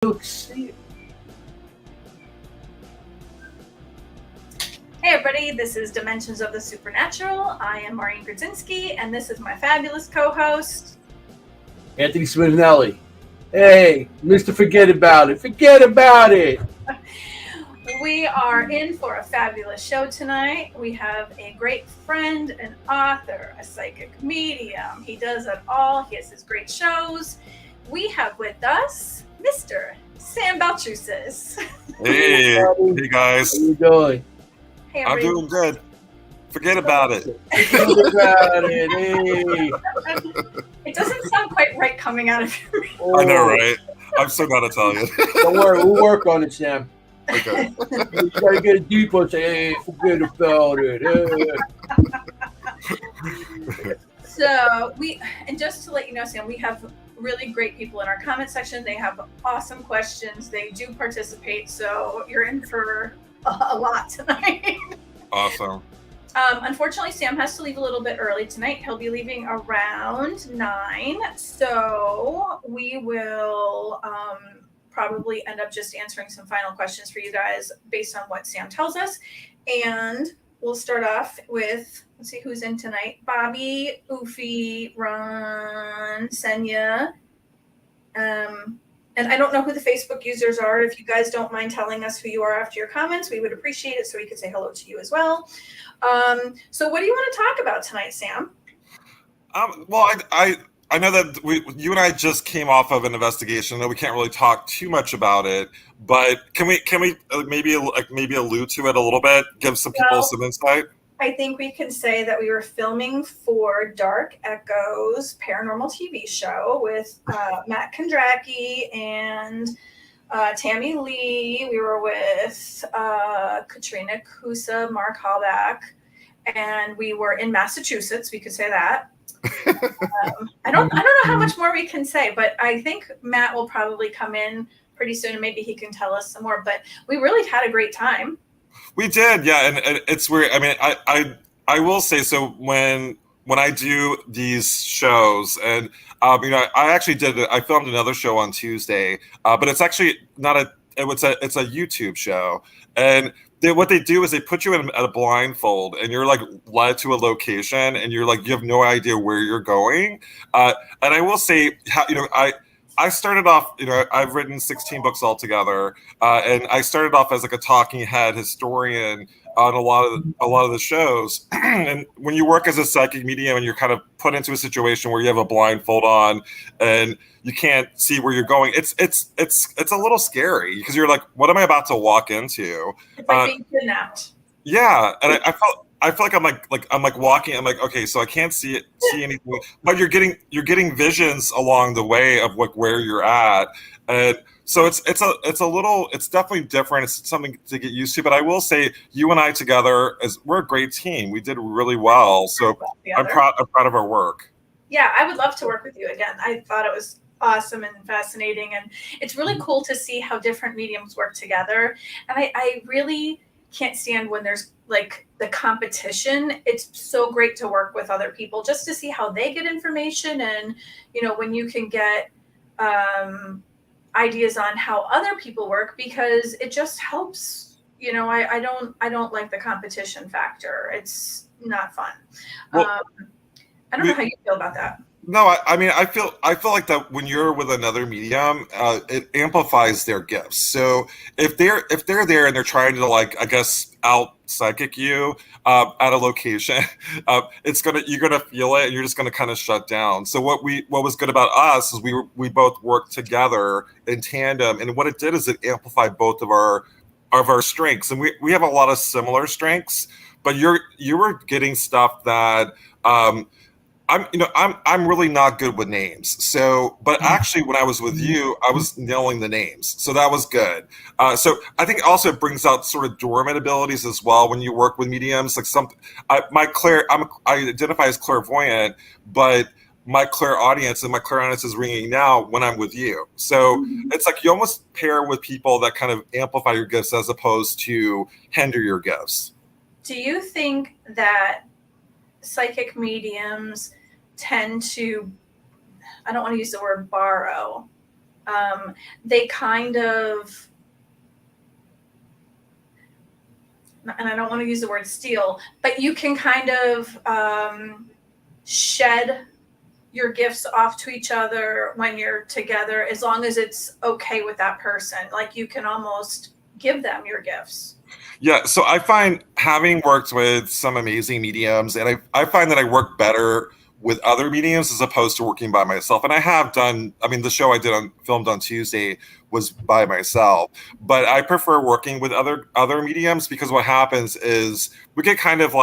Hey everybody, this is Dimensions of the Supernatural. I am Maureen Grudzinski, and this is my fabulous co-host, Anthony Simonelli. Hey, Mr. Forget About It. Forget about it. We are in for a fabulous show tonight. We have a great friend, an author, a psychic medium. He does it all. He has his great shows. We have with us Mr. SAM BALTRUSIS. Hey guys. How you doing? Hey, I'm doing good. Forget about it. Forget about it. Hey. It doesn't sound quite right coming out of your mouth. I know, right? I'm still gonna tell you. Don't worry, we'll work on it, Sam. Okay. You gotta get it deep and say, hey, forget about it. Hey. So and just to let you know, Sam, we have really great people in our comment section. They have awesome questions. They do participate, so you're in for a lot tonight. Awesome. Unfortunately, Sam has to leave a little bit early tonight. He'll be leaving around 9, so we will probably end up just answering some final questions for you guys based on what Sam tells us. And we'll start off with, let's see who's in tonight. Bobby, Ufi, Ron, Senya. And I don't know who the Facebook users are. If you guys don't mind telling us who you are after your comments, we would appreciate it so we could say hello to you as well. So what do you want to talk about tonight, Sam? Well, I know that you and I just came off of an investigation, though we can't really talk too much about it. But can we maybe allude to it a little bit, give some people some insight? I think we can say that we were filming for Dark Echoes Paranormal TV show with Matt Kondracki and Tammy Lee. We were with Katrina Kusa, Mark Hallback, and we were in Massachusetts. We could say that. I don't know how much more we can say, but I think Matt will probably come in pretty soon, and maybe he can tell us some more. But we really had a great time. We did, yeah, and it's weird. I mean, I will say, so when I do these shows, and I actually I filmed another show on Tuesday, but it's actually not it's a YouTube show, and what they do is they put you in a blindfold, and you're like led to a location, and you're like you have no idea where you're going, and I will say, I started off, I've written 16 books altogether, and I started off as like a talking head historian on a lot of the shows. And when you work as a psychic medium and you're kind of put into a situation where you have a blindfold on and you can't see where you're going, it's a little scary because you're like, what am I about to walk into? It's like being kidnapped. Yeah, and I feel like I'm walking. I'm like, okay, so I can't see anything, but you're getting visions along the way of like where you're at, and so it's definitely different. It's something to get used to. But I will say, you and I together, we're a great team. We did really well. So I'm proud of our work. Yeah, I would love to work with you again. I thought it was awesome and fascinating, and it's really cool to see how different mediums work together. And I really can't stand when there's like the competition. It's so great to work with other people just to see how they get information, and when you can get ideas on how other people work, because it just helps. I don't like the competition factor. It's not fun. Well, I don't know how you feel about that. No, I mean, I feel like that when you're with another medium, it amplifies their gifts. So if they're there and they're trying to, like, I guess, out psychic you at a location, you're gonna feel it, and you're just gonna kind of shut down. So what was good about us is we both worked together in tandem, and what it did is it amplified both of our strengths, and we have a lot of similar strengths, but you were getting stuff that. I'm really not good with names. So, but actually, when I was with you, I was nailing the names, so that was good. So I think also it brings out sort of dormant abilities as well when you work with mediums. Like I identify as clairvoyant, but my clairaudience is ringing now when I'm with you. So it's like you almost pair with people that kind of amplify your gifts as opposed to hinder your gifts. Do you think that psychic mediums tend to, I don't want to use the word borrow, they kind of, and I don't want to use the word steal, but you can kind of shed your gifts off to each other when you're together, as long as it's okay with that person. Like you can almost give them your gifts. Yeah, so I find, having worked with some amazing mediums, and I find that I work better with other mediums as opposed to working by myself. And I have done, I mean, the show I did filmed on Tuesday was by myself, but I prefer working with other mediums, because what happens is we get kind of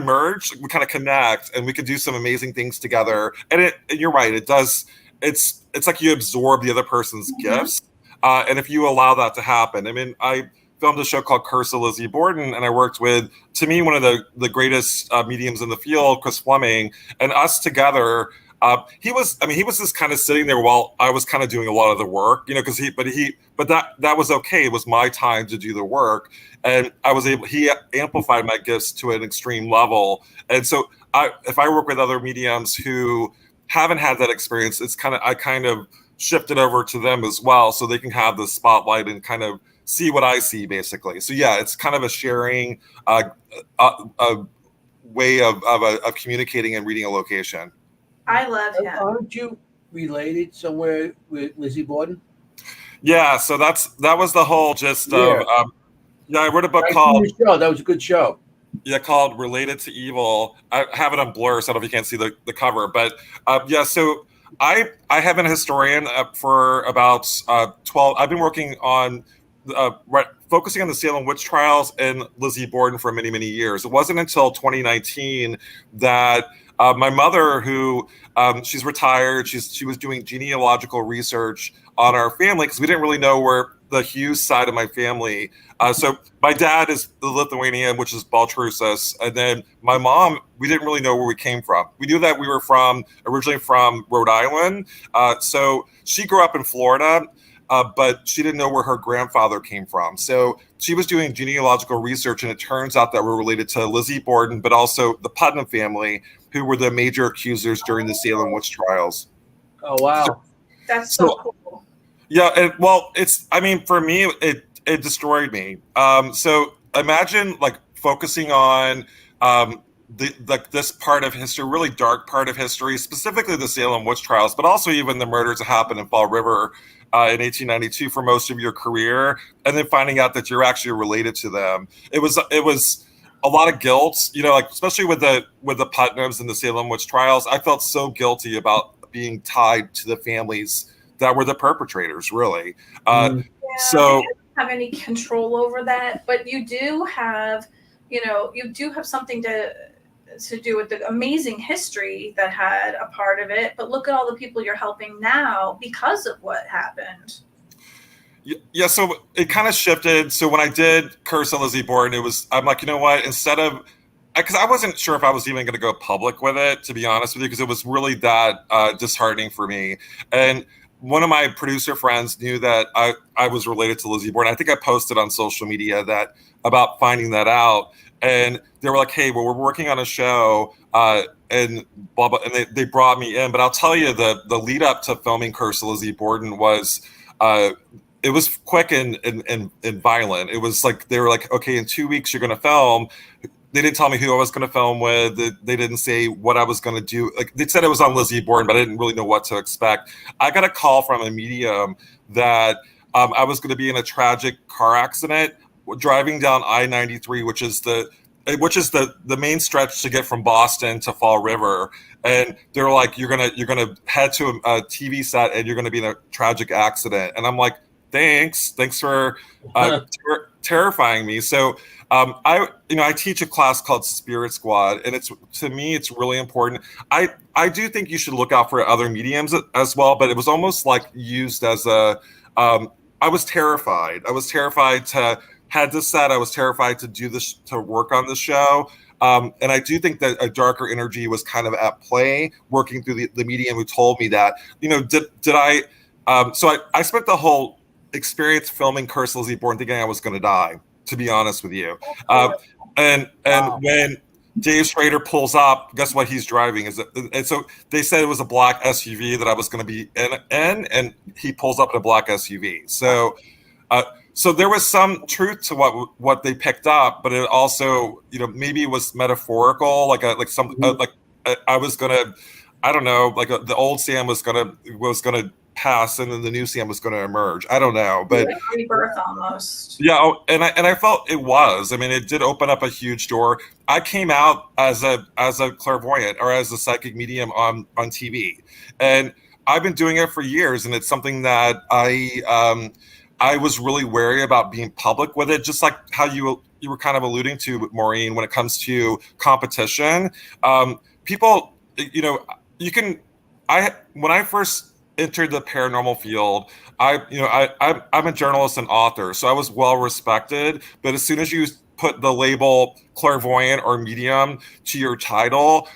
merge, we kind of connect, and we can do some amazing things together. And you're right, it does. It's like you absorb the other person's gifts, and if you allow that to happen, I mean, I filmed a show called Curse of Lizzie Borden, and I worked with, to me, one of the greatest mediums in the field, Chris Fleming, and us together. He was just kind of sitting there while I was kind of doing a lot of the work, but that was okay. It was my time to do the work, and he amplified my gifts to an extreme level. And so if I work with other mediums who haven't had that experience, I kind of shift it over to them as well, so they can have the spotlight and kind of see what I see, basically. So yeah, it's kind of a sharing, a way of communicating and reading a location. I love him. Aren't you related somewhere with Lizzie Borden? Yeah, so that was the whole gist of. I wrote a book called. That was a good show. Yeah, called "Related to Evil." I have it on blur, so I don't know if you can't see the cover, but so I have been a historian for about 12. I've been working on. Focusing on the Salem witch trials and Lizzie Borden for many, many years. It wasn't until 2019 that my mother, who she's retired, she was doing genealogical research on our family, because we didn't really know where the Hughes side of my family. So my dad is the Lithuanian, which is Baltrusis, and then my mom, we didn't really know where we came from. We knew that we were originally from Rhode Island. So she grew up in Florida. But she didn't know where her grandfather came from. So she was doing genealogical research, and it turns out that we're related to Lizzie Borden, but also the Putnam family, who were the major accusers during the Salem witch trials. Oh, wow. That's so cool. Yeah, for me, it destroyed me. So imagine focusing on this part of history, really dark part of history, specifically the Salem witch trials, but also even the murders that happened in Fall River in 1892 for most of your career, and then finding out that you're actually related to them. It was a lot of guilt, especially with the Putnams and the Salem witch trials. I felt so guilty about being tied to the families that were the perpetrators, really. So you don't have any control over that, but you do have something to do with the amazing history that had a part of it. But look at all the people you're helping now because of what happened. Yeah, so it kind of shifted. So when I did Curse on Lizzie Borden, I'm like, you know what, instead of, because I wasn't sure if I was even going to go public with it, to be honest with you, because it was really that disheartening for me. And one of my producer friends knew that I was related to Lizzie Borden. I think I posted on social media about finding that out. And they were like, hey, well, we're working on a show, and blah, blah, and they brought me in. But I'll tell you, the lead up to filming Curse of Lizzie Borden was, it was quick and violent. It was like, they were like, okay, in 2 weeks you're going to film. They didn't tell me who I was going to film with. They didn't say what I was going to do. Like, they said it was on Lizzie Borden, but I didn't really know what to expect. I got a call from a medium that I was going to be in a tragic car accident driving down I-93, which is the main stretch to get from Boston to Fall River. And they're like, you're gonna head to a TV set and you're gonna be in a tragic accident. And I'm like, thanks for terrifying me. So I teach a class called Spirit Squad, and to me it's really important. I do think you should look out for other mediums as well, but it was almost like used as a I was terrified. I was terrified to head to set. I was terrified to do this, to work on the show. And I do think that a darker energy was kind of at play, working through the medium who told me that. So I spent the whole experience filming Curse Lizzie Borden thinking I was going to die, to be honest with you. And wow. Dave Schrader pulls up. Guess what he's driving? And so they said it was a black SUV that I was going to be in, and he pulls up in a black SUV. So, so there was some truth to what they picked up, but it also, maybe it was metaphorical, like I was gonna, I don't know, like the old Sam was gonna pass, and then the new Sam was gonna emerge. I don't know, but rebirth almost. Yeah, and I felt it was. I mean, it did open up a huge door. I came out as a clairvoyant or as a psychic medium on TV, and I've been doing it for years. And it's something that I was really wary about being public with it, just like how you were kind of alluding to, Maureen, when it comes to competition. People, when I first entered the paranormal field, I'm a journalist and author, so I was well respected. But as soon as you put the label clairvoyant or medium to your title,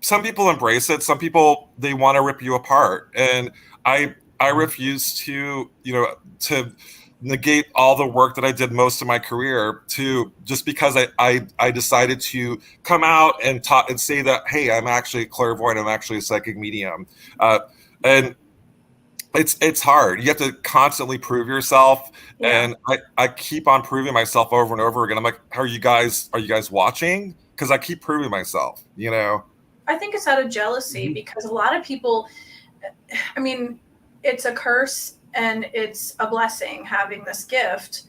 some people embrace it. Some people, they want to rip you apart, and I refuse to negate all the work that I did most of my career just because I decided to come out and talk and say that, hey, I'm actually clairvoyant, I'm actually a psychic medium. And it's hard. You have to constantly prove yourself. Yeah. And I keep on proving myself over and over again. I'm like, are you guys watching? Because I keep proving myself, I think it's out of jealousy because a lot of people, I mean, it's a curse and it's a blessing having this gift,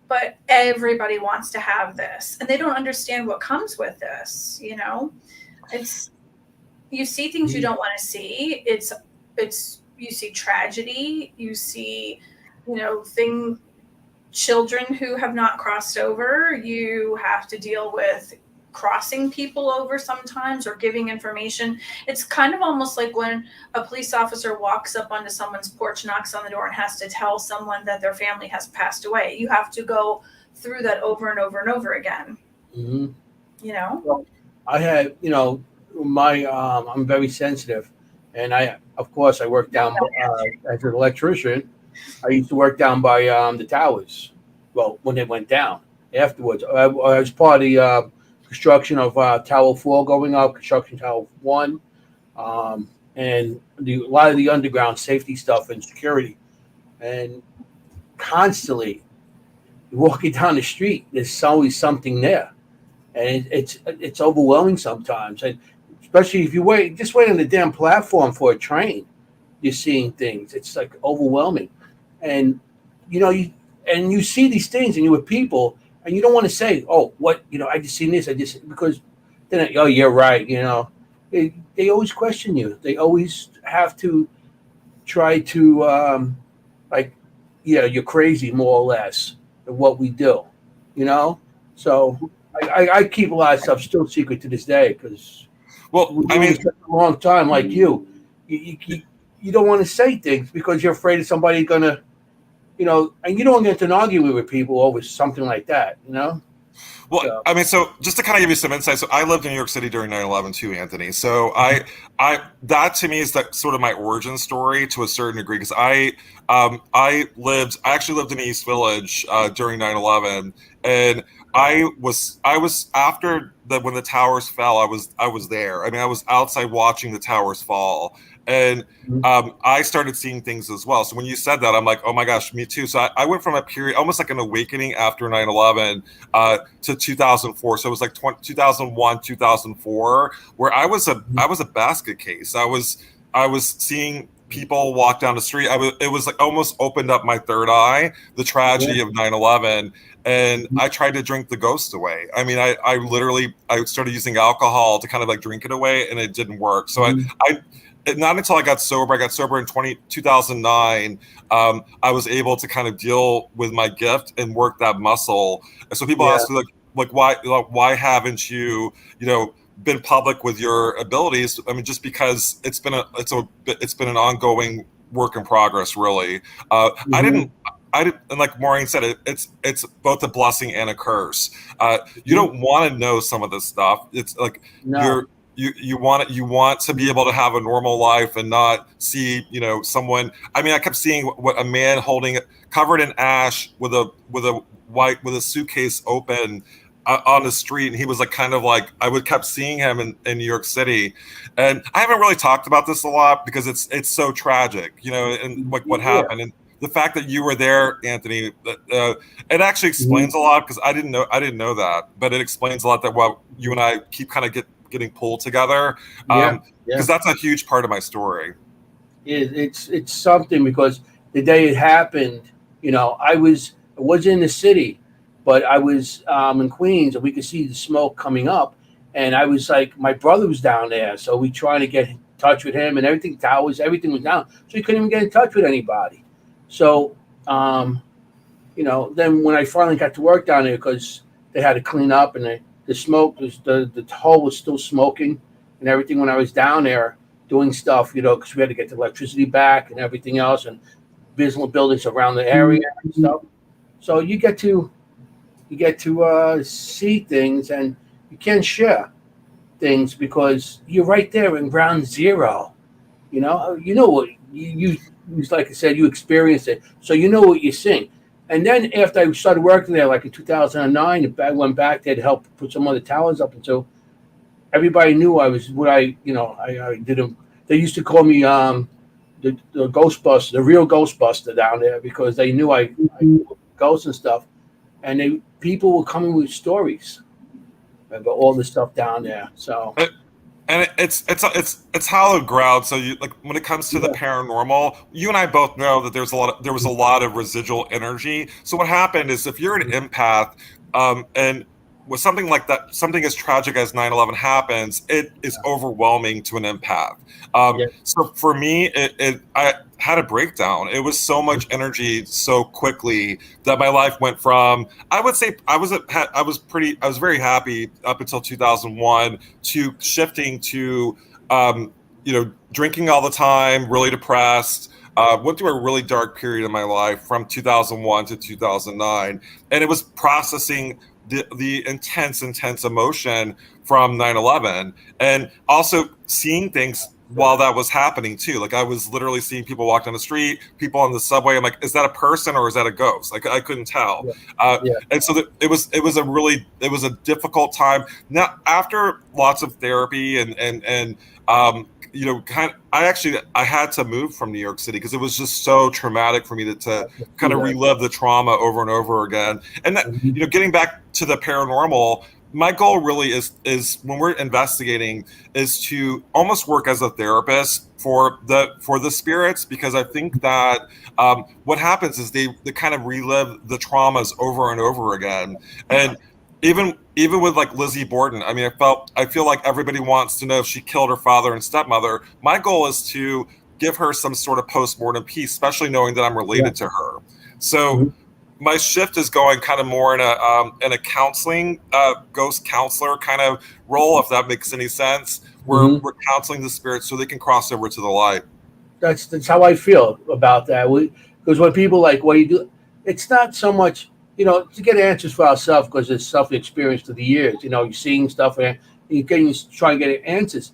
but everybody wants to have this and they don't understand what comes with this. You see things you don't want to see. You see tragedy, you see, children who have not crossed over. You have to deal with crossing people over sometimes or giving information. It's kind of almost like when a police officer walks up onto someone's porch, knocks on the door, and has to tell someone that their family has passed away. You have to go through that over and over and over again. Mm-hmm. Well, I had, I'm very sensitive. And I worked down as an electrician. I used to work down by the towers. Well, when they went down afterwards, I was part of the construction of Tower 4 going up, construction Tower 1, and a lot of the underground safety stuff and security. And constantly, walking down the street, there's always something there, and it's overwhelming sometimes. And especially if you wait on the damn platform for a train, you're seeing things. It's like overwhelming. And, you see these things and you're with people and you don't want to say, oh, what, I just seen this. Because then, oh, you're right. They always question you. They always have to try to, you're crazy more or less of what we do, So I keep a lot of stuff still secret to this day because, well, I mean, a long time like you don't want to say things because you're afraid of somebody gonna, and you don't get into an argument with people over something like that, Well, so. I mean, so just to kind of give you some insight, so I lived in New York City during 9/11 too, Anthony. So I that to me is that sort of my origin story to a certain degree because I actually lived in East Village during 9/11, and I was after when the towers fell. I was there. I mean, I was outside watching the towers fall, and I started seeing things as well. So when you said that, I'm like, oh my gosh, me too. So I went from a period, almost like an awakening after 9/11 to 2004. So it was like 2001, 2004, where I was a basket case. I was seeing people walk down the street. It was like almost opened up my third eye, the tragedy of 9/11. And I tried to drink the ghost away. I mean, I literally started using alcohol to kind of like drink it away, and it didn't work. So I not until I got sober in 2009, I was able to kind of deal with my gift and work that muscle. And so people ask me like why haven't you, been public with your abilities? I mean, just because it's been an ongoing work in progress, really. I didn't, and like Maureen said, it's both a blessing and a curse. You don't want to know some of this stuff. It's like you want to be able to have a normal life and not see, someone. I mean, I kept seeing a man holding covered in ash with a suitcase open, on the street, and he was like kind of like I would kept seeing him in New York City, and I haven't really talked about this a lot because it's so tragic, you know, and like what happened, and the fact that you were there, Anthony, it actually explains a lot because I didn't know that, but it explains a lot that well, you and I keep kind of getting pulled together, because that's a huge part of my story. It's something because the day it happened, you know, I was in the city, but I was in Queens, and we could see the smoke coming up, and I was like, my brother was down there, so we trying to get in touch with him, and everything was down, so he couldn't even get in touch with anybody. So, you know, then when I finally got to work down there, because they had to clean up, and the smoke was the hole was still smoking, and everything. When I was down there doing stuff, you know, because we had to get the electricity back and everything else, and buildings around the area and stuff. So you get to see things, and you can't share things because you're right there in ground zero. You know what you like I said, you experienced it, so you know what you're seeing. And then after I started working there, like in 2009, I went back there to help put some other towers up, and so everybody knew I did them. They used to call me the Ghostbuster, the real Ghostbuster down there, because they knew I ghosts and stuff, and people were coming with stories about all the stuff down there. So. And it's hallowed ground. So you like when it comes to the paranormal, you and I both know that there was a lot of residual energy. So what happened is if you're an empath, and with something like that, something as tragic as 9/11 happens, it is overwhelming to an empath. So for me, I had a breakdown. It was so much energy so quickly that my life went from, I would say I was very happy up until 2001 to shifting to, drinking all the time, really depressed. Went through a really dark period in my life from 2001 to 2009, and it was processing the intense emotion from 9/11, and also seeing things while that was happening too. Like I was literally seeing people walk down the street, people on the subway. I'm like, is that a person or is that a ghost? Like I couldn't tell. And so it was a difficult time. Now after lots of therapy and I had to move from New York City because it was just so traumatic for me to kind of relive the trauma over and over again. And that, getting back to the paranormal, my goal really is when we're investigating is to almost work as a therapist for the spirits, because I think that what happens is they kind of relive the traumas over and over again. And even with like Lizzie Borden, I mean, I feel like everybody wants to know if she killed her father and stepmother. My goal is to give her some sort of post-mortem piece, especially knowing that I'm related to her. So my shift is going kind of more in a counseling, ghost counselor kind of role, if that makes any sense. We're counseling the spirits so they can cross over to the light. That's how I feel about that. Because when people like, what do you do? It's not so much, to get answers for ourselves, because it's self-experience through the years. You're seeing stuff and you're trying to get answers.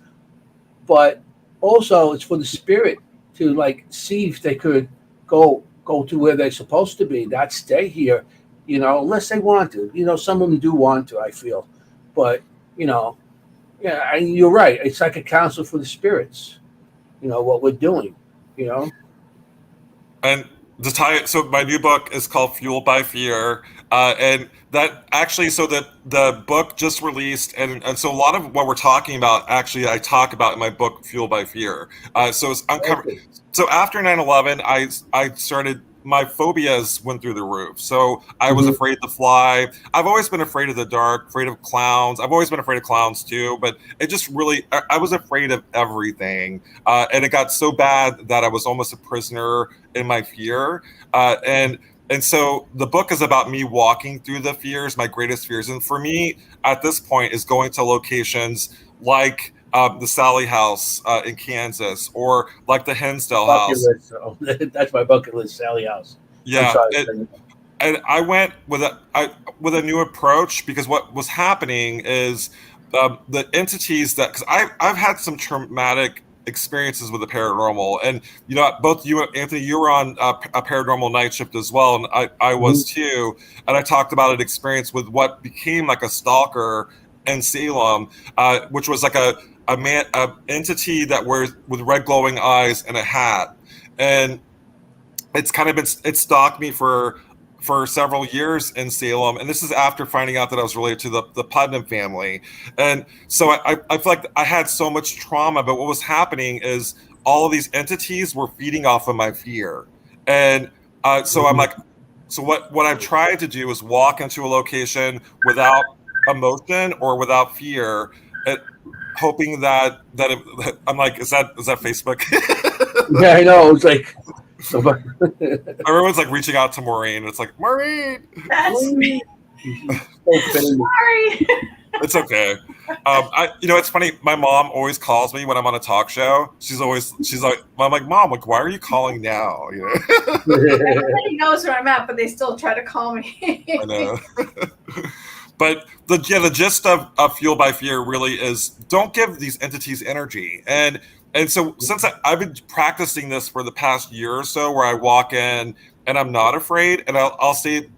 But also it's for the spirit to like see if they could go to where they're supposed to be, not stay here, unless they want to. Some of them do want to, I feel. But, you're right. It's like a counsel for the spirits, what we're doing, And to tie it, so my new book is called Fueled by Fear. And that actually, so the book just released, and so a lot of what we're talking about, actually, I talk about in my book, Fueled by Fear. So it's uncovered. Okay. So after 9/11, I started, my phobias went through the roof. So I was afraid to fly. I've always been afraid of the dark, afraid of clowns. I've always been afraid of clowns too, but it just really, I was afraid of everything. And it got so bad that I was almost a prisoner in my fear. And so the book is about me walking through the fears, my greatest fears. And for me, at this point, is going to locations like the Sally House in Kansas, or like the Hinsdale House. That's my bucket list, Sally House. Yeah, and I went with a new approach, because what was happening is the entities that, because I've had some traumatic experiences with the paranormal. And both you, Anthony, you were on a Paranormal Nightshift as well, and I was too. And I talked about an experience with what became like a stalker in Salem, which was like a entity that wears with red glowing eyes and a hat, and it's kind of been it stalked me for several years in Salem, and this is after finding out that I was related to the Putnam family. And so I feel like I had so much trauma, but what was happening is all of these entities were feeding off of my fear. And so I'm like, so what I've tried to do is walk into a location without emotion or without fear, hoping that I'm like, is that Facebook? Yeah, I know. It's like somebody. Everyone's like reaching out to Maureen. It's like, Maureen. That's me. Sorry. It's okay. It's funny. My mom always calls me when I'm on a talk show. She's like, I'm like, Mom, like, why are you calling now? Everybody knows where I'm at, but they still try to call me. I know. But the gist of Fueled by Fear really is don't give these entities energy. And so since I've been practicing this for the past year or so, where I walk in and I'm not afraid, and I'll say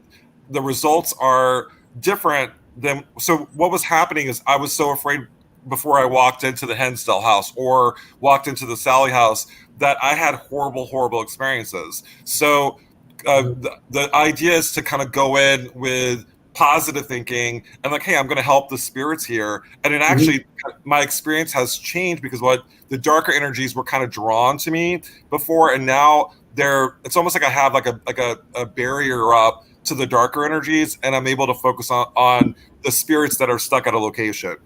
the results are different than. So what was happening is I was so afraid before I walked into the Hensdale house or walked into the Sally house that I had horrible experiences. So the idea is to kind of go in with positive thinking and like, hey, I'm going to help the spirits here. And it actually, my experience has changed because what the darker energies were kind of drawn to me before, and now it's almost like I have like a barrier up to the darker energies, and I'm able to focus on the spirits that are stuck at a location.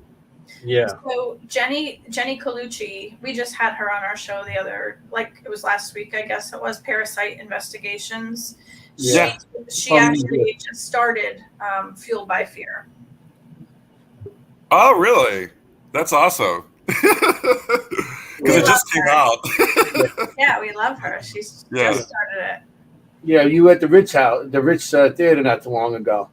Yeah. So Jenny Colucci, we just had her on our show it was last week, I guess it was, Parasite Investigations. Yeah. She actually just started Fueled by Fear. Oh, really? That's awesome. Because it just came out. Yeah, we love her. She's just started it. Yeah, you were at the Ritz house, the Ritz Theater not too long ago.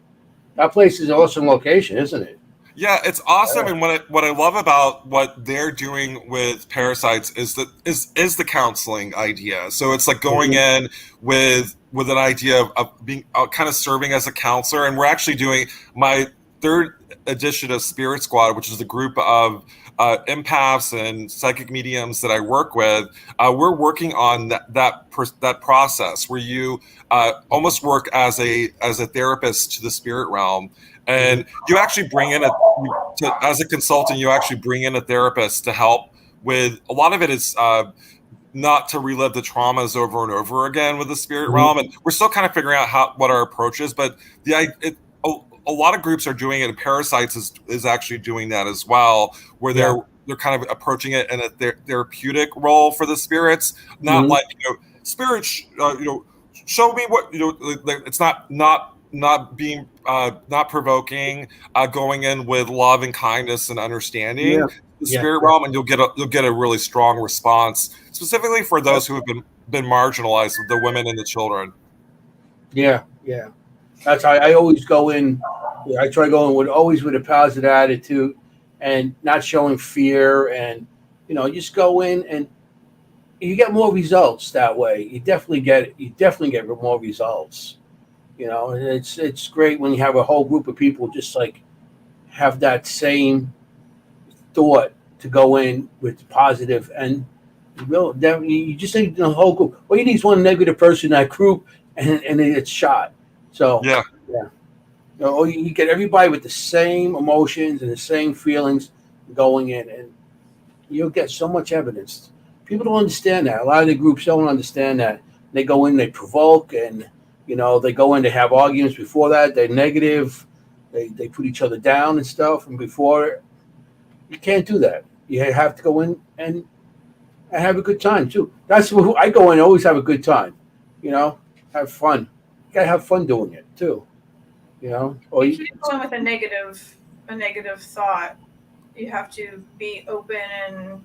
That place is an awesome location, isn't it? Yeah, it's awesome. And what I love about what they're doing with Parasites is the counseling idea. So it's like going in with an idea of being kind of serving as a counselor. And we're actually doing my third edition of Spirit Squad, which is a group of empaths and psychic mediums that I work with. We're working on that process where you almost work as a therapist to the spirit realm. And you actually bring in as a consultant, you actually bring in a therapist to help with a lot of it is not to relive the traumas over and over again with the spirit realm. And we're still kind of figuring out what our approach is, but a lot of groups are doing it, and Parasites is actually doing that as well, where they're kind of approaching it in a therapeutic role for the spirits, not like spirit, show me what it's not being not provoking, going in with love and kindness and understanding the spirit realm, and you'll get a really strong response, specifically for those who have been marginalized, the women and the children. Yeah. That's how I always go in. I try going with a positive attitude and not showing fear, and just go in and you get more results that way. You definitely get more results. And it's great when you have a whole group of people just like have that same thought to go in with positive, and you just need the whole group. All you need is one negative person in that group, and it's shot. So you get everybody with the same emotions and the same feelings going in, and you'll get so much evidence. People don't understand that. A lot of the groups don't understand that. They go in, they provoke, and they go in, they have arguments before that. They're negative. They put each other down and stuff. And before, you can't do that. You have to go in and have a good time too. That's what I go in. Always have a good time. Have fun. You gotta have fun doing it too. Or you can't go in with a negative thought. You have to be open, and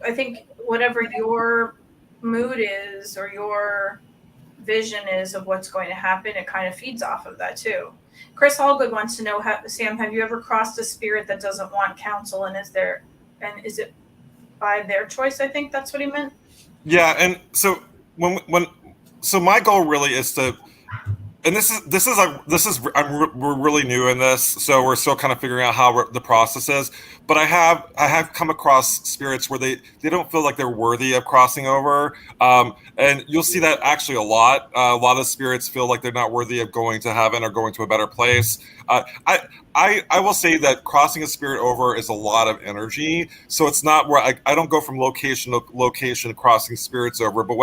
I think whatever your mood is or your vision is of what's going to happen, it kind of feeds off of that too. Chris Allgood wants to know, Sam, have you ever crossed a spirit that doesn't want counsel, and is it by their choice. I think that's what he meant. Yeah, and so so my goal really is to, and we're really new in this, so we're still kind of figuring out how the process is. But I have come across spirits where they don't feel like they're worthy of crossing over, and you'll see that actually a lot. A lot of spirits feel like they're not worthy of going to heaven or going to a better place. I will say that crossing a spirit over is a lot of energy, so it's not where I don't go from location to location crossing spirits over. But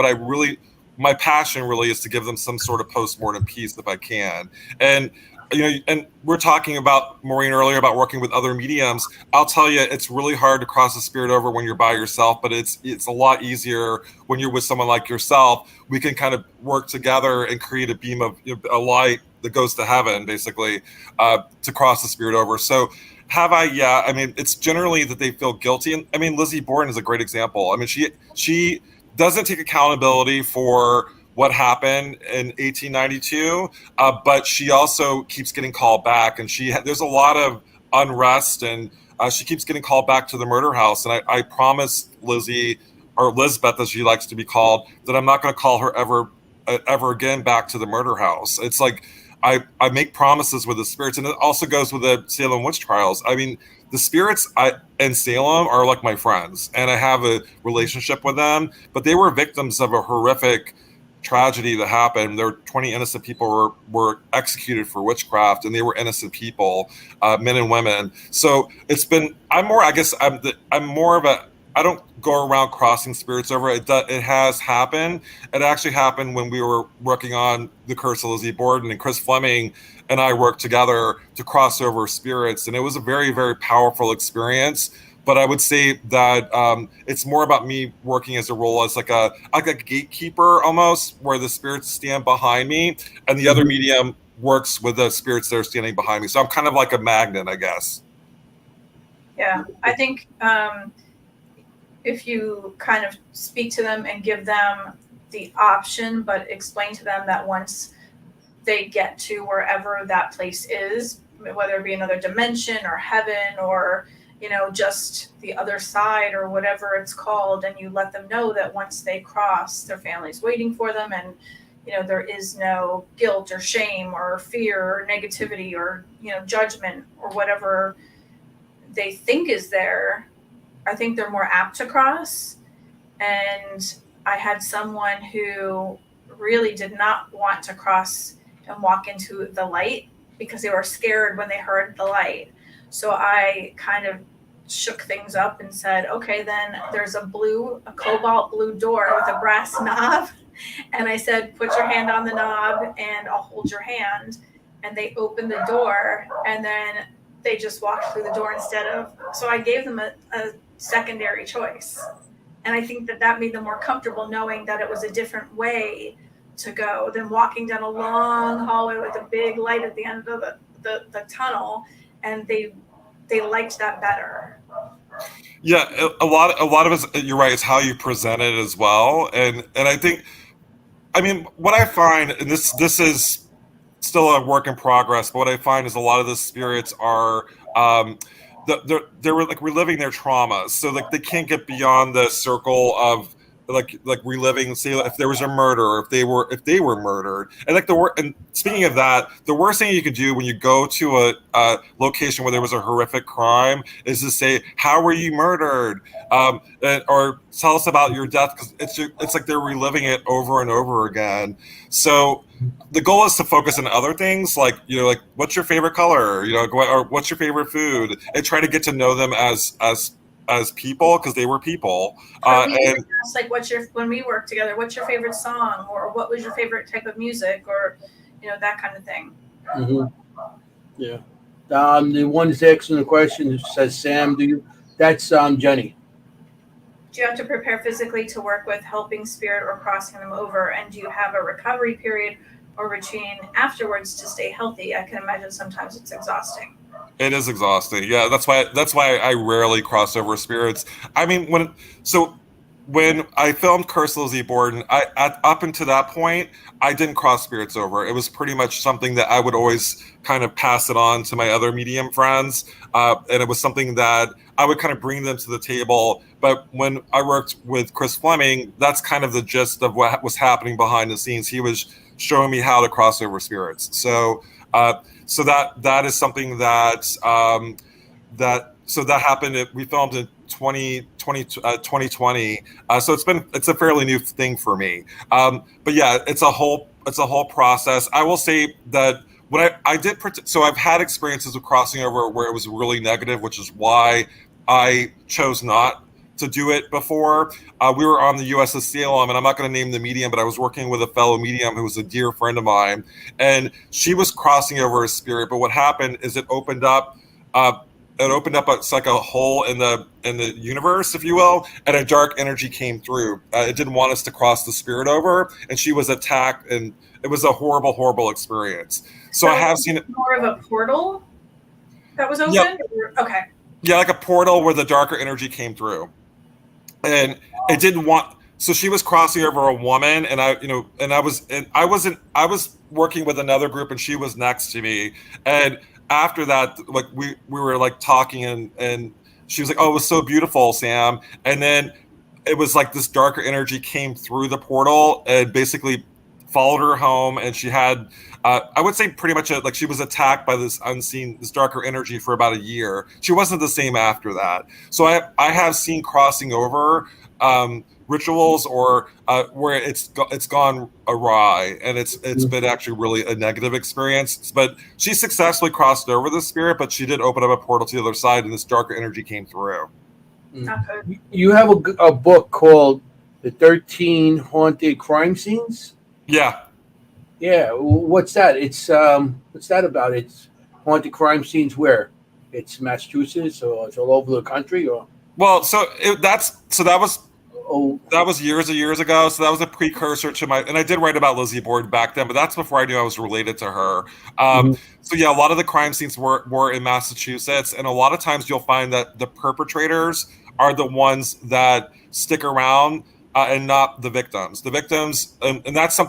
my passion really is to give them some sort of post-mortem peace if I can. And and we're talking about Maureen earlier about working with other mediums. I'll tell you, it's really hard to cross a spirit over when you're by yourself, but it's a lot easier when you're with someone like yourself. We can kind of work together and create a beam of a light that goes to heaven, basically, to cross the spirit over. So have I? Yeah. I mean, it's generally that they feel guilty. And I mean, Lizzie Borden is a great example. I mean, she doesn't take accountability for what happened in 1892, but she also keeps getting called back, and there's a lot of unrest, and she keeps getting called back to the murder house. And I promise Lizzie, or Lisbeth as she likes to be called, that I'm not going to call her ever again back to the murder house. It's like I make promises with the spirits, and it also goes with the Salem witch trials. I mean, the spirits in Salem are like my friends, and I have a relationship with them, but they were victims of a horrific tragedy that happened. There were 20 innocent people were executed for witchcraft, and they were innocent people, men and women. So I'm more of a, I don't go around crossing spirits over. It has happened. It actually happened when we were working on The Curse of Lizzie Borden, and Chris Fleming and I worked together to cross over spirits, and it was a very, very powerful experience. But I would say that it's more about me working as a role as like a gatekeeper almost, where the spirits stand behind me, and the other medium works with the spirits that are standing behind me. So I'm kind of like a magnet, I guess. Yeah, I think if you kind of speak to them and give them the option, but explain to them that once they get to wherever that place is, whether it be another dimension or heaven or just the other side or whatever it's called, and you let them know that once they cross, their family's waiting for them, and there is no guilt or shame or fear or negativity or judgment or whatever they think is there. I think they're more apt to cross. And I had someone who really did not want to cross and walk into the light because they were scared when they heard the light. So I kind of shook things up and said, okay, then there's a cobalt blue door with a brass knob. And I said, put your hand on the knob and I'll hold your hand. And they opened the door, and then they just walked through the door instead of, so I gave them a secondary choice. And I think that made them more comfortable knowing that it was a different way to go than walking down a long hallway with a big light at the end of the tunnel. And they liked that better. Yeah, a lot of it, you're right, it's how you present it as well. And I think, I mean, what I find, and this is still a work in progress, but what I find is a lot of the spirits are they're like reliving their traumas, so like they can't get beyond the circle of like reliving, say, if there was a murder, or if they were murdered. And and speaking of that, the worst thing you could do when you go to a location where there was a horrific crime is to say, how were you murdered, or tell us about your death, because it's like they're reliving it over and over again. So the goal is to focus on other things, like like what's your favorite color, or what's your favorite food, and try to get to know them as people, because they were people. And ask, like, when we work together, what's your favorite song, or what was your favorite type of music, or that kind of thing. Mm-hmm. Yeah. The one that's asking the question says, Sam, that's Jenny. Do you have to prepare physically to work with helping spirit or crossing them over? And do you have a recovery period or routine afterwards to stay healthy? I can imagine sometimes it's exhausting. It is exhausting. Yeah, that's why I rarely cross over spirits. I mean, when I filmed Curse Lizzie Borden, up until that point, I didn't cross spirits over. It was pretty much something that I would always kind of pass it on to my other medium friends, and it was something that I would kind of bring them to the table. But when I worked with Chris Fleming, that's kind of the gist of what was happening behind the scenes. He was showing me how to cross over spirits. So that is something that that happened. We filmed in 2020. So it's a fairly new thing for me. But yeah, it's a whole process. I will say that what I did, so I've had experiences with crossing over where it was really negative, which is why I chose not to do it before. We were on the USS Salem, and I'm not going to name the medium, but I was working with a fellow medium who was a dear friend of mine, and she was crossing over a spirit. But what happened is it opened up. It's like a hole in the universe, if you will, and a dark energy came through. It didn't want us to cross the spirit over, and she was attacked, and it was a horrible, horrible experience. So I have seen it more of a portal that was open. Yep. Okay. Yeah, like a portal where the darker energy came through, and it didn't want. So she was crossing over a woman, and I was working with another group, and she was next to me, and after that, like we were like talking, and she was like, "Oh, it was so beautiful, Sam." And then it was like this darker energy came through the portal and basically followed her home, and she had, I would say, pretty much like she was attacked by this darker energy for about a year. She wasn't the same after that. So I have seen crossing over rituals or where it's gone awry, and it's been actually really a negative experience. But she successfully crossed over the spirit, but she did open up a portal to the other side, and this darker energy came through. You have a book called The 13 Haunted Crime Scenes? Yeah. Yeah. What's that? It's what's that about? It's haunted crime scenes where? It's Massachusetts, or it's all over the country, or? Well, that was years and years ago. So that was a precursor to and I did write about Lizzie Borden back then, but that's before I knew I was related to her. So yeah, a lot of the crime scenes were in Massachusetts, and a lot of times you'll find that the perpetrators are the ones that stick around and not the victims. The victims, and that's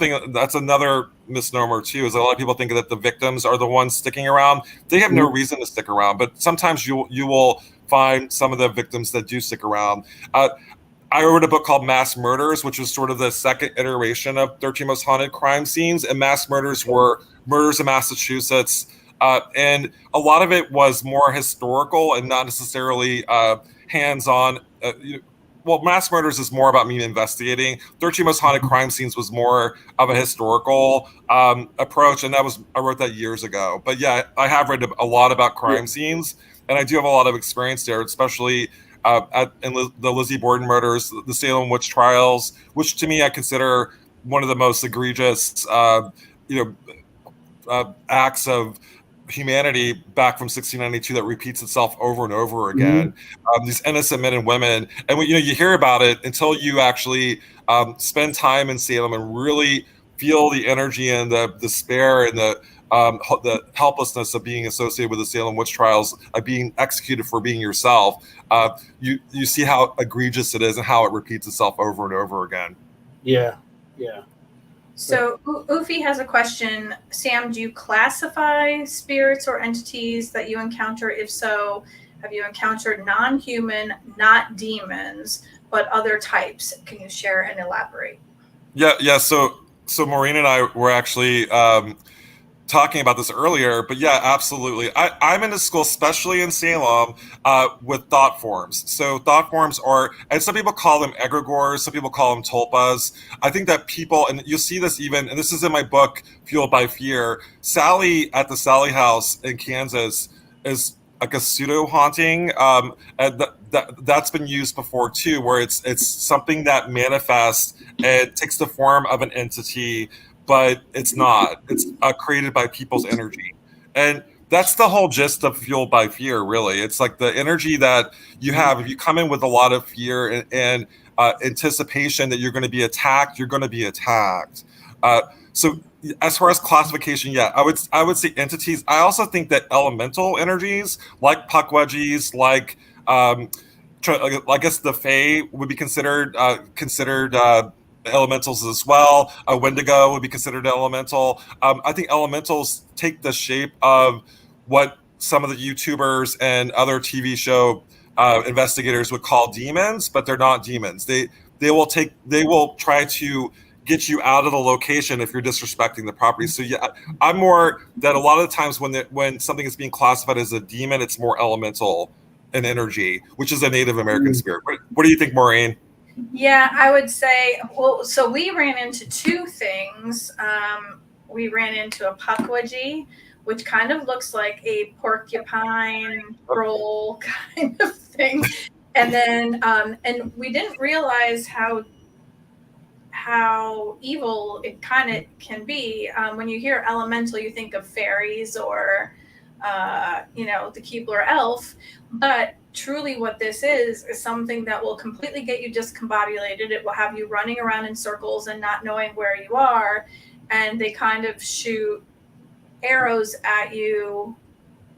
another misnomer too, is a lot of people think that the victims are the ones sticking around. They have no reason to stick around, but sometimes you will find some of the victims that do stick around. I wrote a book called Mass Murders, which was sort of the second iteration of 13 Most Haunted Crime Scenes. And Mass Murders were murders in Massachusetts. And a lot of it was more historical and not necessarily hands-on. Well, Mass Murders is more about me investigating. 13 Most Haunted Crime Scenes was more of a historical approach. And I wrote that years ago. But yeah, I have read a lot about crime scenes. And I do have a lot of experience there, especially in the Lizzie Borden murders, the Salem witch trials, which to me I consider one of the most egregious, acts of humanity back from 1692 that repeats itself over and over again. These innocent men and women, and you hear about it until you actually spend time in Salem and really feel the energy and the despair and the helplessness of being associated with the Salem witch trials, being executed for being yourself. You see how egregious it is and how it repeats itself over and over again. Yeah. So Ufi has a question. Sam, do you classify spirits or entities that you encounter? If so, have you encountered non-human, not demons, but other types? Can you share and elaborate? Yeah. So Maureen and I were actually talking about this earlier, but yeah, absolutely. I'm in a school, especially in Salem, with thought forms. So thought forms are, and some people call them egregores, some people call them tulpas. I think that people, and you'll see this even, and this is in my book, Fueled by Fear, Sally at the Sally House in Kansas is like a pseudo haunting, and that's been used before too, where it's something that manifests and takes the form of an entity, but it's not. It's created by people's energy. And that's the whole gist of Fueled by Fear, really. It's like the energy that you have. If you come in with a lot of fear and anticipation that you're going to be attacked, you're going to be attacked. So as far as classification, yeah, I would say entities. I also think that elemental energies, like puckwudgies, like I guess the Fae would be considered elementals as well. A Wendigo would be considered an elemental. I think elementals take the shape of what some of the YouTubers and other TV show investigators would call demons, but they're not demons. They will try to get you out of the location if you're disrespecting the property. So yeah, I'm more that a lot of the times when something is being classified as a demon, it's more elemental in energy, which is a Native American spirit. What do you think, Maureen? Yeah, I would say, well, so we ran into two things. We ran into a pukwudgie, which kind of looks like a porcupine roll kind of thing. And then, and we didn't realize how evil it kind of can be. When you hear elemental, you think of fairies or, the Keebler elf. But truly what this is something that will completely get you discombobulated. It will have you running around in circles and not knowing where you are. And they kind of shoot arrows at you.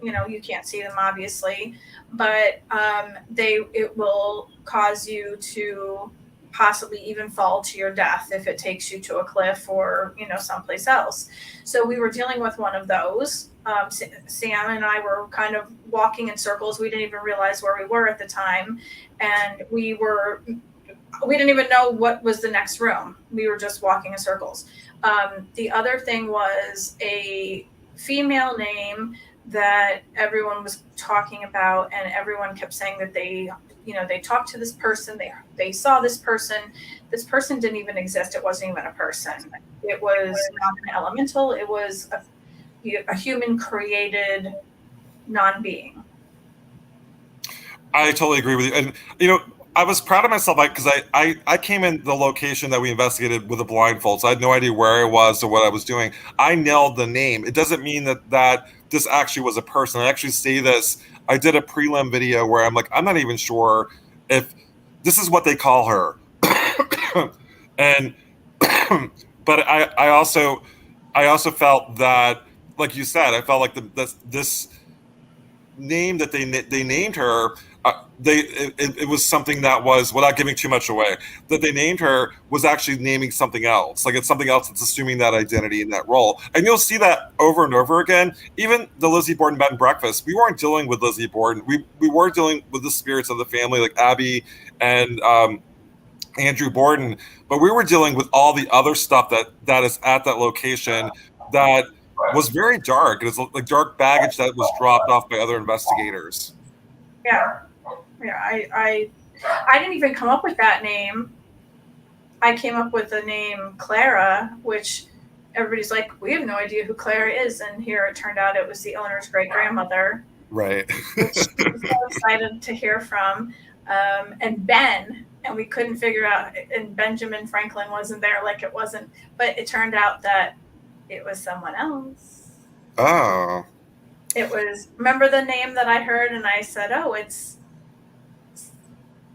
You can't see them obviously, but it will cause you to possibly even fall to your death if it takes you to a cliff or someplace else. So we were dealing with one of those. Sam and I were kind of walking in circles. We didn't even realize where we were at the time, and we didn't even know what was the next room. We were just walking in circles. The other thing was a female name that everyone was talking about, and everyone kept saying that they talked to this person, they saw this person. This person didn't even exist. It wasn't even a person. It was not an elemental. It was a human created non-being. I totally agree with you. And, I was proud of myself because I came in the location that we investigated with a blindfold. So I had no idea where I was or what I was doing. I nailed the name. It doesn't mean that this actually was a person. I actually say this. I did a prelim video where I'm like, I'm not even sure if this is what they call her. And, but I also felt that, like you said, I felt like this name that they named her, it was something that was, without giving too much away, that they named her was actually naming something else. Like it's something else that's assuming that identity in that role. And you'll see that over and over again. Even the Lizzie Borden bed and breakfast, we weren't dealing with Lizzie Borden. We were dealing with the spirits of the family, like Abby and Andrew Borden, but we were dealing with all the other stuff that is at that location that was very dark. It was like dark baggage that was dropped off by other investigators. Yeah. I didn't even come up with that name. I came up with the name Clara, which everybody's like, we have no idea who Clara is. And here it turned out it was the owner's great grandmother. Right. Which I'm so excited to hear from. And Ben, and we couldn't figure out, and Benjamin Franklin wasn't there, like it wasn't, but it turned out that it was someone else. Oh. It was, remember the name that I heard and I said, oh, it's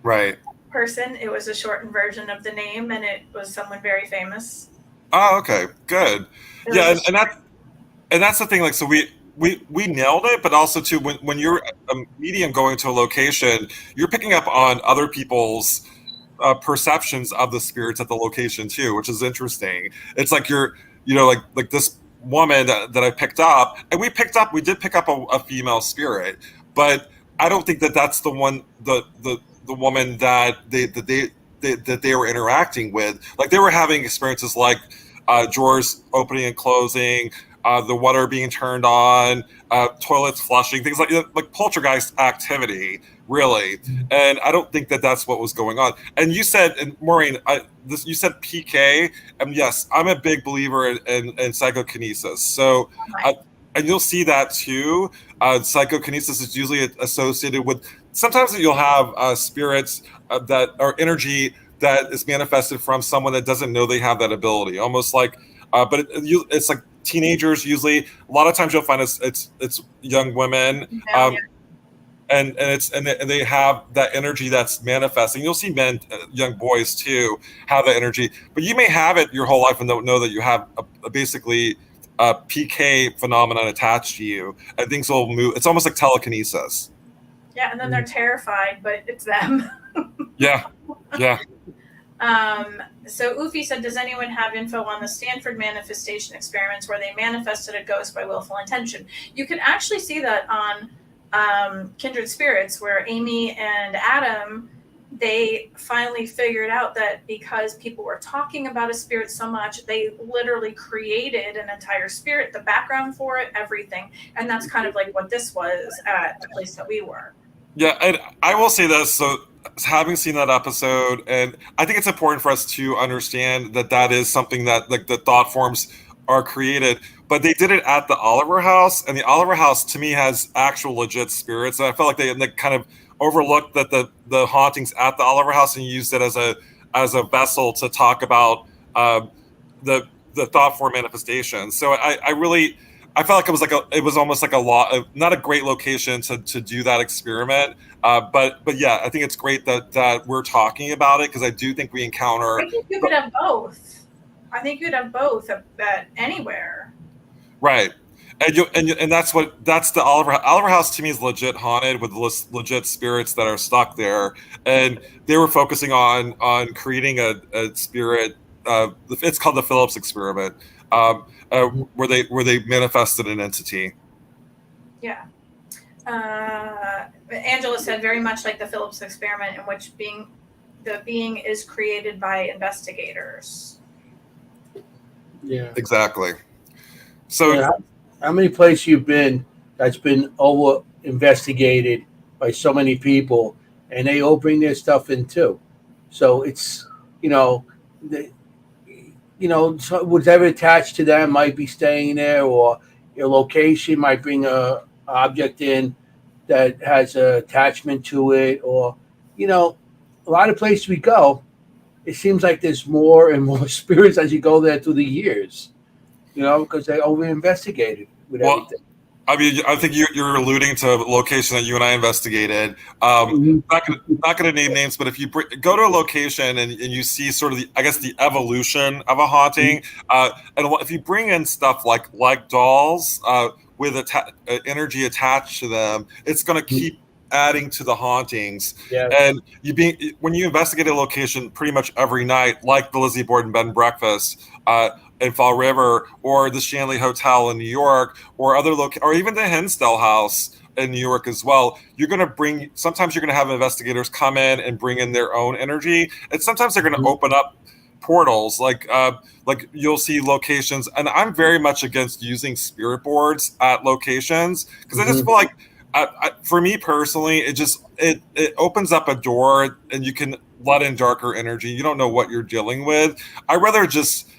right person. It was a shortened version of the name and it was someone very famous. Oh, okay, good. Yeah, and that's the thing, like, so we nailed it, but also too, when you're a medium going to a location, you're picking up on other people's perceptions of the spirits at the location too, which is interesting. It's like you're, like this woman that I picked up, and we did pick up a female spirit, but I don't think that that's the one, the woman that they were interacting with. Like they were having experiences like drawers opening and closing, the water being turned on, toilets flushing, things like poltergeist activity, really. And I don't think that that's what was going on. And you said, and Maureen, you said PK, and yes, I'm a big believer in psychokinesis. So, and you'll see that too. Psychokinesis is usually associated with, sometimes you'll have spirits that are energy that is manifested from someone that doesn't know they have that ability, almost like, but it's like teenagers usually. A lot of times you'll find it's young women, and they have that energy that's manifesting. You'll see men, young boys too, have that energy, but you may have it your whole life and don't know that you have basically a PK phenomenon attached to you, and things will move. It's almost like telekinesis. Yeah, and then they're terrified, but it's them. Yeah. So Ufi said, does anyone have info on the Stanford manifestation experiments where they manifested a ghost by willful intention? You can actually see that on Kindred Spirits, where Amy and Adam, they finally figured out that because people were talking about a spirit so much, they literally created an entire spirit, the background for it, everything. And that's kind of like what this was at the place that we were. Yeah, and I will say this, so having seen that episode, and I think it's important for us to understand that that is something that like the thought forms are created, but they did it at the Oliver House, and the Oliver House to me has actual legit spirits, and I felt like they kind of overlooked that the hauntings at the Oliver House and used it as a vessel to talk about the thought form manifestation. So I felt like it was almost like a lot of not a great location to do that experiment. But yeah, I think it's great that we're talking about it because I do think we encounter. I think you could have both. I think you'd have both at anywhere. Right. And that's the Oliver House to me is legit haunted with legit spirits that are stuck there, and they were focusing on creating a spirit. It's called the Phillips experiment. Where they manifested an entity. Yeah. Angela said very much like the Phillips experiment, in which the being is created by investigators. Yeah. Exactly. So yeah, how many places you've been that's been over investigated by so many people, and they all bring their stuff in too. So it's so whatever attached to them might be staying there, or your location might bring a object in that has an attachment to it, or a lot of places we go, it seems like there's more and more spirits as you go there through the years, because they over investigated with everything. I mean, I think you're alluding to a location that you and I investigated. Not going to name names, but if you go to a location and you see sort of the evolution of a haunting, and if you bring in stuff like dolls with energy attached to them, it's going to keep adding to the hauntings. Yeah. And when you investigate a location pretty much every night, like the Lizzie Borden Bed and Breakfast in Fall River, or the Shanley Hotel in New York, or or even the Hinsdale House in New York as well, sometimes you're going to have investigators come in and bring in their own energy, and sometimes they're going to open up portals, like you'll see locations, and I'm very much against using spirit boards at locations because I just feel like for me personally, it opens up a door and you can let in darker energy. You don't know what you're dealing with. I'd rather just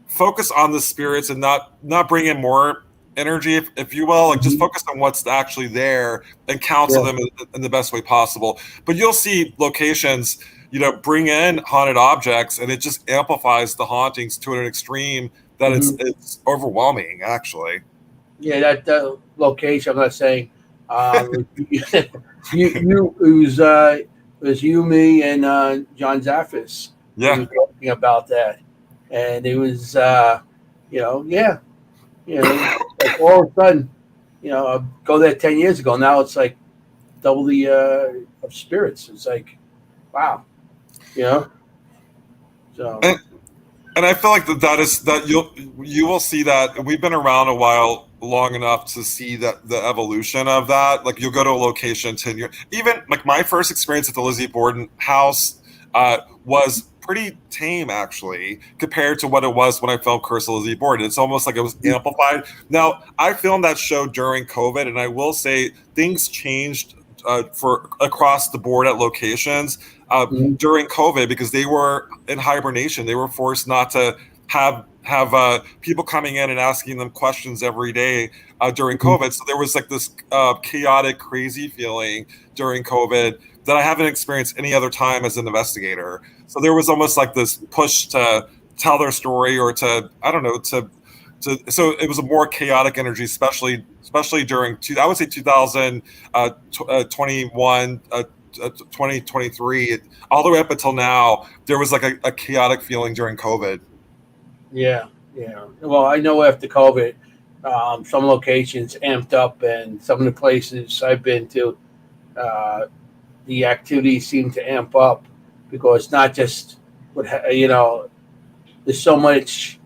focus on the spirits and not bring in more energy, if you will, like just focus on what's actually there and counsel them in the best way possible. But you'll see locations, bring in haunted objects, and it just amplifies the hauntings to an extreme that it's overwhelming, actually. Yeah, that location, I'm not saying it was you, me, and John Zaffis. Yeah. We were talking about that. And it was, like all of a sudden, I go there 10 years ago. Now it's like double the of spirits. It's like, wow, So. And I feel like that you will see that. We've been around a while, long enough to see that the evolution of that. Like you'll go to a location 10 years. Even like my first experience at the Lizzie Borden house was pretty tame, actually, compared to what it was when I filmed Curse of Lizzie Borden. It's almost like it was amplified. Now, I filmed that show during COVID, and I will say things changed for across the board at locations during COVID because they were in hibernation. They were forced not to have people coming in and asking them questions every day during COVID. So there was like this chaotic, crazy feeling during COVID that I haven't experienced any other time as an investigator. So there was almost like this push to tell their story or so it was a more chaotic energy, especially during I would say 2021, 2023, all the way up until now, there was like a chaotic feeling during COVID. Yeah. Well, I know after COVID, some locations amped up, and some of the places I've been to, the activities seem to amp up because not just there's so much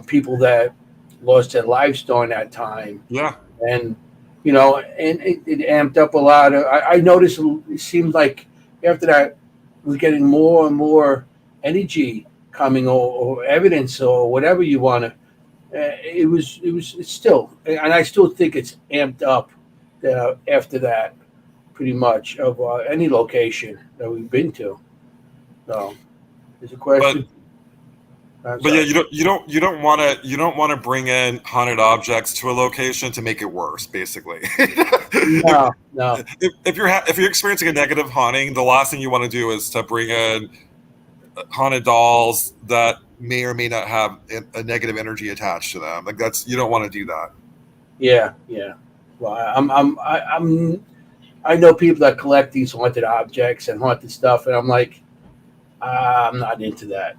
people that lost their lives during that time, Yeah. and and it amped up a lot. I noticed it seemed like after that we're getting more and more energy coming or evidence or whatever you want to. It's still, and I still think it's amped up after that, pretty much of any location that we've been to. So, there's a question. But yeah, you don't want to bring in haunted objects to a location to make it worse. Basically, No. If you're experiencing a negative haunting, the last thing you want to do is to bring in haunted dolls that may or may not have a negative energy attached to them. Like you don't want to do that. Yeah. Well, I know people that collect these haunted objects and haunted stuff, and I'm like, I'm not into that.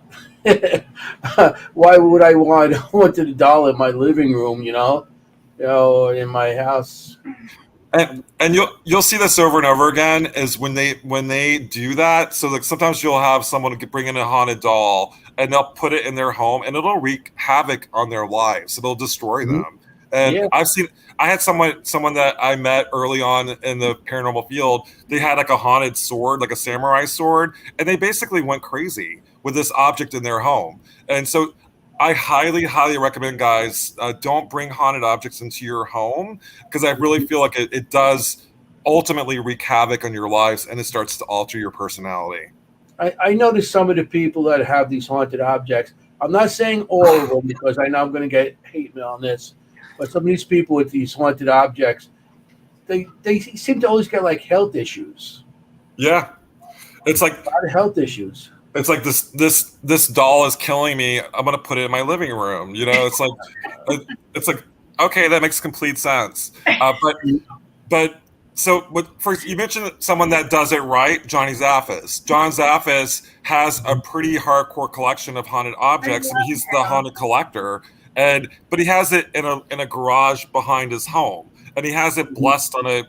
Why would I want a haunted doll in my living room? In my house. And you'll see this over and over again is when they do that. So like sometimes you'll have someone bring in a haunted doll and they'll put it in their home and it'll wreak havoc on their lives. So they'll destroy them. And Yeah. I had someone that I met early on in the paranormal field. They had like a haunted sword, like a samurai sword, and they basically went crazy with this object in their home. And so I highly, highly recommend, guys, don't bring haunted objects into your home because I really feel like it does ultimately wreak havoc on your lives and it starts to alter your personality. I noticed some of the people that have these haunted objects. I'm not saying all of them because I know I'm going to get hate mail on this, but some of these people with these haunted objects, they seem to always get like health issues. Yeah, it's like a lot of health issues. It's like this doll is killing me. I'm gonna put it in my living room. It's like okay, that makes complete sense. But so first you mentioned someone that does it right, Johnny Zaffis. John Zaffis has a pretty hardcore collection of haunted objects, and he's the haunted collector. But he has it in a garage behind his home, and he has it blessed on a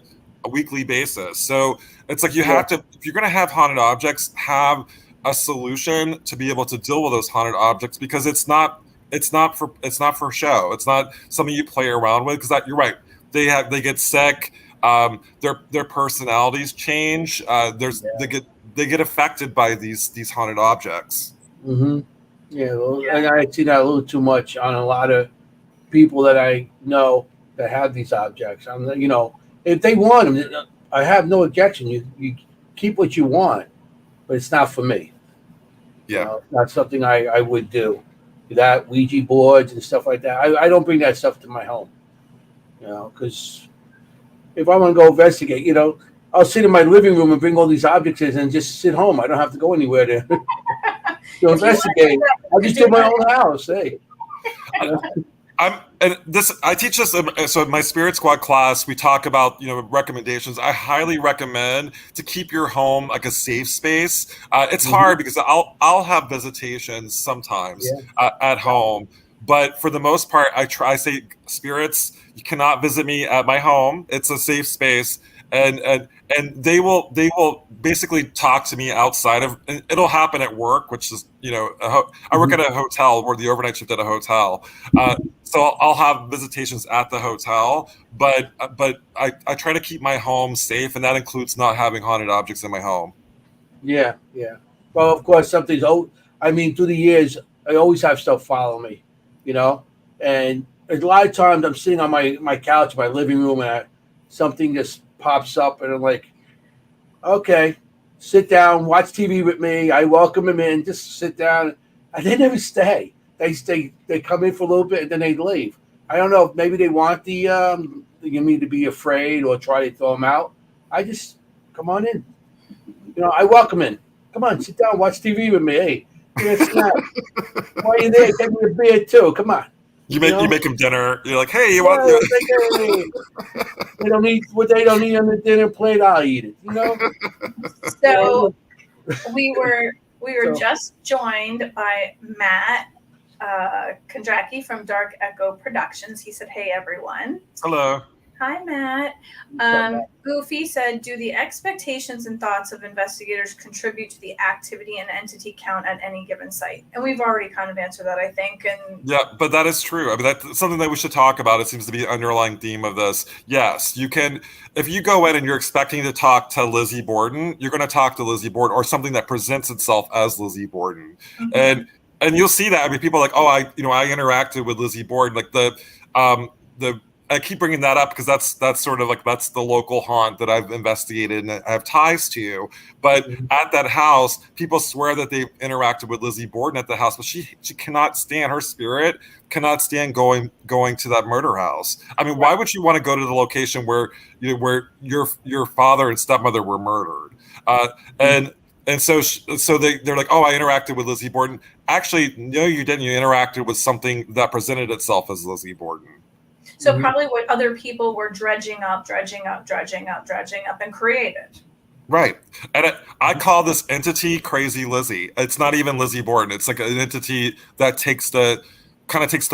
weekly basis. So it's like you have to, if you're gonna have haunted objects, have a solution to be able to deal with those haunted objects because it's not for show. It's not something you play around with because you're right. They get sick. Their personalities change. They get affected by these haunted objects. Mm-hmm. Yeah, well, and I see that a little too much on a lot of people that I know that have these objects. If they want them, I have no objection. You keep what you want, but it's not for me. Yeah, it's not something I would do. That Ouija boards and stuff like that. I don't bring that stuff to my home. Because if I want to go investigate, I'll sit in my living room and bring all these objects in and just sit home. I don't have to go anywhere to investigate. I'll just do my own house. Hey. I teach this. So in my Spirit Squad class, we talk about recommendations. I highly recommend to keep your home like a safe space. It's hard because I'll have visitations sometimes at home, but for the most part, I say spirits, you cannot visit me at my home. It's a safe space, and they will basically talk to me outside of. And it'll happen at work, which is I work at a hotel where the overnight shift at a hotel. So I'll have visitations at the hotel, but I try to keep my home safe, and that includes not having haunted objects in my home. Yeah. Well, of course, something's. Through the years, I always have stuff follow me, and a lot of times I'm sitting on my couch, my living room, and something just pops up, and I'm like, okay, sit down, watch TV with me. I welcome them in, just sit down, and they never stay. They come in for a little bit and then they leave. I don't know if maybe they want me to be afraid or try to throw them out. I just come on in. I welcome in. Come on, sit down, watch TV with me. Hey, get a snack. While you're there, take me a beer too. Come on. You make them dinner. You're like, hey, you want? They don't eat what they don't eat on the dinner plate. I'll eat it. So we were just joined by Matt Kondracki from Dark Echo Productions. He said, "Hey everyone." Hello. Hi, Matt. Matt? Goofy said, do the expectations and thoughts of investigators contribute to the activity and entity count at any given site? And we've already kind of answered that, I think. And Yeah, but that is true. I mean, that's something that we should talk about. It seems to be the underlying theme of this. Yes, you can, if you go in and you're expecting to talk to Lizzie Borden, you're going to talk to Lizzie Borden or something that presents itself as Lizzie Borden. And you'll see that. I mean, people are like, oh, I interacted with Lizzie Borden. Like the I keep bringing that up because that's sort of like that's the local haunt that I've investigated and I have ties to. But at that house, people swear that they've interacted with Lizzie Borden at the house, but she cannot stand, her spirit cannot stand going to that murder house. I mean, why would you want to go to the location where where your father and stepmother were murdered? And so they're like, oh, I interacted with Lizzie Borden. Actually, no, you didn't. You interacted with something that presented itself as Lizzie Borden. So probably what other people were dredging up and created. Right. And I call this entity Crazy Lizzie. It's not even Lizzie Borden. It's like an entity that takes the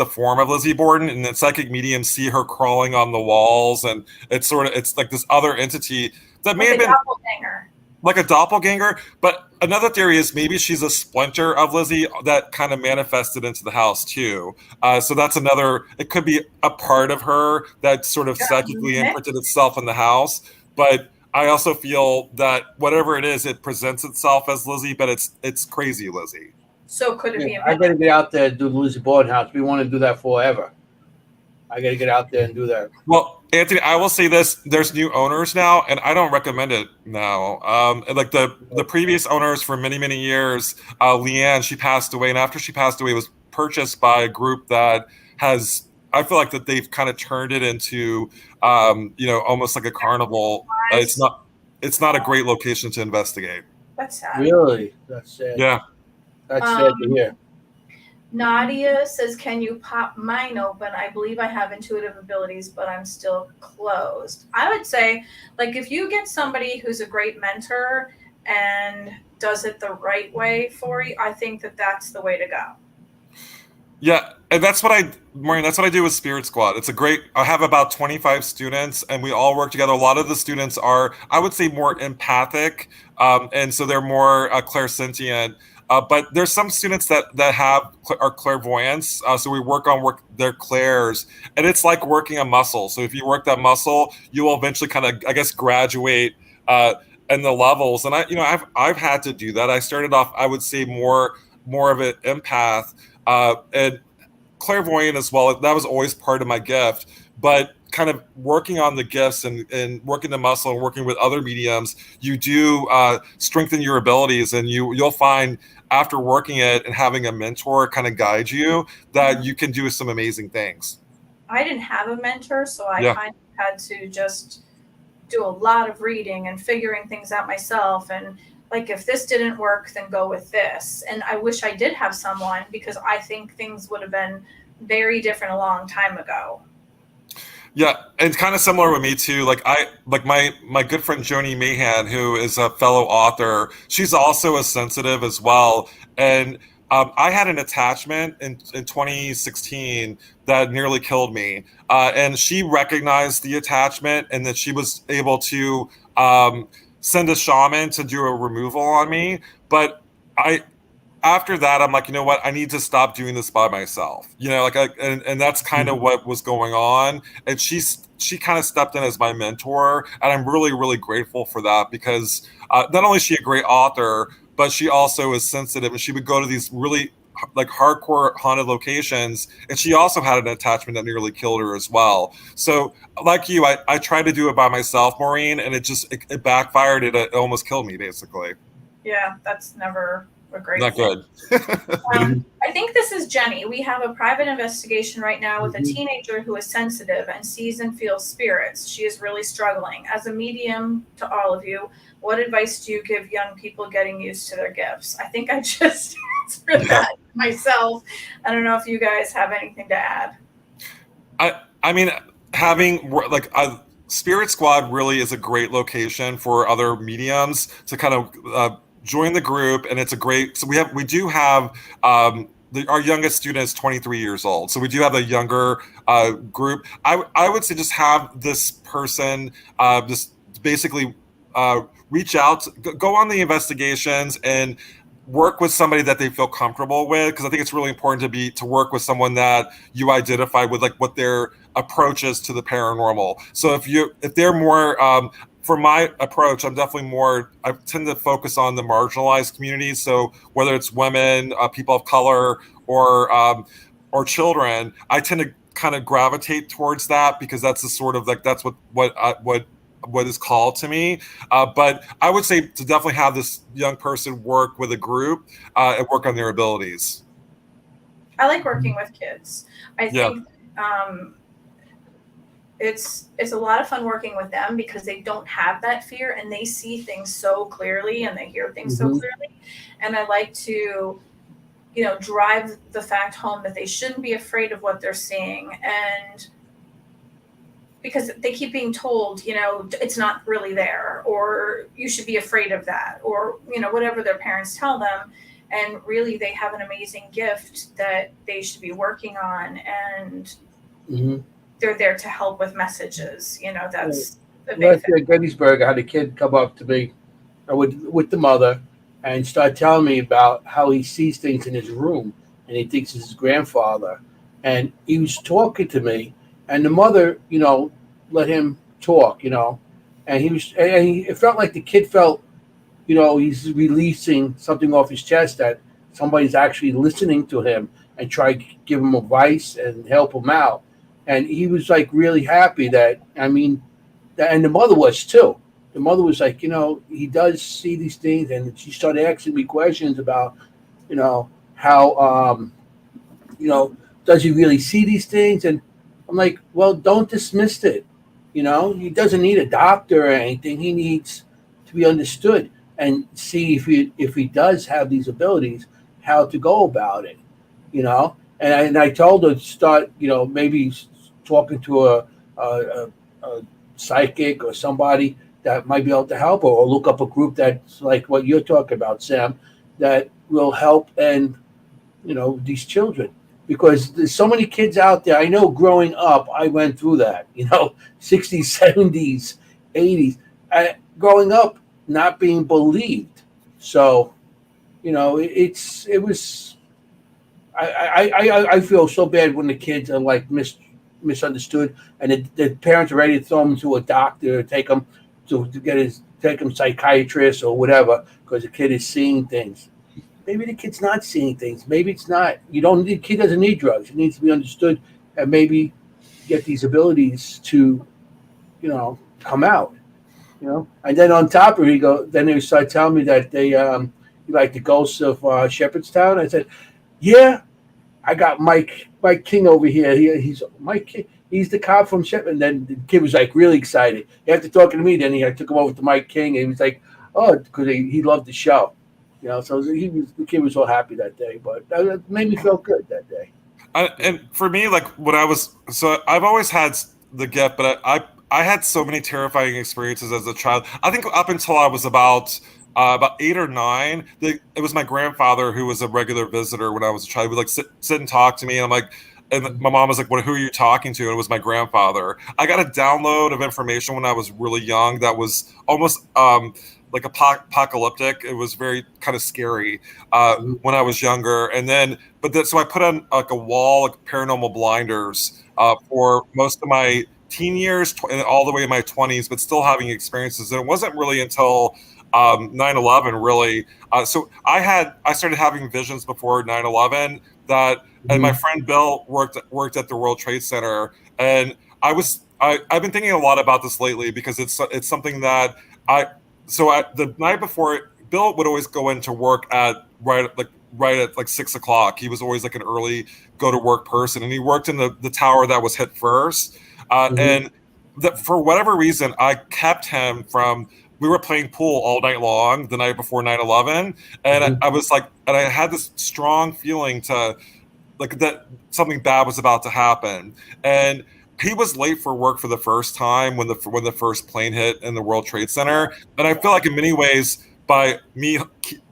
form of Lizzie Borden, and then psychic mediums see her crawling on the walls, and it's like this other entity that may have been like a doppelganger. But another theory is maybe she's a splinter of Lizzie that kind of manifested into the house too. So that's another, it could be a part of her that sort of psychically imprinted itself in the house. But I also feel that whatever it is, it presents itself as Lizzie, but it's Crazy Lizzie. So could it be a I got to get out there and do the Lizzie Borden house. We want to do that forever. I got to get out there and do that. Well, Anthony, I will say this: there's new owners now, and I don't recommend it now. Like the previous owners for many years, Leanne, she passed away, and after she passed away, it was purchased by a group that has. I feel like that they've kind of turned it into, almost like a carnival. It's not a great location to investigate. That's sad. Really? That's sad. Yeah. That's sad to hear. Nadia says, can you pop mine open? I believe I have intuitive abilities, but I'm still closed. I would say, like, if you get somebody who's a great mentor and does it the right way for you, I think that that's the way to go. Yeah, and Maureen, that's what I do with Spirit Squad. I have about 25 students, and we all work together. A lot of the students are, I would say, more empathic, and so they're more clairsentient. But there's some students that are clairvoyants, so we work their clairs, and it's like working a muscle. So if you work that muscle, you will eventually kind of, I guess, graduate in the levels. And I've had to do that. I started off, I would say, more of an empath and clairvoyant as well. That was always part of my gift, but kind of working on the gifts and working the muscle and working with other mediums, you do strengthen your abilities, and you'll find after working it and having a mentor kind of guide you that you can do some amazing things. I didn't have a mentor, so I kind of had to just do a lot of reading and figuring things out myself. And like, if this didn't work, then go with this. And I wish I did have someone, because I think things would have been very different a long time ago. Yeah, and kind of similar with me too. Like my good friend Joni Mahan, who is a fellow author, she's also a sensitive as well. And I had an attachment in 2016 that nearly killed me. And she recognized the attachment, and that she was able to send a shaman to do a removal on me. But after that, I'm like, you know what? I need to stop doing this by myself. And that's kind of what was going on. And she kind of stepped in as my mentor, and I'm really, really grateful for that, because not only is she a great author, but she also is sensitive, and she would go to these really like hardcore haunted locations, and she also had an attachment that nearly killed her as well. So like you, I tried to do it by myself, Maureen, and it backfired. It almost killed me, basically. Yeah, that's never a great Not thing. good. I think this is Jenny. We have a private investigation right now with a teenager who is sensitive and sees and feels spirits. She is really struggling. As a medium to all of you, what advice do you give young people getting used to their gifts? I think I just answered that myself. I don't know if you guys have anything to add. I mean, having like a Spirit Squad really is a great location for other mediums to kind of join the group, and it's a great. So we do have our youngest student is 23 years old, so we do have a younger group. I would say just have this person just basically reach out, go on the investigations, and work with somebody that they feel comfortable with, because I think it's really important to work with someone that you identify with, like what their approach is to the paranormal. So if they're more for my approach, I tend to focus on the marginalized communities. So whether it's women, people of color, or children, I tend to kind of gravitate towards that, because that's the sort of like, that's what is called to me. But I would say to definitely have this young person work with a group and work on their abilities. I like working with kids. I think it's a lot of fun working with them, because they don't have that fear and they see things so clearly and they hear things so clearly. And I like to, drive the fact home that they shouldn't be afraid of what they're seeing. And because they keep being told, it's not really there, or you should be afraid of that, or, whatever their parents tell them. And really, they have an amazing gift that they should be working on. And they're there to help with messages. That's the big thing. At Gettysburg, I had a kid come up to me with the mother and start telling me about how he sees things in his room, and he thinks it's his grandfather. And he was talking to me, and the mother, let him talk, and it felt like the kid felt, he's releasing something off his chest, that somebody's actually listening to him and try to give him advice and help him out. And he was like really happy and the mother was too. The mother was like, he does see these things, and she started asking me questions about, how, does he really see these things? And I'm like, well, don't dismiss it. He doesn't need a doctor or anything. He needs to be understood and see if he does have these abilities, how to go about it. And I told her to start, maybe talking to a psychic or somebody that might be able to help her, or look up a group that's like what you're talking about, Sam, that will help and these children. Because there's so many kids out there. I know growing up, I went through that, 60s, 70s, 80s, growing up not being believed. So, it was, I feel so bad when the kids are like misunderstood, and the parents are ready to throw them to a doctor, or take them psychiatrist or whatever, because the kid is seeing things. Maybe the kid's not seeing things. Maybe it's not. The kid doesn't need drugs. It needs to be understood, and maybe get these abilities to, come out. And then on top of it, then they start telling me that they like the ghosts of Shepherdstown. I said, yeah, I got Mike King over here. He's Mike King. He's the cop from Shepherd. And then the kid was like really excited. After talking to me, then I took him over to Mike King, and he was like, oh, because he loved the show. So the kid was so happy that day, but that made me feel good that day. And for me, like I've always had the gift, but I had so many terrifying experiences as a child. I think up until I was about 8 or 9, it was my grandfather who was a regular visitor when I was a child. He would like sit and talk to me, and I'm like, and my mom was like, "Who are you talking to?" And it was my grandfather. I got a download of information when I was really young that was almost like apocalyptic. It was very kind of scary when I was younger. And then, so I put on like a wall, like paranormal blinders for most of my teen years and all the way in my 20s, but still having experiences. And it wasn't really until 9/11 really. So I started having visions before 9/11 that, and my friend Bill worked at the World Trade Center, and I've been thinking a lot about this lately, because it's something that the night before, Bill would always go into work at right at 6 o'clock. He was always like an early go to work person, and he worked in the tower that was hit first. And for whatever reason, I kept him from. We were playing pool all night long the night before 9/11, and I was like, and I had this strong feeling that something bad was about to happen. And he was late for work for the first time when the first plane hit in the World Trade Center. And I feel like in many ways, by me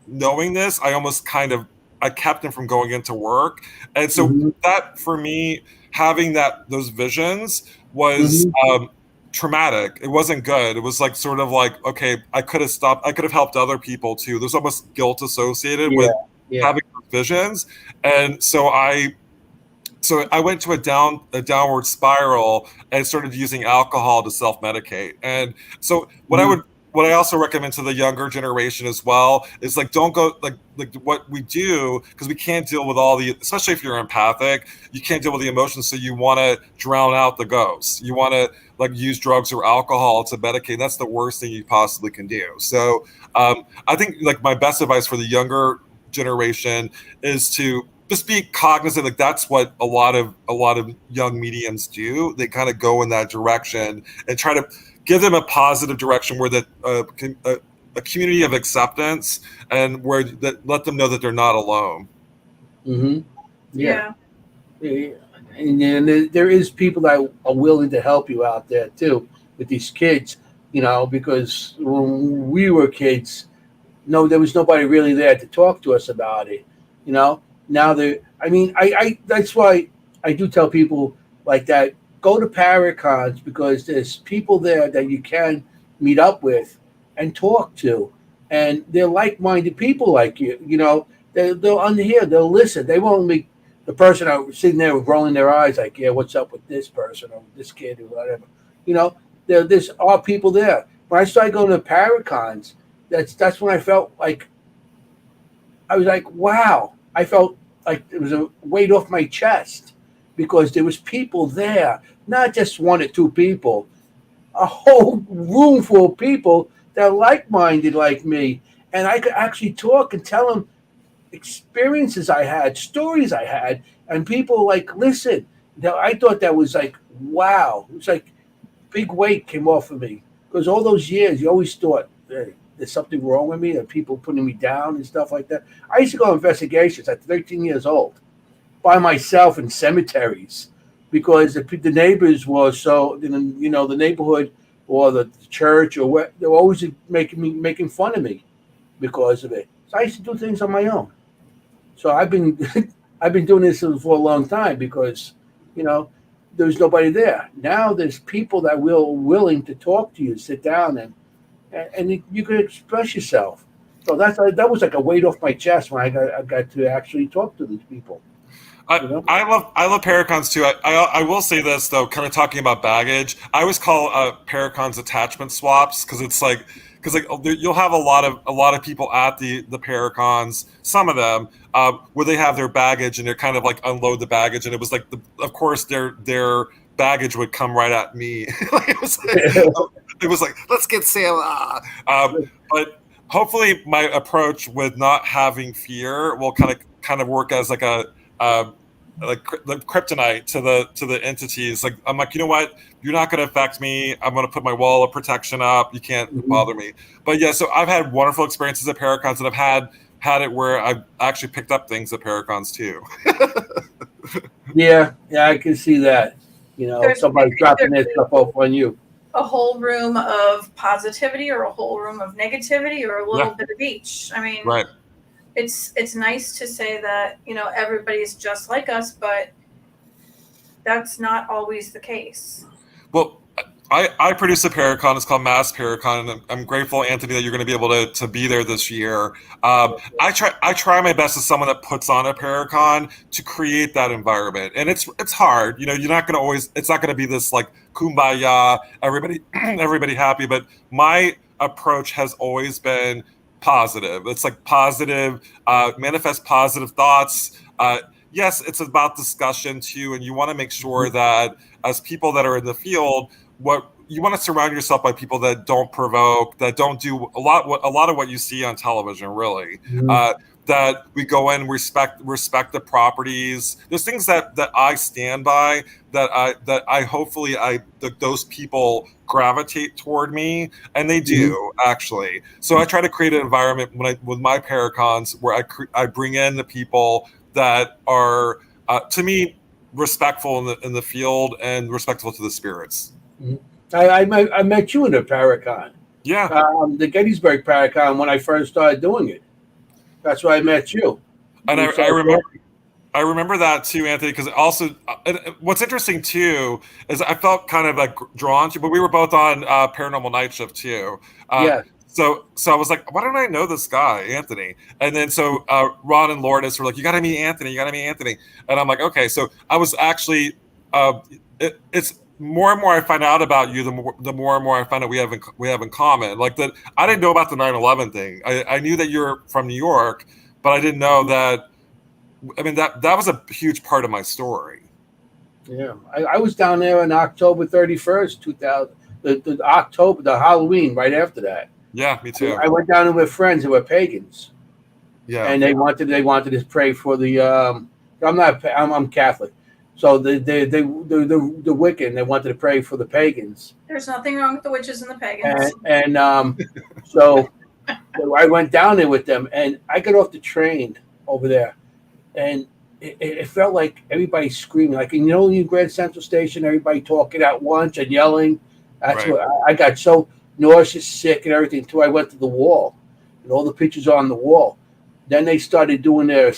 knowing this, I almost kind of I kept him from going into work. And so that, for me, having those visions was traumatic. It wasn't good. It was like sort of like, okay, I could have stopped. I could have helped other people too. There's almost guilt associated with having visions. And so I went to a downward spiral and started using alcohol to self-medicate. And so what I also recommend to the younger generation as well is like, don't go like what we do, because we can't deal with all the, especially if you're empathic, you can't deal with the emotions. So you want to drown out the ghosts. You want to like use drugs or alcohol to medicate. And that's the worst thing you possibly can do. So I think like my best advice for the younger generation is to just be cognizant. Like that's what a lot of young mediums do. They kind of go in that direction and try to give them a positive direction where a community of acceptance, and where that let them know that they're not alone. Yeah. And there is people that are willing to help you out there too with these kids, because when we were kids, there was nobody really there to talk to us about it. Now I that's why I do tell people like that, go to Paracons, because there's people there that you can meet up with and talk to, and they're like-minded people like you. They'll unhear, they'll listen. They won't be the person out sitting there rolling their eyes like, yeah, what's up with this person or this kid or whatever. There's are people there. When I started going to Paracons, that's when I felt like I was like, wow. I felt like it was a weight off my chest, because there was people there, not just one or two people, a whole room full of people that are like-minded like me. And I could actually talk and tell them experiences I had, stories I had, and people like, listen. I thought that was like, wow. It was like big weight came off of me, because all those years you always thought, hey, there's something wrong with me, and people putting me down and stuff like that. I used to go on investigations at 13 years old by myself in cemeteries, because the neighbors were so, the neighborhood or the church or what, they were always making fun of me because of it. So I used to do things on my own. So I've been I've been doing this for a long time, because there's nobody there. Now there's people that will willing to talk to you, sit down, and you can express yourself. So that was like a weight off my chest when I got to actually talk to these people. I love Paracons too. I will say this though, kind of talking about baggage. I always call Paracons attachment swaps, because it's like you'll have a lot of people at the Paracons, some of them where they have their baggage and they're kind of like unload the baggage, and it was like of course their baggage would come right at me. It was like, let's get Sam. But hopefully my approach with not having fear will kind of work as like a like the kryptonite to the entities. Like, I'm like, you know what? You're not going to affect me. I'm going to put my wall of protection up. You can't bother me. But yeah, so I've had wonderful experiences at Paracons, and I've had it where I've actually picked up things at Paracons too. Yeah, I can see that. Somebody dropping their stuff off on you. A whole room of positivity, or a whole room of negativity, or a little bit of each. I mean, right. It's nice to say that, everybody's just like us, but that's not always the case. Well, I produce a Paracon. It's called Mass Paracon, and I'm grateful, Anthony, that you're going to be able to be there this year. I try my best as someone that puts on a Paracon to create that environment, and it's hard. You're not going to always. It's not going to be this like kumbaya, everybody happy. But my approach has always been positive. It's like positive, manifest positive thoughts. Yes, it's about discussion too, and you want to make sure that as people that are in the field, what you want to surround yourself by people that don't provoke, that don't do a lot of what you see on television, really. That we go in, respect the properties. There's things that I stand by, that I hopefully those people gravitate toward me, and they do actually. So I try to create an environment with my Paracons where I bring in the people that are to me respectful in the field and respectful to the spirits. I met you in a Paracon. Yeah. The Gettysburg Paracon, when I first started doing it. That's where I met you. And We I saw remember. I remember that too, Anthony, because also what's interesting too is I felt kind of like drawn to, but we were both on Paranormal Nightshift too. Uh, Yeah, so I was like, why don't I know this guy, Anthony? And then so Ron and Lourdes were like, you got to meet Anthony, you got to meet Anthony. And I'm like, okay. So I was actually, it's more and more I find out about you, the more and more I find out we have in common. Like that, I didn't know about the 9/11 thing. I knew that you're from New York, but I didn't know that. I mean, that was a huge part of my story. yeah. I was down there on October 31st, 2000. The Halloween right after that. Yeah, me too. I went down there with friends who were pagans, Yeah, and they wanted to pray for the. I'm Catholic, so the Wiccan, they wanted to pray for the pagans. There's nothing wrong with the witches and the pagans. So I went down there with them, and I got off the train over there, and it felt like everybody screaming, like in Grand Central Station, everybody talking at once and yelling. That's Right. what I got so nauseous, sick, and everything. Until I went to the wall, and all the pictures are on the wall. Then they started doing their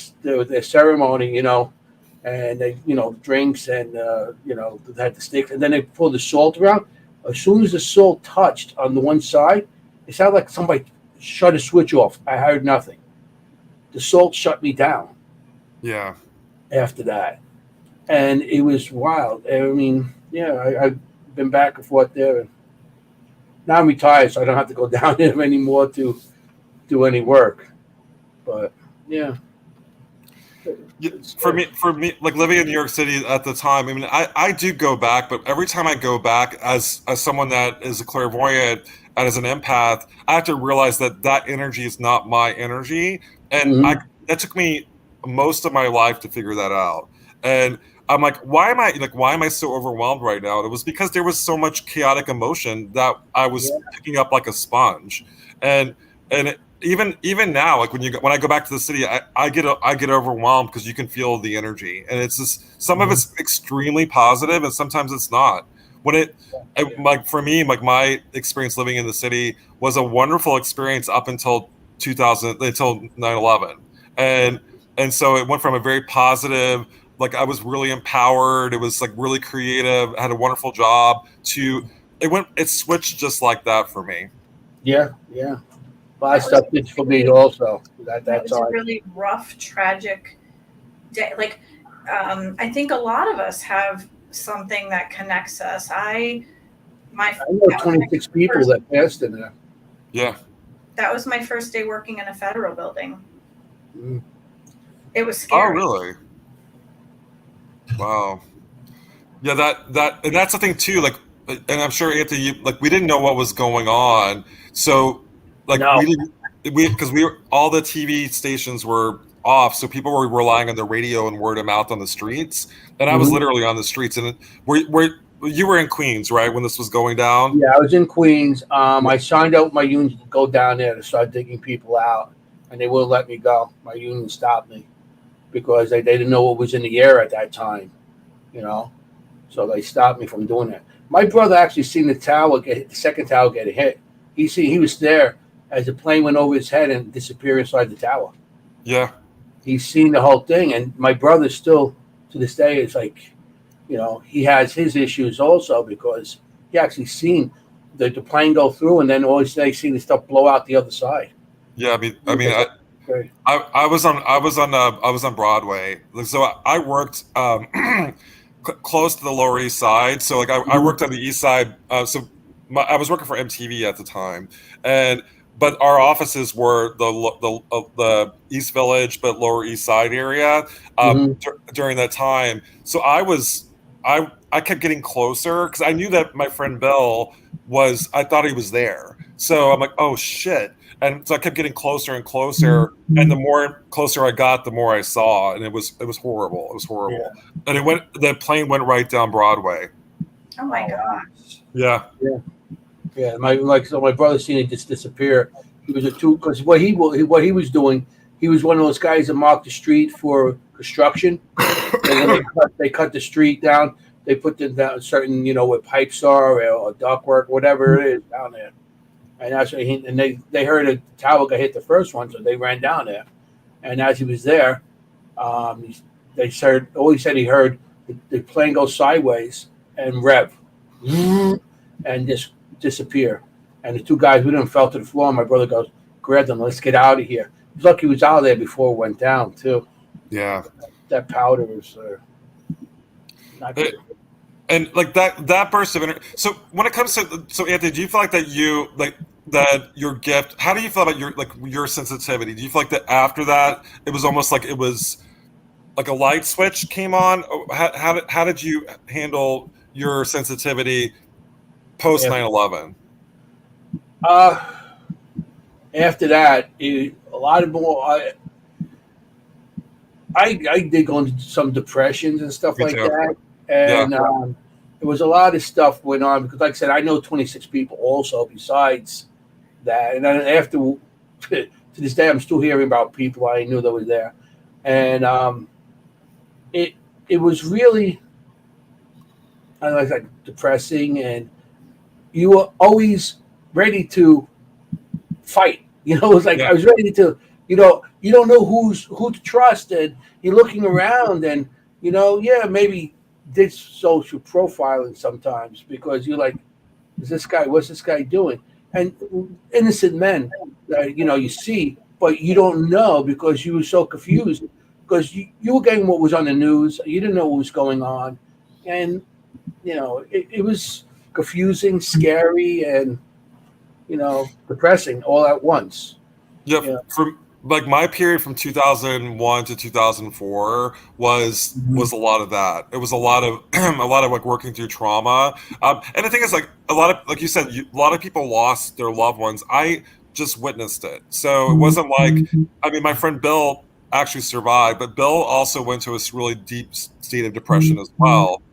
ceremony, and they drinks and they had the sticks, and then they pulled the salt around. As soon as the salt touched on the one side, it sounded like somebody shut a switch off. I heard nothing. The salt shut me down. Yeah. After that, and it was wild. I mean, yeah, I've been back and forth there, and now I'm retired, so I don't have to go down there anymore to do any work. But yeah, For me, like living in New York City at the time, I mean, I do go back, but every time I go back as someone that is a clairvoyant and as an empath, I have to realize that energy is not my energy, and Mhm. that took me most of my life to figure that out. And I'm like, why am I so overwhelmed right now? And it was because there was so much chaotic emotion that I was picking up like a sponge, and even now, like when I go back to the city, I get overwhelmed because you can feel the energy, and it's just some of it's extremely positive, and sometimes it's not. Like for me, like my experience living in the city was a wonderful experience up until 9/11, and so it went from a very positive, like I was really empowered, it was like really creative, I had a wonderful job, to it switched just like that for me. Yeah. A lot of stuff did for me also. That That's was a all. really rough, tragic day. Like, I think a lot of us have something that connects us. I know 26 people that passed in there. Yeah. That was my first day working in a federal building. Mm. It was scary. Oh, really? Wow. Yeah, and that's the thing too. Like, and I'm sure Anthony, we didn't know what was going on, so No. because all the TV stations were off, so people were relying on the radio and word of mouth on the streets, and I was literally on the streets. And you were in Queens, right, when this was going down? Yeah, I was in Queens. I signed out my union to go down there to start digging people out, and they wouldn't let me go. My union stopped me because they didn't know what was in the air at that time, So they stopped me from doing that. My brother actually seen the second tower get hit. He was there as the plane went over his head and disappeared inside the tower. Yeah. He's seen the whole thing, and my brother still, to this day, is like, he has his issues also because he actually seen the plane go through, and then always they see the stuff blow out the other side. Yeah, I was on Broadway, so I worked close to the Lower East Side. So I worked on the East Side. I was working for MTV at the time, but our offices were the East Village, but Lower East Side area during that time. So I kept getting closer because I knew that my friend Bill I thought he was there. So I'm like, oh shit. And so I kept getting closer and closer, and the more closer I got, the more I saw, and it was horrible. It was horrible, and the plane went right down Broadway. Oh my gosh! Yeah. My brother seen it just disappear. He was because what he was doing, he was one of those guys that marked the street for construction. And when they cut the street down, they put them down certain where pipes are or ductwork, whatever it is down there. And that's what they heard a tower got hit the first one, so they ran down there. And as he was there, They said all he said he heard the plane go sideways and rev, and just disappear. And the two guys with him fell to the floor. My brother goes, grabbed them, let's get out of here. He's lucky he was out of there before it went down too. Yeah, that powder was not good. And like that burst of energy. So when it comes to Anthony, do you feel like that your gift? How do you feel about your sensitivity? Do you feel like that after that it was almost like it was like a light switch came on? How did you handle your sensitivity post 9/11? After that, a lot of more. I did go into some depressions and stuff like that, and there was a lot of stuff went on because, like I said, I know 26 people also besides that, and then after to this day, I'm still hearing about people I knew that were there, and it was really, I don't know, like depressing, and you were always ready to fight. You know, it was like I was ready to. You know, you don't know who to trust, and you're looking around, and maybe did social profiling sometimes because you're like, what's this guy doing? And innocent men that you see, but you don't know because you were so confused because you were getting what was on the news, you didn't know what was going on, and it was confusing, scary, and depressing all at once. Yeah. From like my period from 2001 to 2004 was a lot of that. It was a lot of like working through trauma. And the thing is, like a lot of, like you said, a lot of people lost their loved ones. I just witnessed it, so it wasn't like, I mean, my friend Bill actually survived, but Bill also went to a really deep state of depression as well.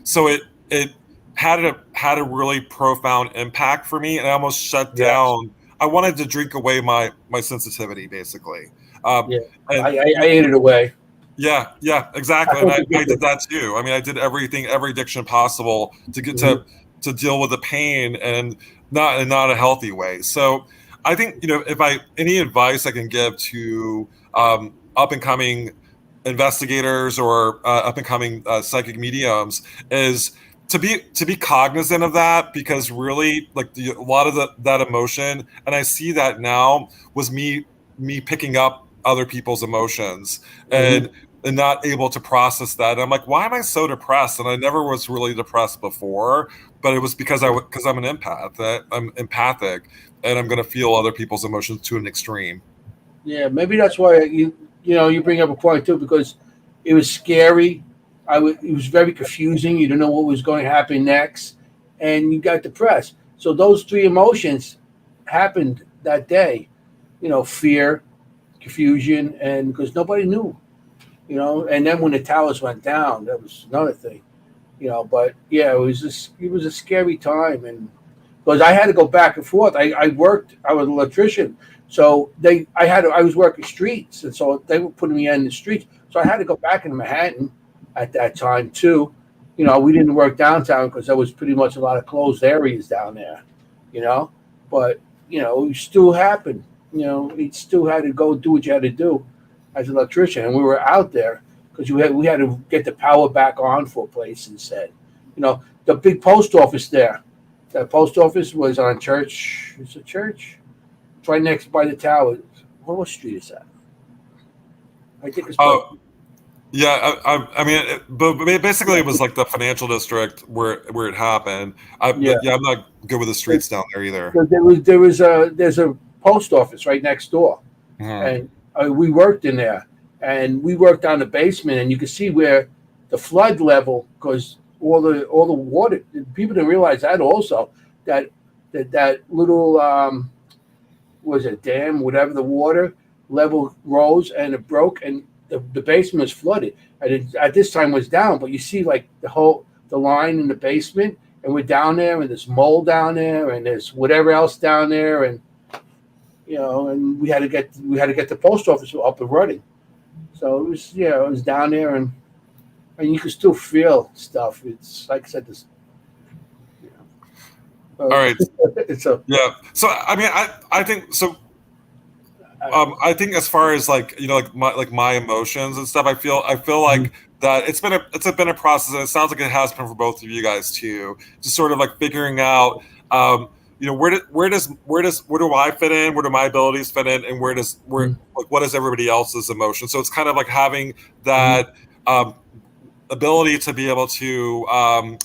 So it had a really profound impact for me, and I almost shut down. I wanted to drink away my sensitivity, basically. I ate it away. Yeah, exactly. And I did that too. I mean, I did every addiction possible to get to deal with the pain, and not in a healthy way. So I think, if any advice I can give to up and coming investigators or up and coming psychic mediums is to be cognizant of that, because really, like, a lot of that emotion, and I see that now, was me picking up other people's emotions and not able to process that. And I'm like, why am I so depressed? And I never was really depressed before, but it was because I'm an empath. I'm empathic, and I'm going to feel other people's emotions to an extreme. Yeah, maybe that's why you bring up a point too, because it was scary. It was very confusing. You didn't know what was going to happen next, and you got depressed. So those three emotions happened that day. Fear, confusion, and because nobody knew. And then when the towers went down, that was another thing. But yeah, it was a scary time, and because I had to go back and forth. I was an electrician, so I was working streets, and so they were putting me in the streets. So I had to go back into Manhattan at that time too. We didn't work downtown because there was pretty much a lot of closed areas down there. But it still happened. You still had to go do what you had to do as an electrician, and we were out there because we had to get the power back on for a place instead. The big post office there. That post office was on Church. It's a church. It's right next by the tower. What street is that? I think it's. Yeah, I mean, but basically, it was like the financial district where it happened. I'm not good with the streets down there either. There's a post office right next door, and we worked in there, and we worked down the basement, and you could see where the flood level, because all the water. People didn't realize that also that little was a dam, whatever, the water level rose and it broke, and the basement was flooded, and it, at this time was down. But you see, like the line in the basement, and we're down there, and there's mold down there, and there's whatever else down there, and and we had to get the post office up and running. So it was down there, and you can still feel stuff. It's like I said, this. All right. So I mean, I think so. I think as far as like like my emotions and stuff, I feel like that it's been a process, and it sounds like it has been for both of you guys too. Just sort of like figuring out, where do I fit in, where do my abilities fit in, and what is everybody else's emotion. So it's kind of like having that ability to be able to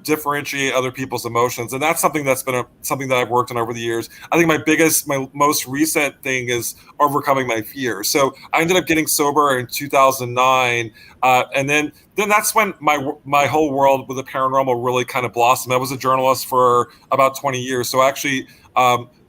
differentiate other people's emotions, and that's something something that I've worked on over the years. I think my most recent thing is overcoming my fear. So I ended up getting sober in 2009, and then that's when my whole world with the paranormal really kind of blossomed. I was a journalist for about 20 years, so actually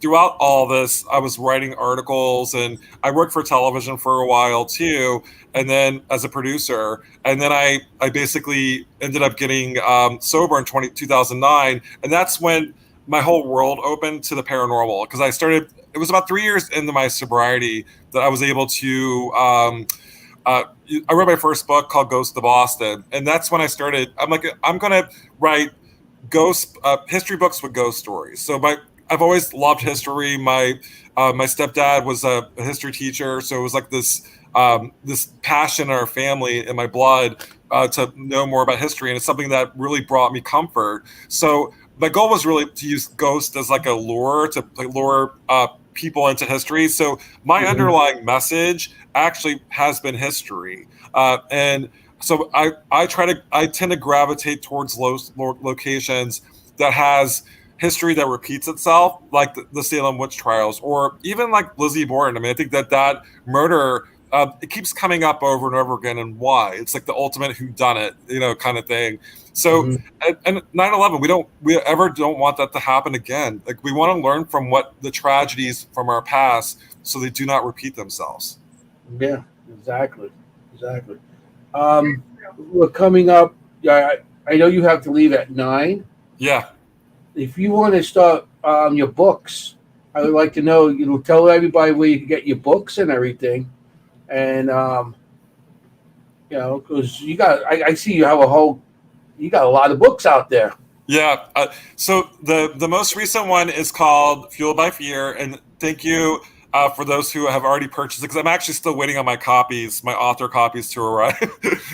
throughout all this, I was writing articles, and I worked for television for a while too, and then as a producer. And then I basically ended up getting sober in 2009, and that's when my whole world opened to the paranormal, because it was about 3 years into my sobriety that I was able to I read my first book called Ghost of Boston, and that's when I started. I'm like, I'm gonna write ghost history books with ghost stories. So I've always loved history. My stepdad was a history teacher, so it was like this passion in our family, in my blood, to know more about history, and it's something that really brought me comfort. So my goal was really to use ghost as like a lure to lure people into history. So my underlying message actually has been history, and so I tend to gravitate towards locations that has history that repeats itself, like the Salem witch trials, or even like Lizzie Borden. I mean, I think that murder, it keeps coming up over and over again, and why? It's like the ultimate whodunit, kind of thing. So, and 9/11, we ever don't want that to happen again. Like, we want to learn from what the tragedies from our past, so they do not repeat themselves. Yeah, exactly. We're coming up. Yeah, I know you have to leave at 9. Yeah. If you want to start your books, I would like to know. Tell everybody where you can get your books and everything, and because I see you have you got a lot of books out there. Yeah. So the most recent one is called Fueled by Fear, and thank you for those who have already purchased it, because I'm actually still waiting on my author copies to arrive.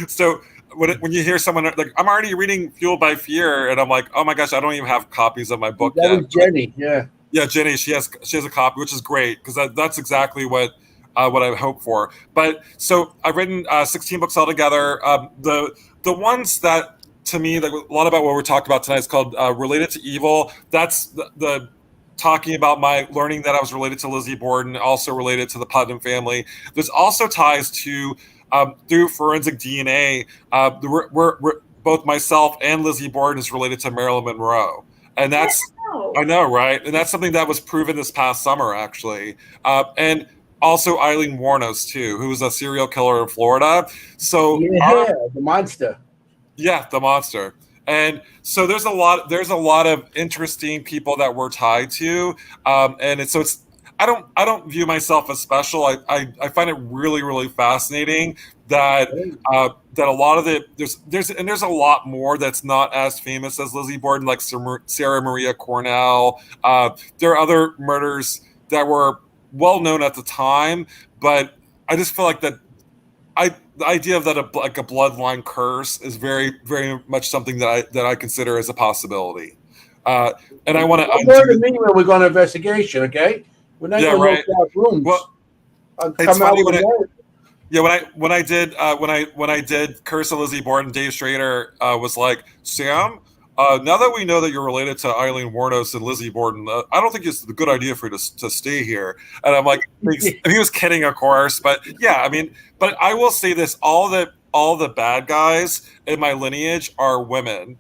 So when you hear someone like, I'm already reading Fueled by Fear, and I'm like, oh my gosh, I don't even have copies of my book yet. That was Jenny, yeah. Yeah, Jenny, she has a copy, which is great, because that's exactly what I hope for. But so I've written 16 books altogether. The ones that, to me, like a lot about what we're talking about tonight, is called Related to Evil. That's the talking about my learning that I was related to Lizzie Borden, also related to the Putnam family. There's also ties to through forensic DNA. We're both myself and Lizzie Borden is related to Marilyn Monroe, and that's I know, right? And that's something that was proven this past summer, actually, and also Eileen Wuornos too, who was a serial killer in Florida. So the monster. Yeah, the monster. And so there's a lot of interesting people that we're tied to, and it's I don't view myself as special. I find it really, really fascinating that that a lot of there's a lot more that's not as famous as Lizzie Borden, like Sarah Maria Cornell. There are other murders that were well known at the time, but I just feel like that the idea of that a bloodline curse is very, very much something that I consider as a possibility, and I want to. We're going to investigation, okay? We're not going to look rooms. Well, it's funny when I did Curse of Lizzie Borden, Dave Schrader was like, Sam, now that we know that you're related to Eileen Wuornos and Lizzie Borden, I don't think it's a good idea for you to stay here. And I'm like, he was kidding, of course, but yeah, I mean, but I will say this: all the bad guys in my lineage are women,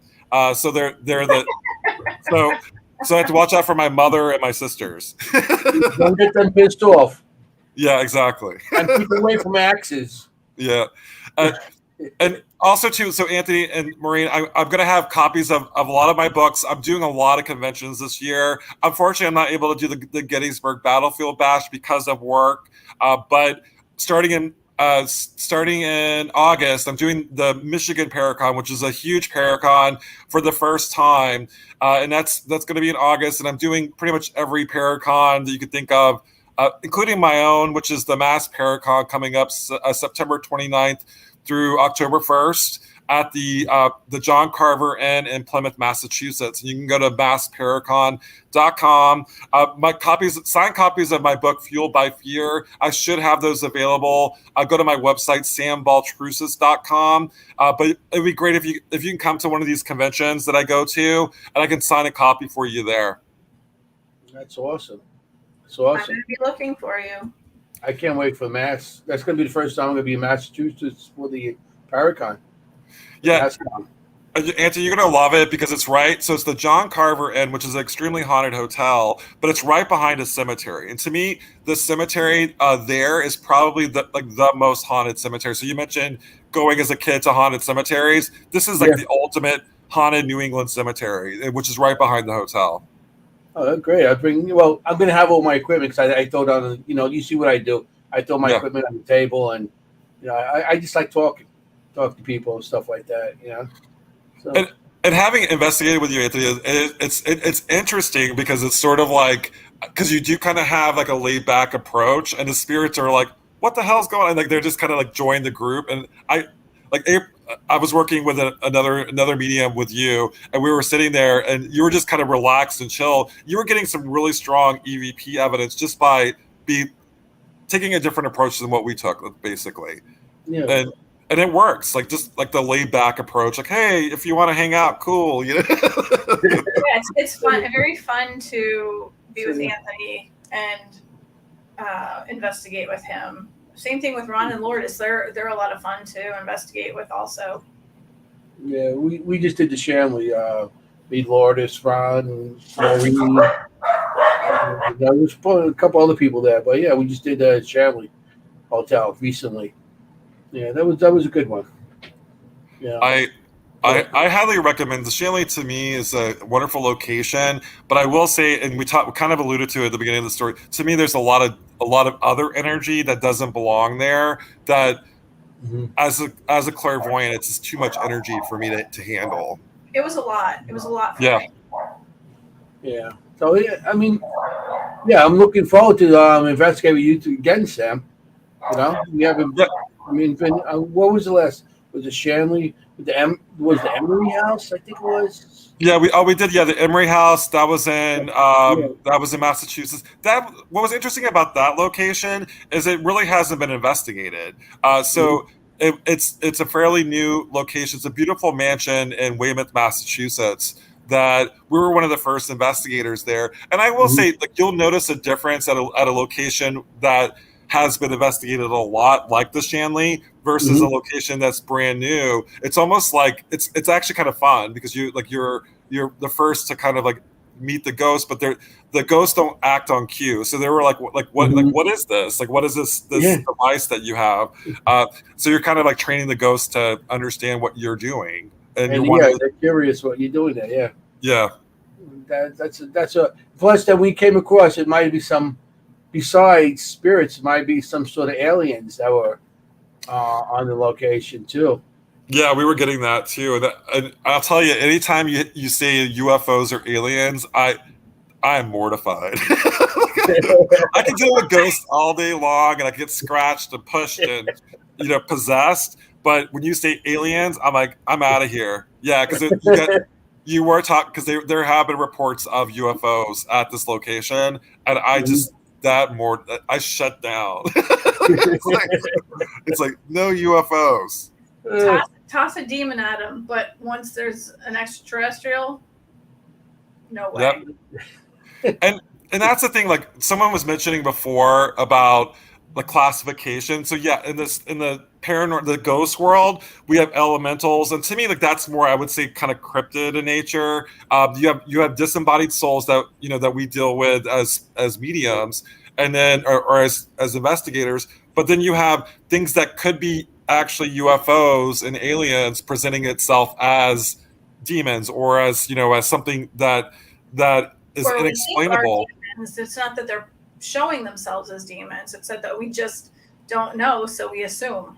so they're the so I have to watch out for my mother and my sisters. Don't get them pissed off. Yeah, exactly. And keep away from axes. Yeah. And also, too, so Anthony and Maureen, I'm going to have copies of a lot of my books. I'm doing a lot of conventions this year. Unfortunately, I'm not able to do the Gettysburg Battlefield Bash because of work. But starting in August, I'm doing the Michigan Paracon, which is a huge Paracon for the first time, and that's going to be in August. And I'm doing pretty much every Paracon that you could think of including my own, which is the Mass Paracon coming up September 29th through October 1st at the John Carver Inn in Plymouth, Massachusetts. And you can go to massparacon.com. My signed copies of my book, Fueled by Fear, I should have those available. Go to my website, sambaltrusis.com. But it'd be great if you can come to one of these conventions that I go to, and I can sign a copy for you there. That's awesome. That's I'm awesome. going to be looking for you. I can't wait for Mass. That's going to be the first time I'm going to be in Massachusetts for the Paracon. Yeah. Anthony, you're going to love it because it's right. So it's the John Carver Inn, which is an extremely haunted hotel, but it's right behind a cemetery. And to me, the cemetery there is probably the most haunted cemetery. So you mentioned going as a kid to haunted cemeteries. This is the ultimate haunted New England cemetery, which is right behind the hotel. Oh, that's great. I'm going to have all my equipment because I throw down, you see what I do. I throw my equipment on the table, and, I just like talk to people and stuff like that, So. And having investigated with you, Anthony, it's interesting because it's sort of like, because you do kind of have like a laid back approach, and the spirits are like, what the hell's going on? Like they're just kind of like join the group. And I was working with another medium with you, and we were sitting there, and you were just kind of relaxed and chill. You were getting some really strong EVP evidence just by taking a different approach than what we took, basically. Yeah. And it works, just like the laid back approach, like, hey, if you want to hang out, cool, Yeah, it's fun, very fun to be with Anthony and investigate with him. Same thing with Ron and Lourdes. They're a lot of fun to investigate with also. Yeah, we just did the Shanley. Me, Lourdes, Ron, and Maureen. There was a couple other people there, but yeah, we just did the Shanley Hotel recently. Yeah, that was a good one. Yeah, I highly recommend the Shanley. To me, is a wonderful location, but I will say, and we kind of alluded to it at the beginning of the story. To me, there's a lot of other energy that doesn't belong there. That as a clairvoyant, it's just too much energy for me to handle. It was a lot. It was a lot for me. Yeah. So I'm looking forward to investigating with you again, Sam. We haven't. What was the last? Was it Shanley? Was the Emery House? I think it was. Yeah, we did. Yeah, the Emery House. That was in Massachusetts. What was interesting about that location is it really hasn't been investigated. It's a fairly new location. It's a beautiful mansion in Weymouth, Massachusetts. That we were one of the first investigators there, and I will say, you'll notice a difference at a location that has been investigated a lot, like the Shanley, versus a location that's brand new. It's almost like it's actually kind of fun because you're the first to kind of like meet the ghost, but the ghosts don't act on cue. So they were like what is this? Like what is this device that you have? So you're kind of like training the ghost to understand what you're doing, and they're curious what you're doing there. Yeah. Yeah. That's a plus that we came across. It might be some. Besides spirits, it might be some sort of aliens that were on the location too. Yeah, we were getting that too. And I'll tell you, anytime you say UFOs or aliens, I'm mortified. I can deal with ghosts all day long, and I get scratched and pushed and possessed. But when you say aliens, I'm like, I'm out of here. Yeah, because you were talking because there have been reports of UFOs at this location, and I just. I shut down. it's like no UFOs. Toss a demon at them, but once there's an extraterrestrial, no way. Yep. and that's the thing. Like someone was mentioning before about the classification. So yeah, in the paranormal, the ghost world, we have elementals, and to me, like that's more, I would say, kind of cryptid in nature. You have disembodied souls that that we deal with as mediums, and then or as investigators. But then you have things that could be actually UFOs and aliens presenting itself as demons, or as as something that is inexplainable. It's not that they're showing themselves as demons. It's that we just don't know, so we assume.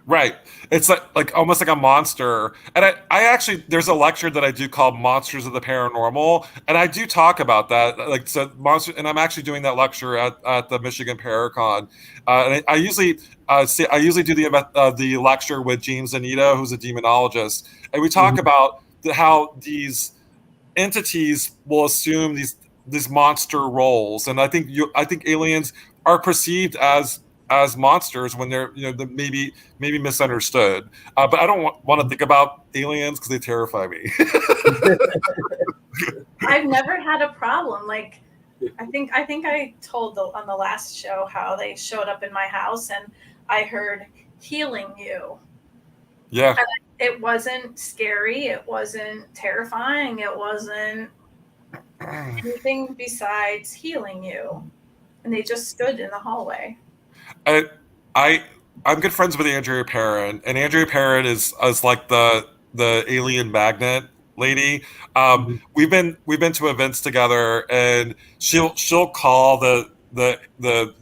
Right. It's like almost like a monster. And I actually there's a lecture that I do called Monsters of the Paranormal, and I do talk about that. Like so monster, and I'm actually doing that lecture at the Michigan Paracon. And I usually I usually do the lecture with James Anita, who's a demonologist, and we talk Mhm. about how these entities will assume these monster roles, and I think aliens are perceived as monsters when they're maybe misunderstood. But I don't want to think about aliens because they terrify me. I've never had a problem. Like, I think I told on the last show how they showed up in my house and I heard healing you. Yeah. And it wasn't scary. It wasn't terrifying. It wasn't anything besides healing you. And they just stood in the hallway. I, I I'm good friends with Andrea Perrin, and Andrea Perrin is like the alien magnet lady. Mhm. We've been to events together, and she'll call the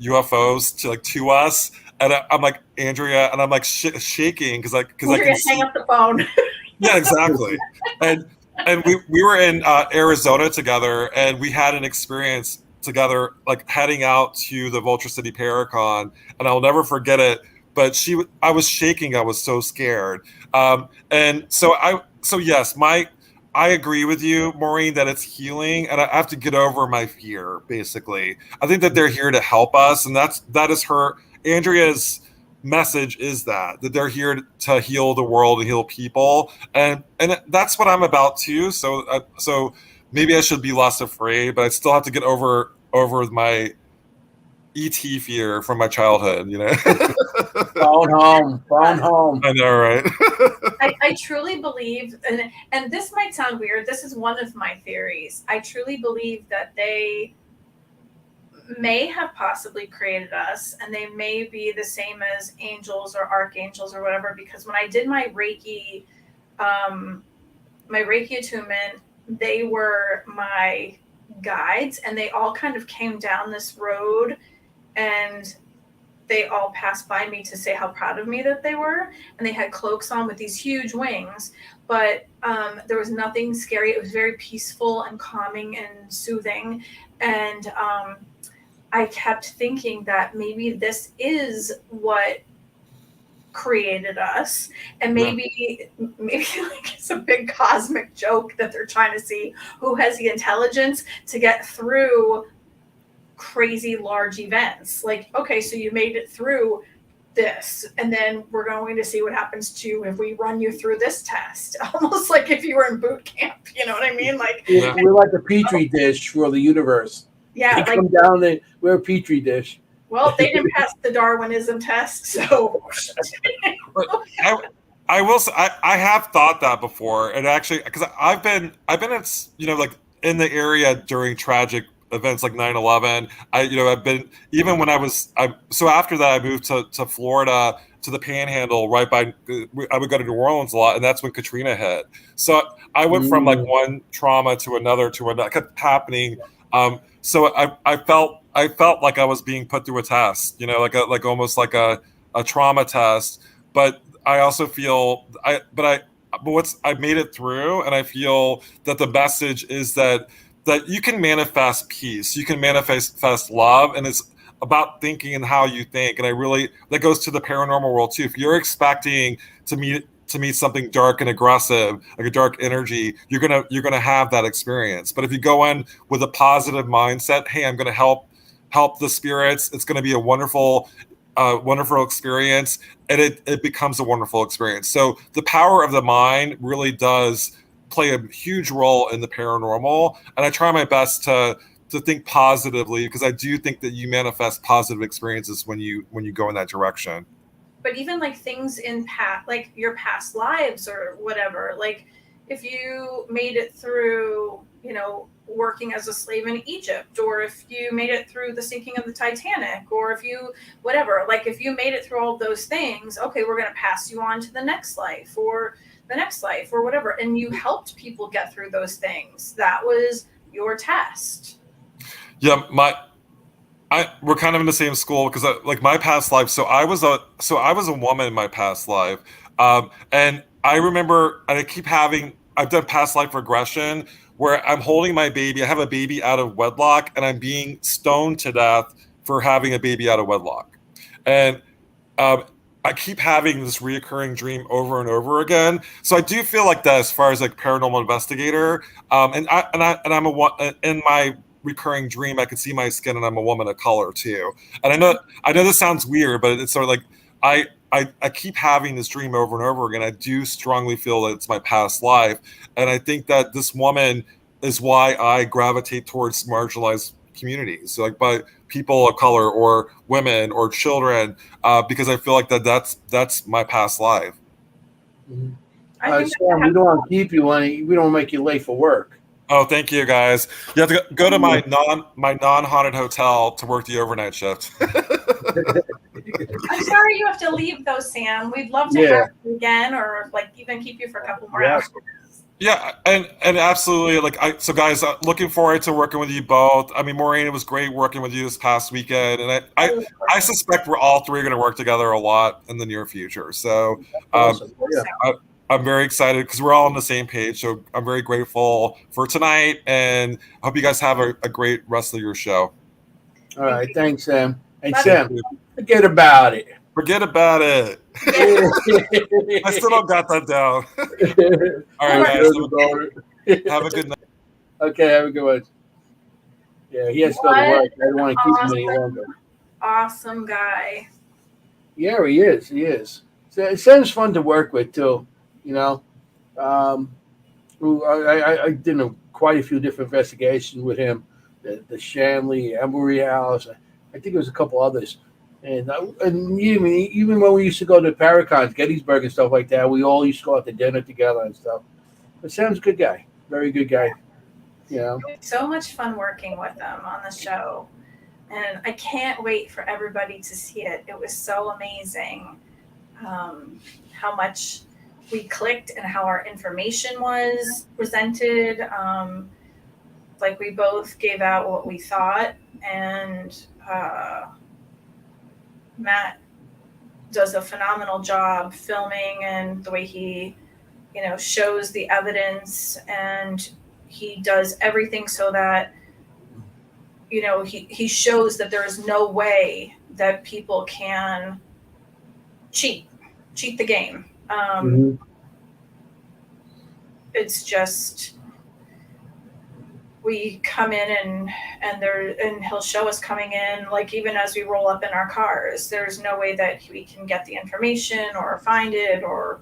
UFOs to us, and I'm like Andrea, and I'm like shaking because I You're can gonna hang see. up the phone. Yeah, exactly. And we were in Arizona together, and we had an experience together, like heading out to the Vulture City Paracon, and I'll never forget it. But I was shaking. I was so scared. And so yes, I agree with you, Maureen, that it's healing, and I have to get over my fear. Basically, I think that they're here to help us, and that is her Andrea's message is that they're here to heal the world and heal people, and that's what I'm about too. So maybe I should be less afraid, but I still have to get over my ET fear from my childhood. Phone home, phone home. I know, right? I truly believe, and this might sound weird, this is one of my theories. I truly believe that they may have possibly created us and they may be the same as angels or archangels or whatever, because when I did my Reiki attunement, they were my guides and they all kind of came down this road and they all passed by me to say how proud of me that they were. And they had cloaks on with these huge wings, but there was nothing scary. It was very peaceful and calming and soothing. And I kept thinking that maybe this is what created us, and Yeah. maybe like it's a big cosmic joke that they're trying to see who has the intelligence to get through crazy large events. Like, okay, so you made it through this, and then we're going to see what happens to you if we run you through this test. Almost like if you were in boot camp, you know what I mean? Like, Yeah. We're like a petri dish for the universe. yeah, They like, come down, we're a petri dish. well, they didn't pass the Darwinism test, so But I will say I have thought that before, and actually because I've been at like in the area during tragic events like 9/11. I've been even when so after that I moved to Florida, to the Panhandle, right by I would go to New Orleans a lot, and that's when Katrina hit. So I went from like Mm. one trauma to another to another. It kept happening. So I felt like I was being put through a test, like almost like a trauma test. But I also feel I made it through, and I feel that the message is that you can manifest peace, you can manifest love, and it's about thinking and how you think. And I really that goes to the paranormal world too. If you're expecting to meet something dark and aggressive, like a dark energy, you're gonna have that experience. But if you go in with a positive mindset, hey, I'm gonna help the spirits. It's gonna be a wonderful experience, and it becomes a wonderful experience. So the power of the mind really does play a huge role in the paranormal, and I try my best to think positively, because I do think that you manifest positive experiences when you go in that direction. but even like things in like your past lives or whatever, like if you made it through, working as a slave in Egypt, or if you made it through the sinking of the Titanic, or if you whatever, like if you made it through all those things, okay, we're going to pass you on to the next life or the next life or whatever, and you helped people get through those things. That was your test. Yeah, we're kind of in the same school because like my past life. So I was a woman in my past life, and I remember and I've done past life regression where I'm holding my baby. I have a baby out of wedlock, and I'm being stoned to death for having a baby out of wedlock, and um, I keep having this reoccurring dream over and over again. So I do feel like that as far as like paranormal investigator, and I'm in my recurring dream. I can see my skin, and I'm a woman of color too. And I know this sounds weird, but it's sort of like I keep having this dream over and over again. I do strongly feel that it's my past life, and I think that this woman is why I gravitate towards marginalized communities, so like by people of color or women or children, because I feel like that's my past life. Mhm. I think Sam, we don't want to keep you on. We don't make you late for work. Oh, thank you guys. You have to go to my non haunted hotel to work the overnight shift. I'm sorry you have to leave though, Sam. We'd love to have you again, or like even keep you for a couple more hours. Yeah, and absolutely. So guys, looking forward to working with you both. I mean, Maureen, it was great working with you this past weekend, and I suspect we're all three going to work together a lot in the near future. So, Awesome. Yeah. I'm very excited because we're all on the same page. So I'm very grateful for tonight, and I hope you guys have a great rest of your show. All right. Thanks, Sam. And Love Sam, forget about it. Forget about it. I still don't got that down. All right, guys. Have a good night. Okay, have a good one. Yeah, he has to go to work. I don't want to keep him any longer. Awesome guy. Yeah, he is. He is. Sam's fun to work with too. You know, I did quite a few different investigations with him. The Shanley, Embry House. I think there was a couple others. And even when we used to go to Paracons, Gettysburg and stuff like that, we all used to go out to dinner together and stuff. But Sam's a good guy, very good guy. You know, so much fun working with them on the show, and I can't wait for everybody to see it. It was so amazing how much we clicked and how our information was presented. Like we both gave out what we thought, and Matt does a phenomenal job filming and the way he, shows the evidence, and he does everything so that, he shows that there is no way that people can cheat the game. It's just, we come in and he'll show us coming in, like even as we roll up in our cars, there's no way that we can get the information or find it or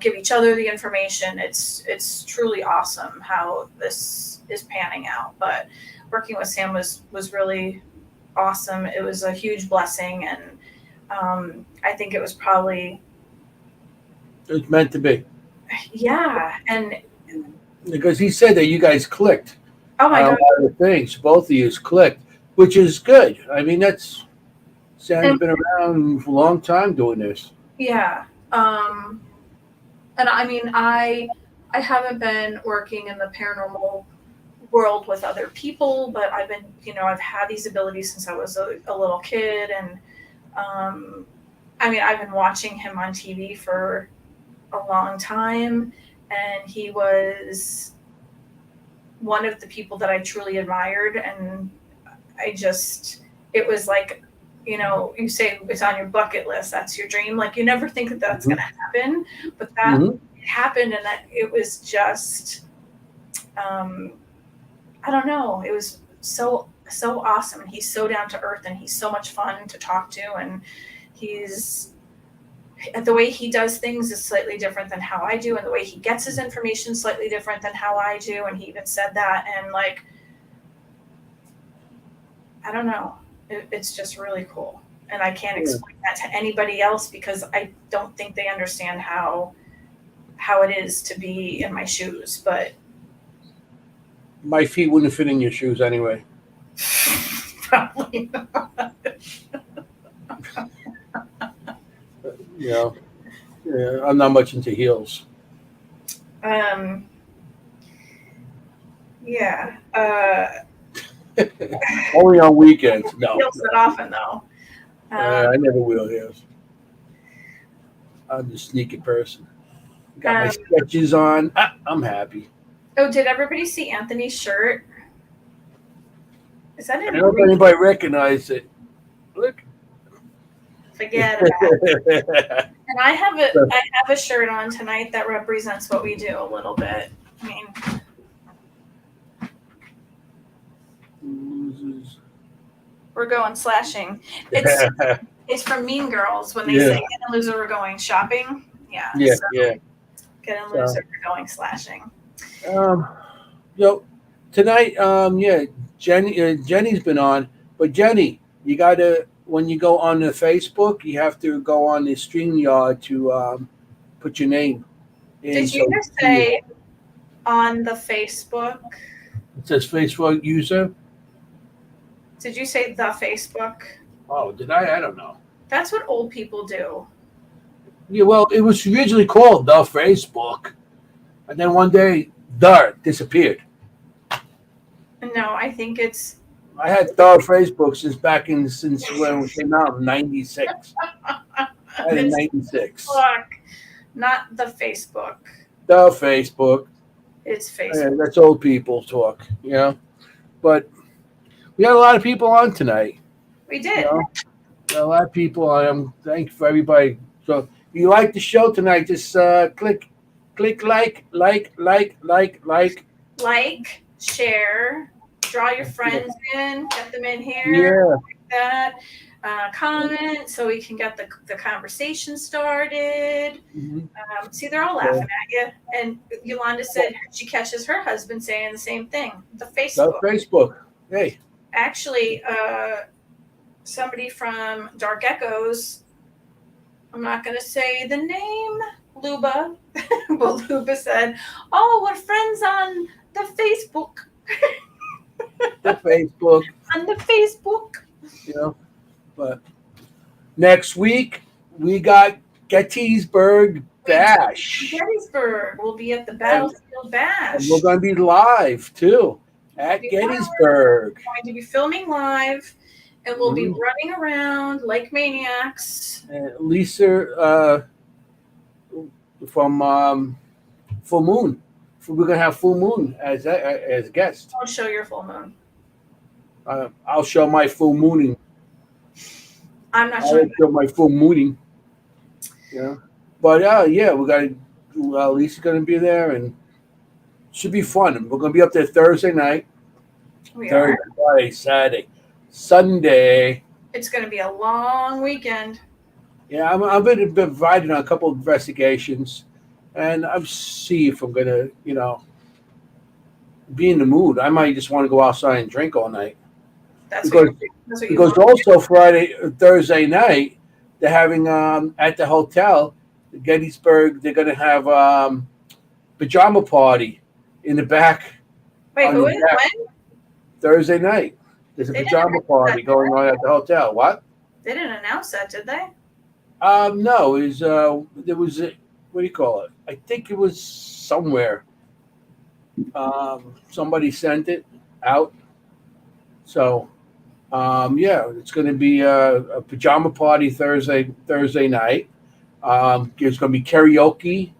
give each other the information. It's truly awesome how this is panning out. But working with Sam was really awesome. It was a huge blessing, and I think it was probably, it's meant to be. Yeah, and because he said that you guys clicked. Oh my God! A lot of things, both of you clicked, which is good. I mean, Sam's been around for a long time doing this. Yeah, and I mean, I haven't been working in the paranormal world with other people, but I've been, I've had these abilities since I was a little kid, and I mean, I've been watching him on TV for a long time, and he was one of the people that I truly admired, and it was like, you say it's on your bucket list, that's your dream. Like you never think that that's going to happen, but that happened, and that it was just, I don't know. It was so awesome. And he's so down to earth, and he's so much fun to talk to, and the way he does things is slightly different than how I do, and the way he gets his information slightly different than how I do. And he even said that, and like, I don't know. It's just really cool. And I can't explain that to anybody else because I don't think they understand how it is to be in my shoes. But my feet wouldn't fit in your shoes anyway. Probably not. Yeah, I'm not much into heels. Yeah. Only on weekends. No, Heels that often though. I never wheel heels. I'm the sneaky person. Got my sketches on. I'm happy. Oh, did everybody see Anthony's shirt? Is that I in don't know if anybody recognized it. Look. Forget about it. And I have a shirt on tonight that represents what we do a little bit. I mean, we're going slashing. It's from Mean Girls when they say Get and Loser we're going shopping. Yeah. Yeah, so yeah. Get and Loser we're going slashing. Tonight, Jenny's been on, but Jenny, you gotta when you go on the Facebook, you have to go on the StreamYard to put your name in. Did you just say on the Facebook? It says Facebook user. Did you say the Facebook? Oh, did I? I don't know. That's what old people do. Yeah, well, it was originally called the Facebook, and then one day, disappeared. No, I think it's. I had the Facebook since when it came out in '96. I had it in '96. Not the Facebook. The Facebook. It's Facebook. Yeah, that's old people talk, But we had a lot of people on tonight. We did. A lot of people. Thank you for everybody. So if you like the show tonight, just click like, share, draw your friends in, get them in here, like that. Comment so we can get the conversation started. Mm-hmm. See, they're all laughing at you. And Yolanda said she catches her husband saying the same thing. The Facebook. The Facebook. Hey. Actually, somebody from Dark Echoes, I'm not going to say the name, Luba, but Luba said, "Oh, we're friends on the Facebook." The Facebook. On the Facebook. But next week we got Gettysburg Bash. Gettysburg. We'll be at the Battlefield Bash. And we're going to be live too at Gettysburg. We're going to be filming live, and we'll be running around like maniacs. Lisa from Full Moon. We're going to have Full Moon as a guest. Don't show your full moon. I'll show my full mooning. I'm not sure. I'll show my full mooning. But we got Lisa's going to be there, and it should be fun. We're going to be up there Thursday night. Thursday, Friday, Saturday, Sunday. It's going to be a long weekend. Yeah, I've been invited on a couple of investigations, and I'll see if I'm going to, be in the mood. I might just want to go outside and drink all night. Because also Thursday night, they're having at the hotel, Gettysburg, they're going to have pajama party in the back. Wait, who is it? When? Thursday night. There's a pajama party going on at the hotel. What? They didn't announce that, did they? No. It was, there was what do you call it? I think it was somewhere. Somebody sent it out. So, it's going to be a pajama party Thursday night. There's going to be karaoke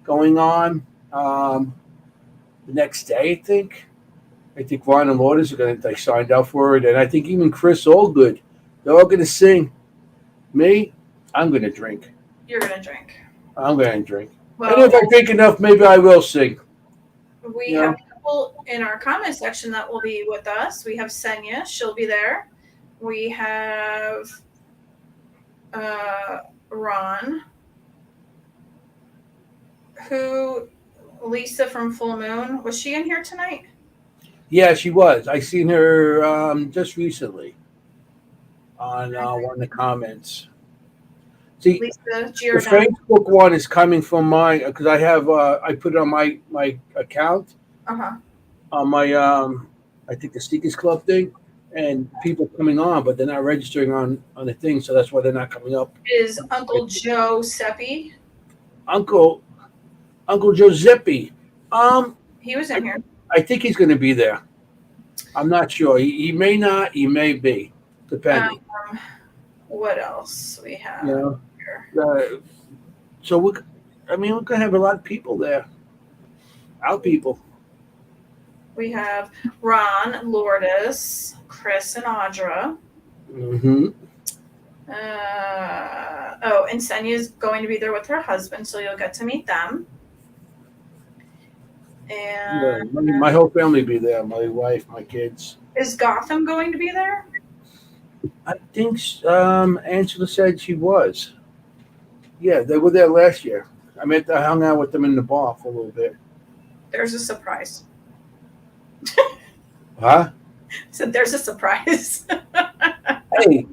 going on the next day, I think. I think Ron and Lourdes they signed up for it. And I think even Chris Allgood, they're all going to sing. Me, I'm going to drink. You're going to drink. I'm going to drink. Well, and if I drink enough, maybe I will sing. We have people in our comment section that will be with us. We have Senya. She'll be there. We have Ron, Lisa from Full Moon. Was she in here tonight? Yeah, she was. I seen her just recently on one of the comments. See, Lisa, the Facebook one is coming from my because I have I put it on my account on my I think the Seekers Club thing, and people coming on, but they're not registering on the thing, so that's why they're not coming up. Is Uncle Joe Seppi? Uncle Joe Zeppi. He was in here. I think he's going to be there. I'm not sure. He may not. He may be, depending. What else we have You here? know. So we're gonna have a lot of people there. Our people. We have Ron, Lourdes, Chris, and Audra. Mm-hmm. And Senya's going to be there with her husband, so you'll get to meet them. Yeah, And my whole family be there. My wife, my kids. is Gotham going to be there? I think Angela said she was. Yeah, they were there last year. I hung out with them in the bar for a little bit. There's a surprise. Huh? So there's a surprise. Hey,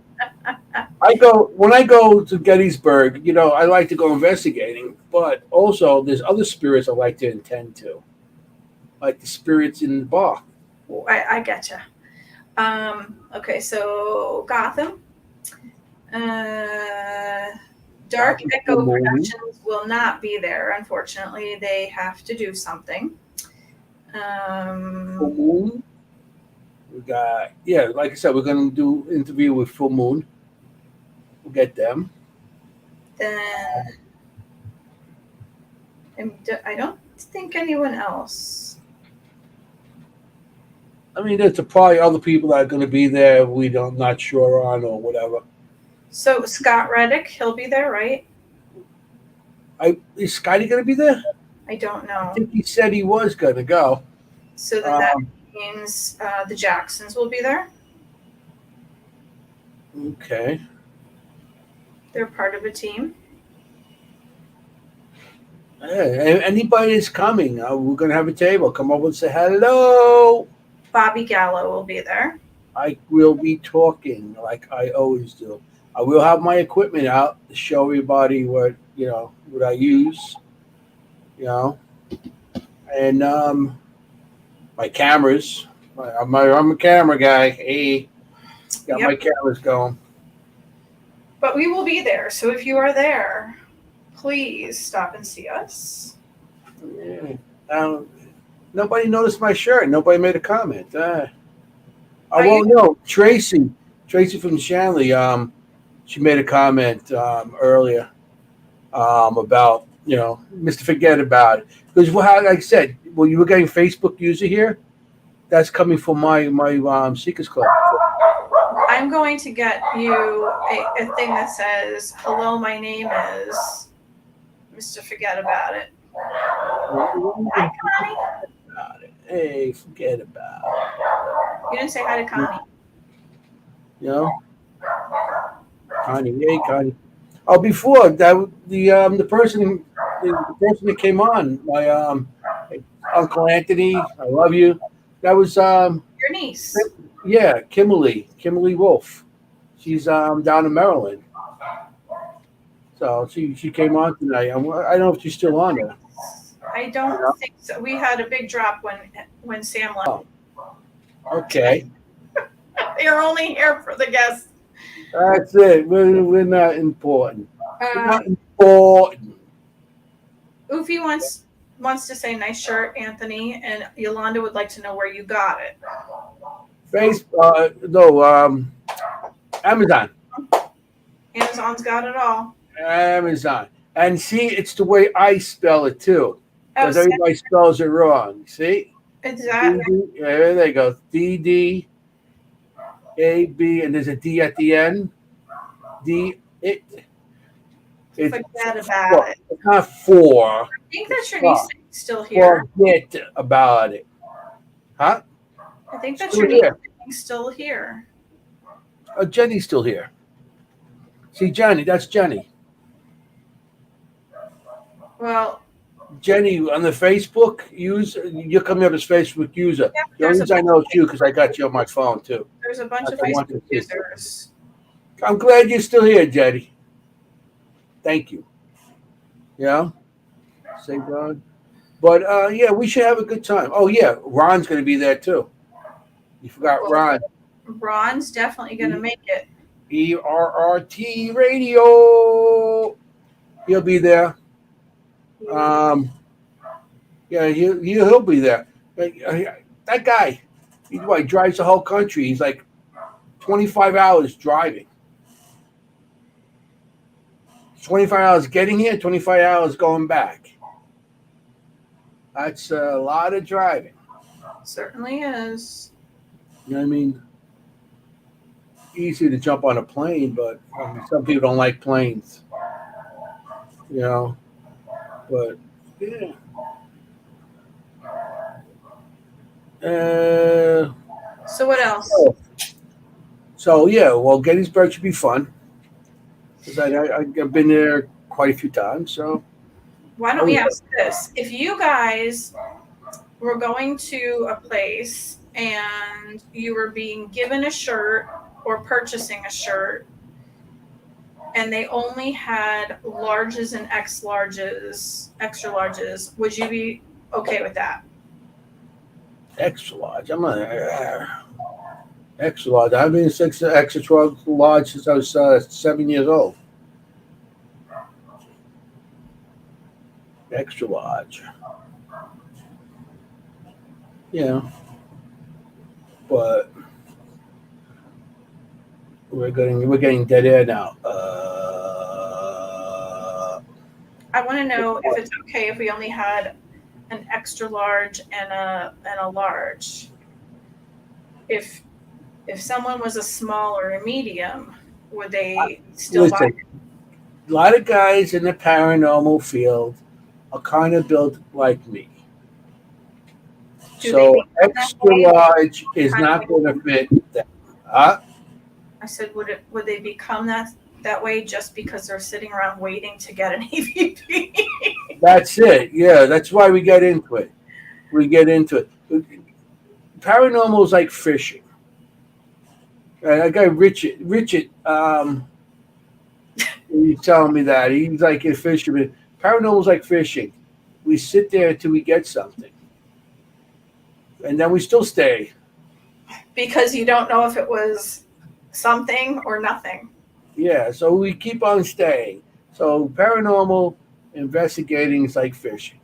when I go to Gettysburg, I like to go investigating, but also there's other spirits I like to attend to, like the spirits in the bar. I getcha. Okay, so Gotham. Dark Echo Productions will not be there, unfortunately. They have to do something. Full Moon. We got, like I said, we're going to do interview with Full Moon. We'll get them. Then I don't think anyone else. I mean, there's probably other people that are going to be there we don't not sure on or whatever. So Scott Reddick, he'll be there, right? Is Scotty going to be there? I don't know. I think he said he was going to go. So that means the Jacksons will be there. Okay. They're part of a team. Hey, anybody is coming, we're going to have a table. Come over and say hello. Bobby Gallo will be there. I will be talking like I always do. I will have my equipment out to show everybody what I use, and my cameras. I'm a camera guy. Hey, got my cameras going. But we will be there. So if you are there, please stop and see us. Yeah. Nobody noticed my shirt. Nobody made a comment. No. Tracy from Shanley. She made a comment earlier about Mr. Fuhgeddaboudit, because like I said, when you were getting Facebook user here, that's coming from my Seekers Club. I'm going to get you a thing that says, "Hello, my name is Mr. Fuhgeddaboudit." Hi, Connie. Hey, forget about it. You didn't say hi to Connie. Connie, hey, Connie. Oh, before that, the person that came on, my Uncle Anthony, I love you. That was Your niece. Yeah, Kimberly Wolf. She's down in Maryland. So she came on tonight. I don't know if she's still on there. I don't think so. We had a big drop when Sam left. Oh. Okay. You're only here for the guests. That's it. We're not important. We're not important. Ufi wants to say nice shirt, Anthony, and Yolanda would like to know where you got it. Amazon. Amazon's got it all. Amazon. And see, it's the way I spell it too. Because everybody spells it wrong. See? Exactly. There they go. DDAB, and there's a D at the end. Forget about it. It's not four. I think that's your niece still here. Forget about it. Huh? I think that's your niece still here. Oh, Jenny's still here. See, Jenny, that's Jenny. Well, Jenny on the Facebook user, you're coming up as Facebook user. Yeah, the only reason I know it's you because I got you on my phone too. There's a bunch of Facebook users. I'm glad you're still here, Jenny. Thank you. Say God. But we should have a good time. Oh yeah, Ron's going to be there too. You forgot Ron. Ron's definitely going to make it. ERRT Radio. He'll be there. He'll be there. That guy, He drives the whole country. He's like 25 hours driving. 25 hours getting here, 25 hours going back. That's a lot of driving. Certainly is. You know what I mean? Easy to jump on a plane, but some people don't like planes. You know? But, yeah. So what else? So yeah, well, Gettysburg should be fun. Because I've been there quite a few times. So Why don't we ask this? If you guys were going to a place and you were being given a shirt or purchasing a shirt and they only had larges and extra larges, would you be okay with that? extra large. I'm not extra large. I've been extra large since I was 7 years old. Extra large. Yeah. But we're getting dead air now. I want to know if it's okay if we only had an extra large and a large. If someone was a small or a medium, would they still buy it? A lot of guys in the paranormal field are kind of built like me. So extra large is not going to fit them. I said, would they become that way just because they're sitting around waiting to get an EVP? That's it. Yeah, that's why we get into it. Paranormal is like fishing. That guy Richard, he's telling me that he's like a fisherman. Paranormal is like fishing. We sit there until we get something, and then we still stay because you don't know if it was something or nothing. Yeah, so we keep on staying. So paranormal investigating is like fishing.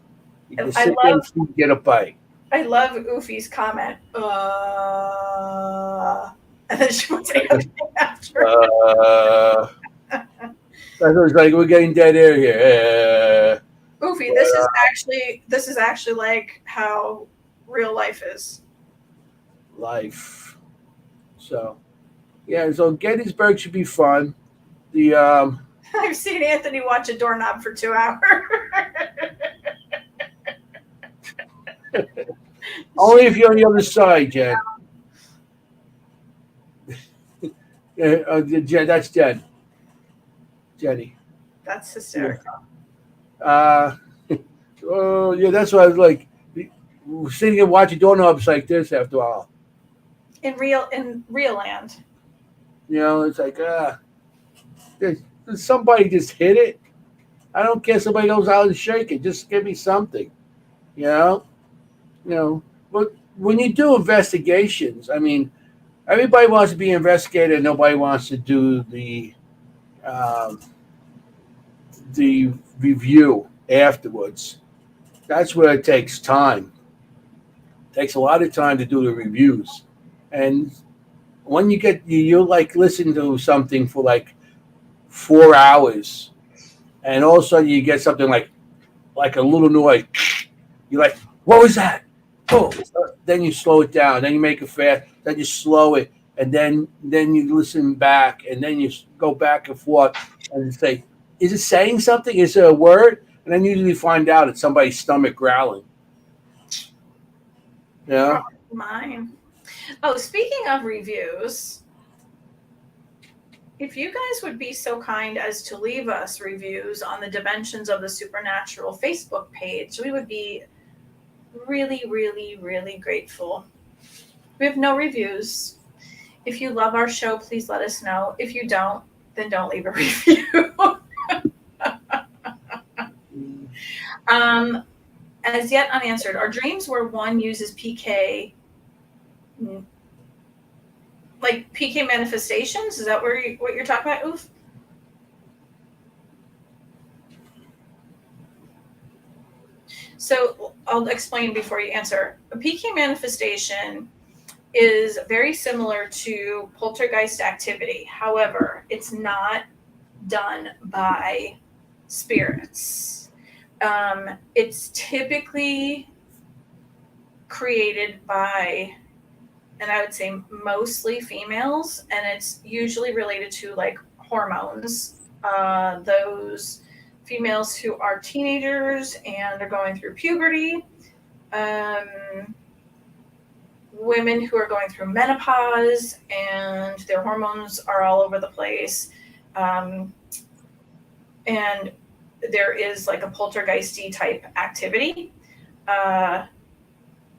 You can sit there and get a bite. I love Oofy's comment. And then she would say okay after. That was like we're getting dead air here. Oofy, this is actually like how real life is. Life. So yeah, so Gettysburg should be fun. I've seen Anthony watch a doorknob for 2 hours. Only if you're on the other side, Jen. Jen, that's Jen. Jenny. That's hysterical. Oh yeah, that's what I was like. Sitting and watching doorknobs like this after a while. In real land. You know, it's like somebody just hit it. I don't care if somebody knows how to shake it. Just give me something. You know. But when you do investigations, I mean, everybody wants to be an investigator. And nobody wants to do the review afterwards. That's where it takes time. It takes a lot of time to do the reviews, and when you like listen to something for like 4 hours, and all of a sudden you get something like a little noise. You're like, what was that? Oh, then you slow it down. Then you make it fast. Then you slow it, and then you listen back, and then you go back and forth and say, is it saying something? Is it a word? And then you usually find out it's somebody's stomach growling. Yeah. Mine. Oh, speaking of reviews, if you guys would be so kind as to leave us reviews on the Dimensions of the Supernatural Facebook page, we would be really, really, really grateful. We have no reviews. If you love our show, please let us know. If you don't, then don't leave a review. As yet unanswered, are dreams where one uses PK, like PK manifestations? Is that what you're talking about, Oof? So I'll explain before you answer. A PK manifestation is very similar to poltergeist activity. However, it's not done by spirits. It's typically created by, and I would say mostly females, and it's usually related to like hormones. Those females who are teenagers and are going through puberty, women who are going through menopause and their hormones are all over the place. And there is like a poltergeisty type activity.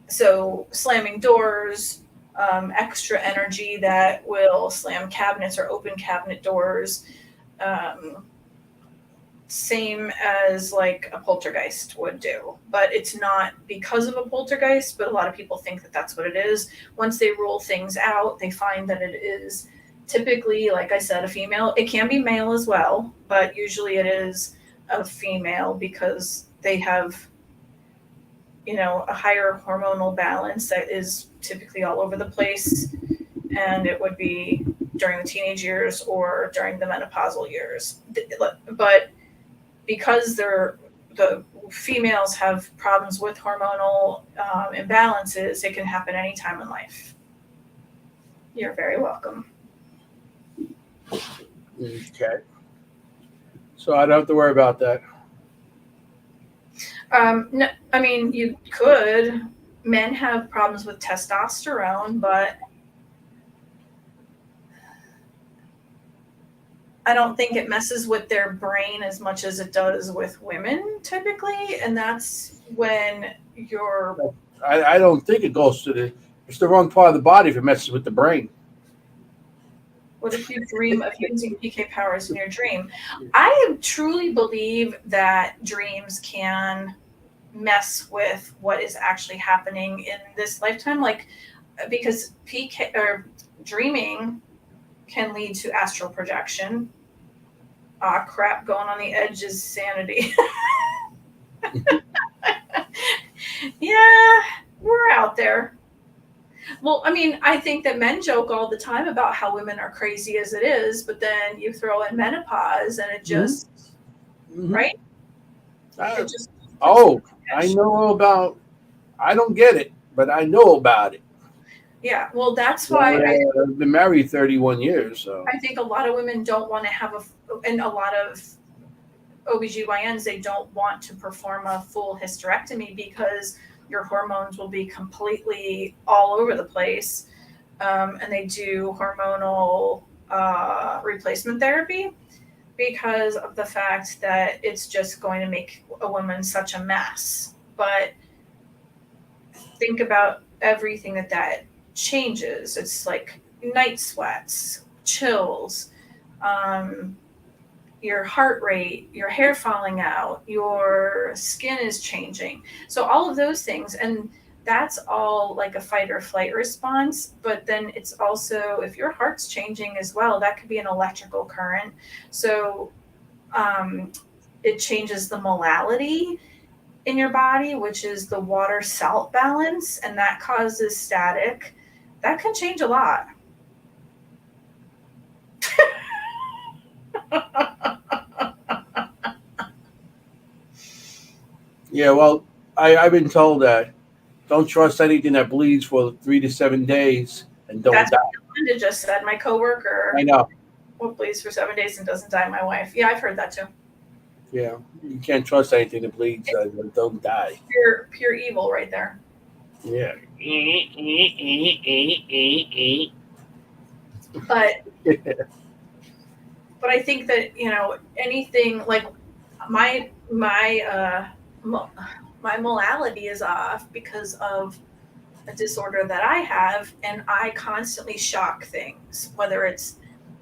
So slamming doors, extra energy that will slam cabinets or open cabinet doors. Same as like a poltergeist would do, but it's not because of a poltergeist, but a lot of people think that that's what it is. Once they rule things out, they find that it is typically, like I said, a female. It can be male as well, but usually it is a female because they have, you know, a higher hormonal balance that is typically all over the place, and it would be during the teenage years or during the menopausal years. But because the females have problems with hormonal imbalances, it can happen anytime in life. You're very welcome. Okay. So I don't have to worry about that. No, I mean, you could. Men have problems with testosterone, but I don't think it messes with their brain as much as it does with women typically. And that's when you're... I don't think it goes to it's the wrong part of the body if it messes with the brain. What if you dream of using PK powers in your dream? I truly believe that dreams can mess with what is actually happening in this lifetime. Like, because PK or dreaming can lead to astral projection. Crap, going on the edge is sanity. Yeah, we're out there. Well, I mean, I think that men joke all the time about how women are crazy as it is, but then you throw in menopause and it just, right? It just. I know about, I don't get it, but I know about it. Yeah, well, that's why I've been married 31 years. So I think a lot of women don't want to have and a lot of OBGYNs, they don't want to perform a full hysterectomy because your hormones will be completely all over the place. And they do hormonal replacement therapy because of the fact that it's just going to make a woman such a mess. But think about everything that changes. It's like night sweats, chills, your heart rate, your hair falling out, your skin is changing. So all of those things, and that's all like a fight or flight response. But then it's also, if your heart's changing as well, that could be an electrical current. So it changes the molality in your body, which is the water salt balance, and that causes static. That can change a lot. Yeah, well, I've been told that don't trust anything that bleeds for 3 to 7 days and don't That's die. what Linda just said. My coworker, I know. well, bleeds for 7 days and doesn't die. My wife. Yeah, I've heard that too. Yeah, you can't trust anything that bleeds and don't die. Pure evil right there. Yeah. But I think that, you know, anything like my molality is off because of a disorder that I have, and I constantly shock things, whether it's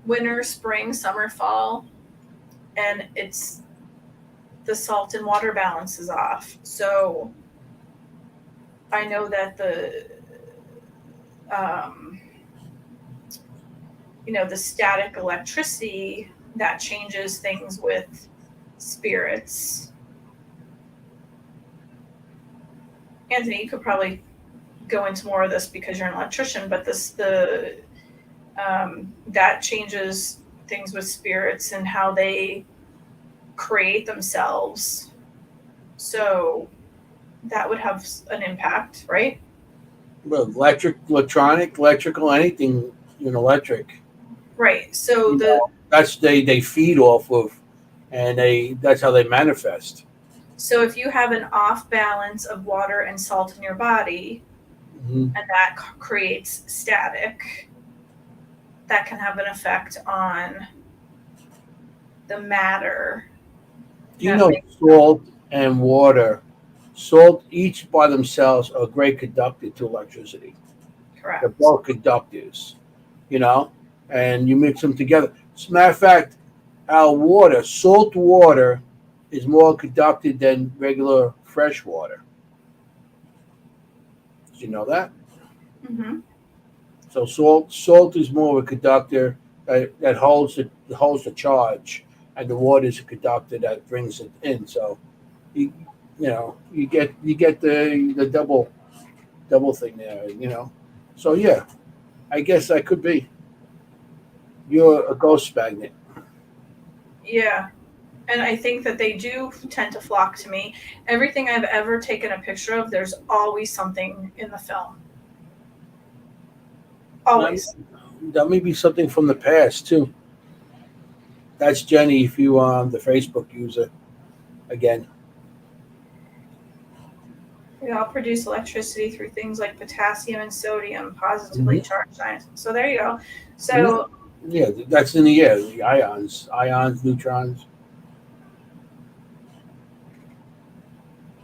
winter, spring, summer, fall, and it's the salt and water balance is off. So I know that the the static electricity that changes things with spirits. Anthony, you could probably go into more of this because you're an electrician, but that changes things with spirits and how they create themselves. So that would have an impact, right? Well, electrical, anything electric. Right. So That's they feed off of, and that's how they manifest. So if you have an off balance of water and salt in your body, and that creates static, that can have an effect on the matter. Salt and water, salt each by themselves are great conductor to electricity. Correct. They're both conductors, and you mix them together. As a matter of fact, our salt water, is more conducted than regular fresh water. Did you know that? Mm-hmm. So salt is more of a conductor that holds the charge, and the water is a conductor that brings it in. So you get the double thing there. So yeah, I guess that could be. You're a ghost magnet. Yeah. And I think that they do tend to flock to me. Everything I've ever taken a picture of, there's always something in the film. Always. That may be something from the past too. That's Jenny, if you the Facebook user again. We all produce electricity through things like potassium and sodium, positively charged ions. So there you go. So yeah, that's in the air. The ions, neutrons.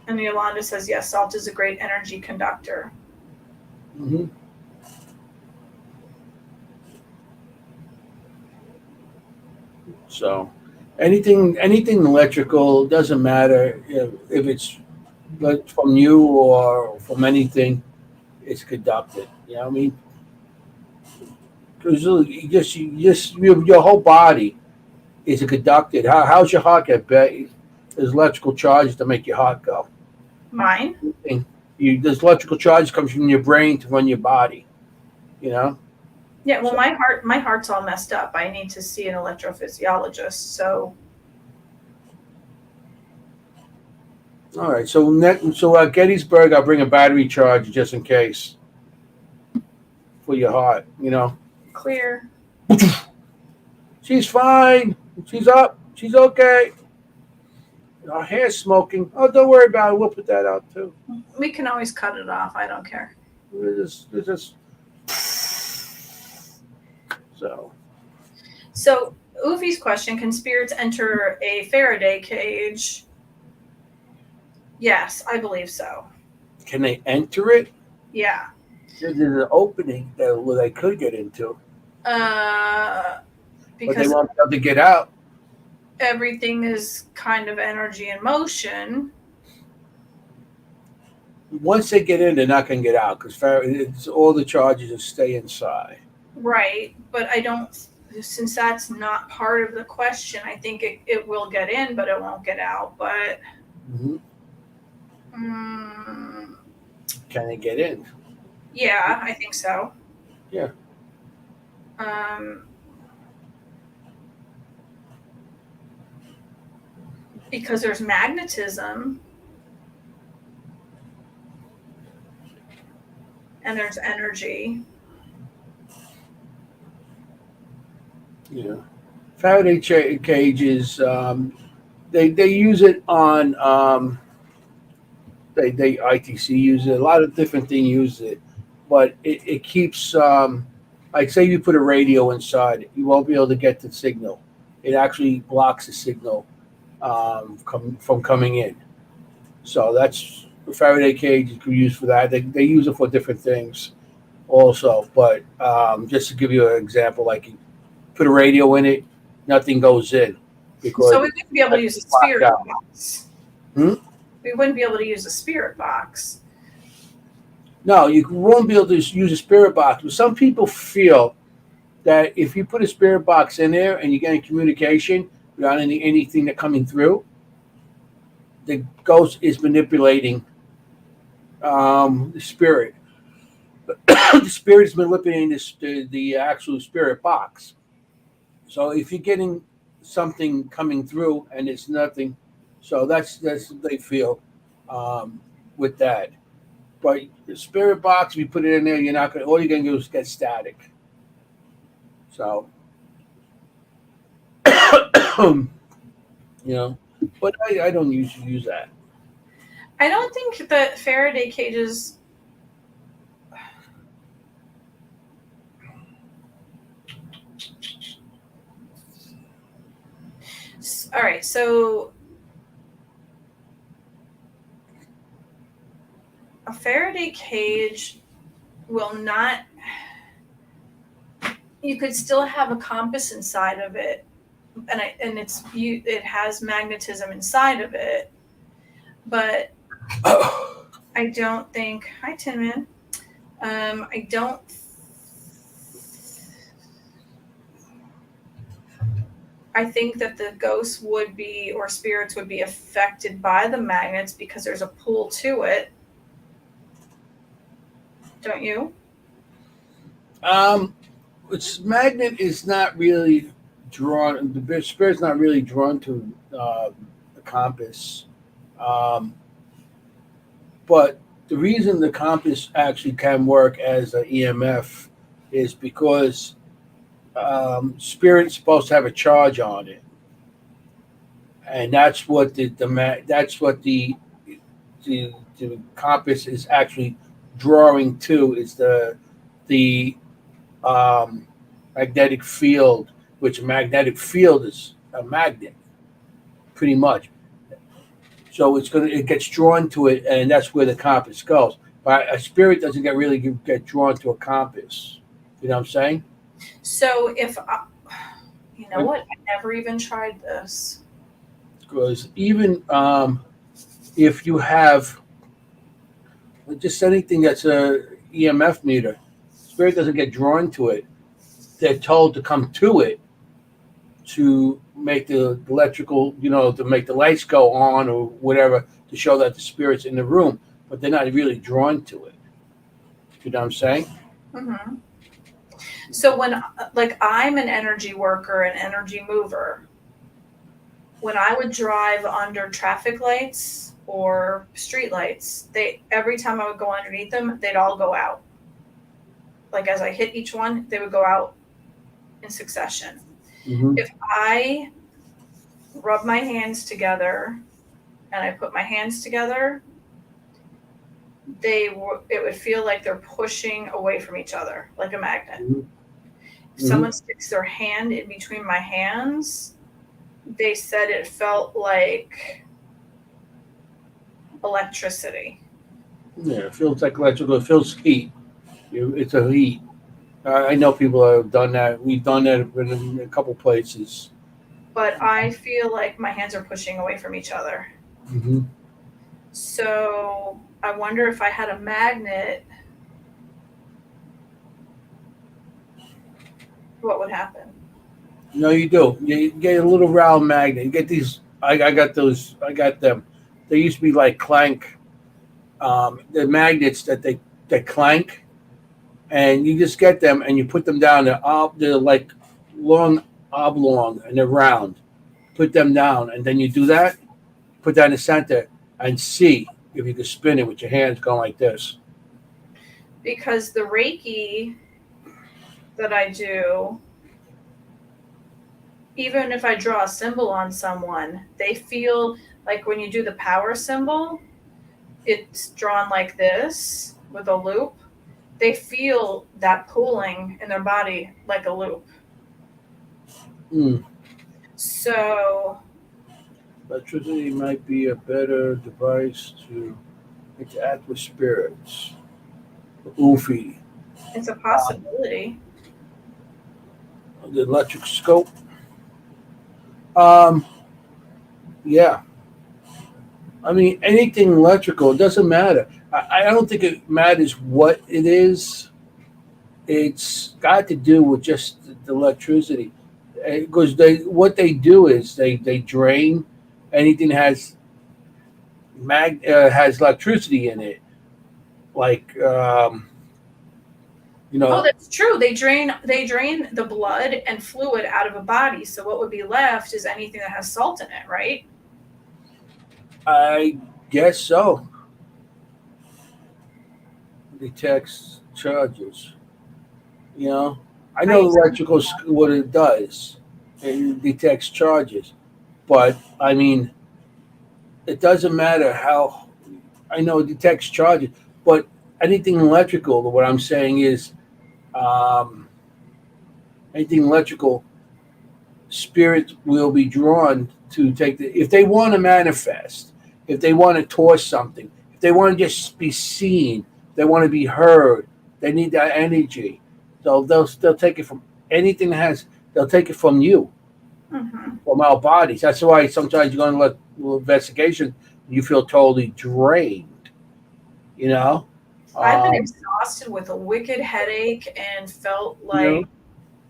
And Yolanda says, yes, salt is a great energy conductor. Mm-hmm. So anything electrical, doesn't matter if it's from you or from anything, it's conducted. You know what I mean? Because your whole body is a conducted. How's your heart get better? There's electrical charges to make your heart go. Mine? There's electrical charge comes from your brain to run your body. Yeah, well, my heart's all messed up. I need to see an electrophysiologist. So. All right. So at Gettysburg, I'll bring a battery charger just in case for your heart. Clear. She's fine. She's up. She's okay. Our hair's smoking. Oh, don't worry about it. We'll put that out too. We can always cut it off. I don't care. We're just. So, Ufi's question: can spirits enter a Faraday cage? Yes, I believe so. Can they enter it? Yeah. There's an opening where they could get into. Because but they won't be able to get out. Everything is kind of energy in motion. Once they get in, they're not going to get out because all the charges will stay inside. Right, but I don't. Since that's not part of the question, I think it will get in, but it won't get out. But can they get in? Yeah, I think so. Yeah. Because there's magnetism and there's energy. Yeah. Faraday cages, they use it on they ITC use it, a lot of different things use it, but it keeps like say you put a radio inside, you won't be able to get the signal. It actually blocks the signal from coming in. So that's Faraday cage you can use for that. They use it for different things also, but just to give you an example, like you put a radio in it, nothing goes in. Because so we wouldn't be able to use a spirit box. We wouldn't be able to use a spirit box. No, you won't be able to use a spirit box. But some people feel that if you put a spirit box in there and you're getting communication without anything that coming through, the ghost is manipulating the spirit. the spirit is manipulating the actual spirit box. So if you're getting something coming through and it's nothing, so that's what they feel with that. But the spirit box, if you put it in there, you're not gonna. All you're gonna do is get static. So, but I don't usually use that. I don't think that Faraday cages. All right, so a Faraday cage will not. You could still have a compass inside of it, and it has magnetism inside of it, but I don't think. Hi, Tin Man. I don't. I think that the ghosts would be, or spirits would be affected by the magnets because there's a pull to it. Don't you? Its magnet is not really drawn. The spirit's not really drawn to the compass. But the reason the compass actually can work as an EMF is because spirit's supposed to have a charge on it, and that's what the compass is actually drawing to. Is the magnetic field, which a magnetic field is a magnet, pretty much. So it gets drawn to it, and that's where the compass goes. But a spirit doesn't get drawn to a compass. You know what I'm saying? So if you know what, I never even tried this. Because even if you have just anything that's a EMF meter, spirit doesn't get drawn to it. They're told to come to it to make the electrical, to make the lights go on or whatever, to show that the spirit's in the room, but they're not really drawn to it. You know what I'm saying? Mm-hmm. So when, I'm an energy worker, an energy mover, when I would drive under traffic lights or street lights, every time I would go underneath them, they'd all go out. Like as I hit each one, they would go out in succession. Mm-hmm. If I rub my hands together and I put my hands together, it would feel like they're pushing away from each other, like a magnet. Mm-hmm. If someone sticks their hand in between my hands, they said it felt like electricity. Yeah, it feels like electrical. It feels heat. It's a heat. I know people have done that. We've done that in a couple places. But I feel like my hands are pushing away from each other. Mm-hmm. So I wonder if I had a magnet, what would happen? No, you do. You get a little round magnet. You get these. I got those. I got them. They used to be like clank. The magnets that clank, and you just get them and you put them down. They're like long, oblong, and they're round. Put them down, and then you do that. Put that in the center and see if you can spin it with your hands going like this. Because the Reiki that I do, even if I draw a symbol on someone, they feel like when you do the power symbol, it's drawn like this with a loop. They feel that pulling in their body like a loop. So electricity might be a better device to interact with spirits. Oofy. it's a possibility. The electric scope. Yeah. I mean, anything electrical, it doesn't matter. I don't think it matters what it is. It's got to do with just the electricity. Because what they do is they drain anything that has electricity in it. Like, You know, Oh, that's true. They drain the blood and fluid out of a body. So what would be left is anything that has salt in it, right? I guess so. Detects charges. You know, I know electrical what it does. It detects charges, but I mean, it doesn't matter how. I know it detects charges, but anything electrical. What I'm saying is, um, anything electrical, spirits will be drawn to take the. If they want to manifest, if they want to toss something, if they want to just be seen, they want to be heard. They need that energy. So they'll take it from anything that has. They'll take it from you, Mm-hmm. from our bodies. That's why sometimes you go on a little investigation, you feel totally drained. You know. I've been Um, exhausted with a wicked headache and felt you know, like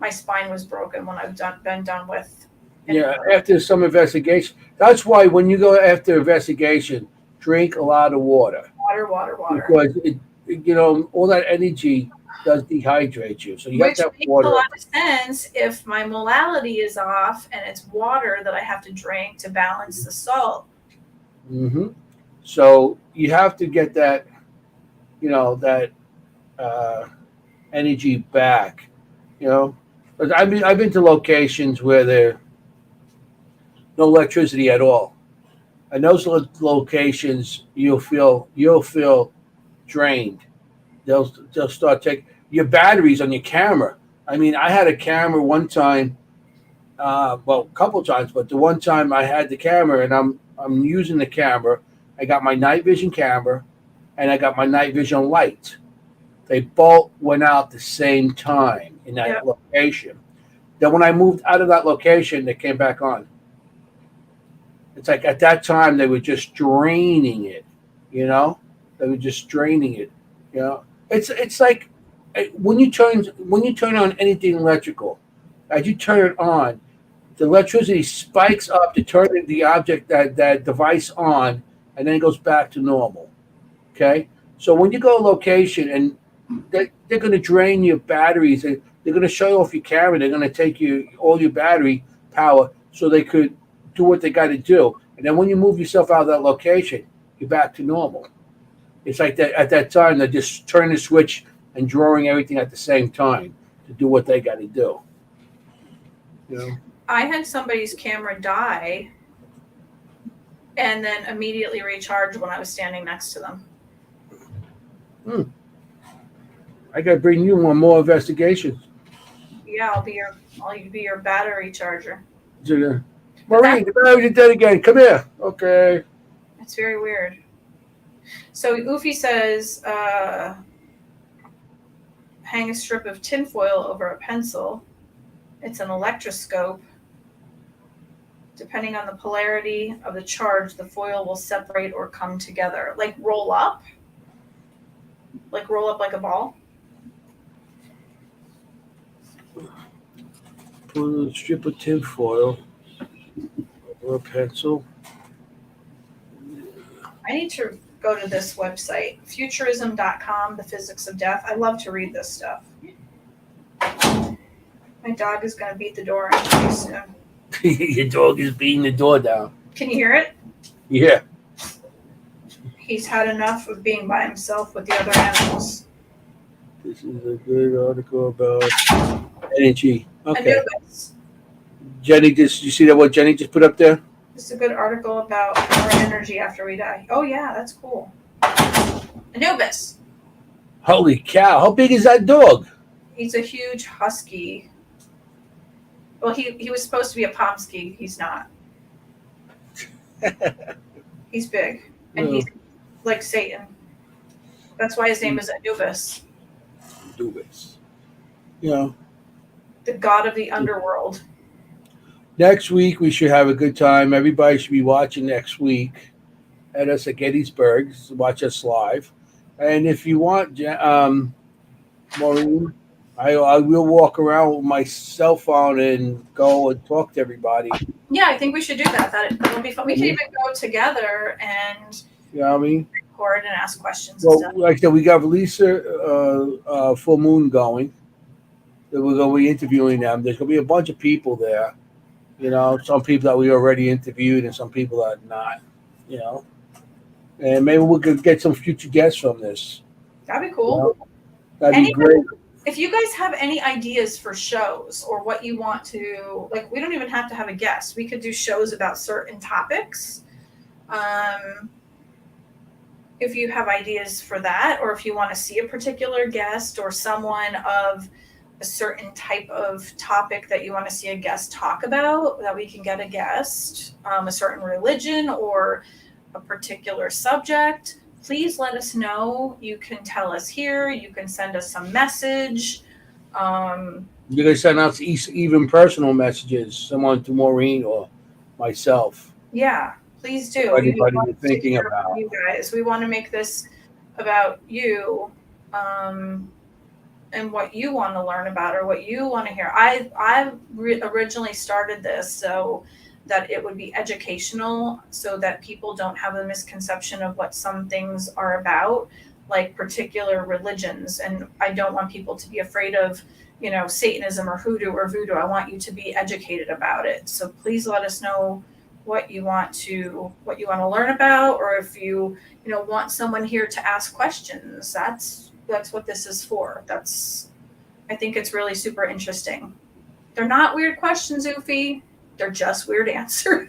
my spine was broken when I've been done with. Yeah, after some investigation. That's why when you go after investigation, drink a lot of water Water. because all that energy does dehydrate you. So you have Which to have makes a water. lot of sense if my molality is off and it's water that I have to drink to balance the salt. Hmm. So you have to get that, that uh, energy back. You know, 'Cause I've been to locations where there's no electricity at all, and those locations you'll feel drained. They'll start taking your batteries on your camera. I mean, I had a camera one time, well, a couple times, but the one time I had the camera and I'm using the camera. I got my night vision camera and I got my night vision light. They both went out the same time in that Yep. location. Then when I moved out of that location, they came back on. It's like at that time they were just draining it, you know. They were just draining it, you know. It's like when you turn on anything electrical, as you turn it on, the electricity spikes up to turn the object that device on, and then it goes back to normal. Okay, so when you go to a location and they're going to drain your batteries, and they're going to shut off your camera, they're going to take you all your battery power so they could do what they got to do. And then when you move yourself out of that location, you're back to normal. It's like that at that time they're just turning the switch and drawing everything at the same time to do what they got to do. You know. I had somebody's camera die and then immediately recharge when I was standing next to them. I got to bring you on more investigations. Yeah, I'll be your battery charger. Maureen, the batteries are dead again. Come here. Okay. It's very weird. So Oofy says, hang a strip of tinfoil over a pencil. It's an electroscope. Depending on the polarity of the charge, the foil will separate or come together. Like roll up? Like roll up like a ball? Put a strip of tinfoil or a pencil. I need to go to this website, futurism.com, the physics of death. I love to read this stuff. My dog is going to beat the door in pretty soon. Your dog is beating the door down. Can you hear it? Yeah. He's had enough of being by himself with the other animals. This is a good article about energy. Okay. Anubis. Jenny, you see that what Jenny just put up there? This is a good article about our energy after we die. Oh, yeah, that's cool. Anubis. Holy cow. How big is that dog? He's a huge husky. Well, he was supposed to be a Pomsky. He's not. He's big. And he's like Satan. That's why his name is Anubis. Anubis. You know. The god of the underworld. Next week, we should have a good time. Everybody should be watching next week at us at Gettysburg. Watch us live. And if you want, Maureen, I will walk around with my cell phone and go and talk to everybody. Yeah, I think we should do that. That'll be fun. We can even go together and You know what I mean? record and ask questions and Well, stuff. like I said, we got Lisa Full Moon going. That we're going to be interviewing them. There's going to be a bunch of people there. You know, some people that we already interviewed and some people that not. You know, and maybe we could get some future guests from this. That'd be You cool. know? That'd be great. If you guys have any ideas for shows or what you want to, like, we don't even have to have a guest. We could do shows about certain topics. If you have ideas for that, or if you want to see a particular guest or someone of a certain type of topic that you want to see a guest talk about, that we can get a guest, a certain religion or a particular subject, please let us know. You can tell us here. You can send us some message. You can send out even personal messages, someone to Maureen or myself. Yeah, please do. Anybody you're thinking about. You guys, we want to make this about you, and what you want to learn about or what you want to hear. I originally started this so that it would be educational, so that people don't have a misconception of what some things are about, like particular religions. And I don't want people to be afraid of, you know, Satanism or hoodoo or voodoo. I want you to be educated about it. So please let us know what you want to learn about, or if you want someone here to ask questions. That's what this is for. I think it's really super interesting. They're not weird questions, Oofy. They're just weird answers.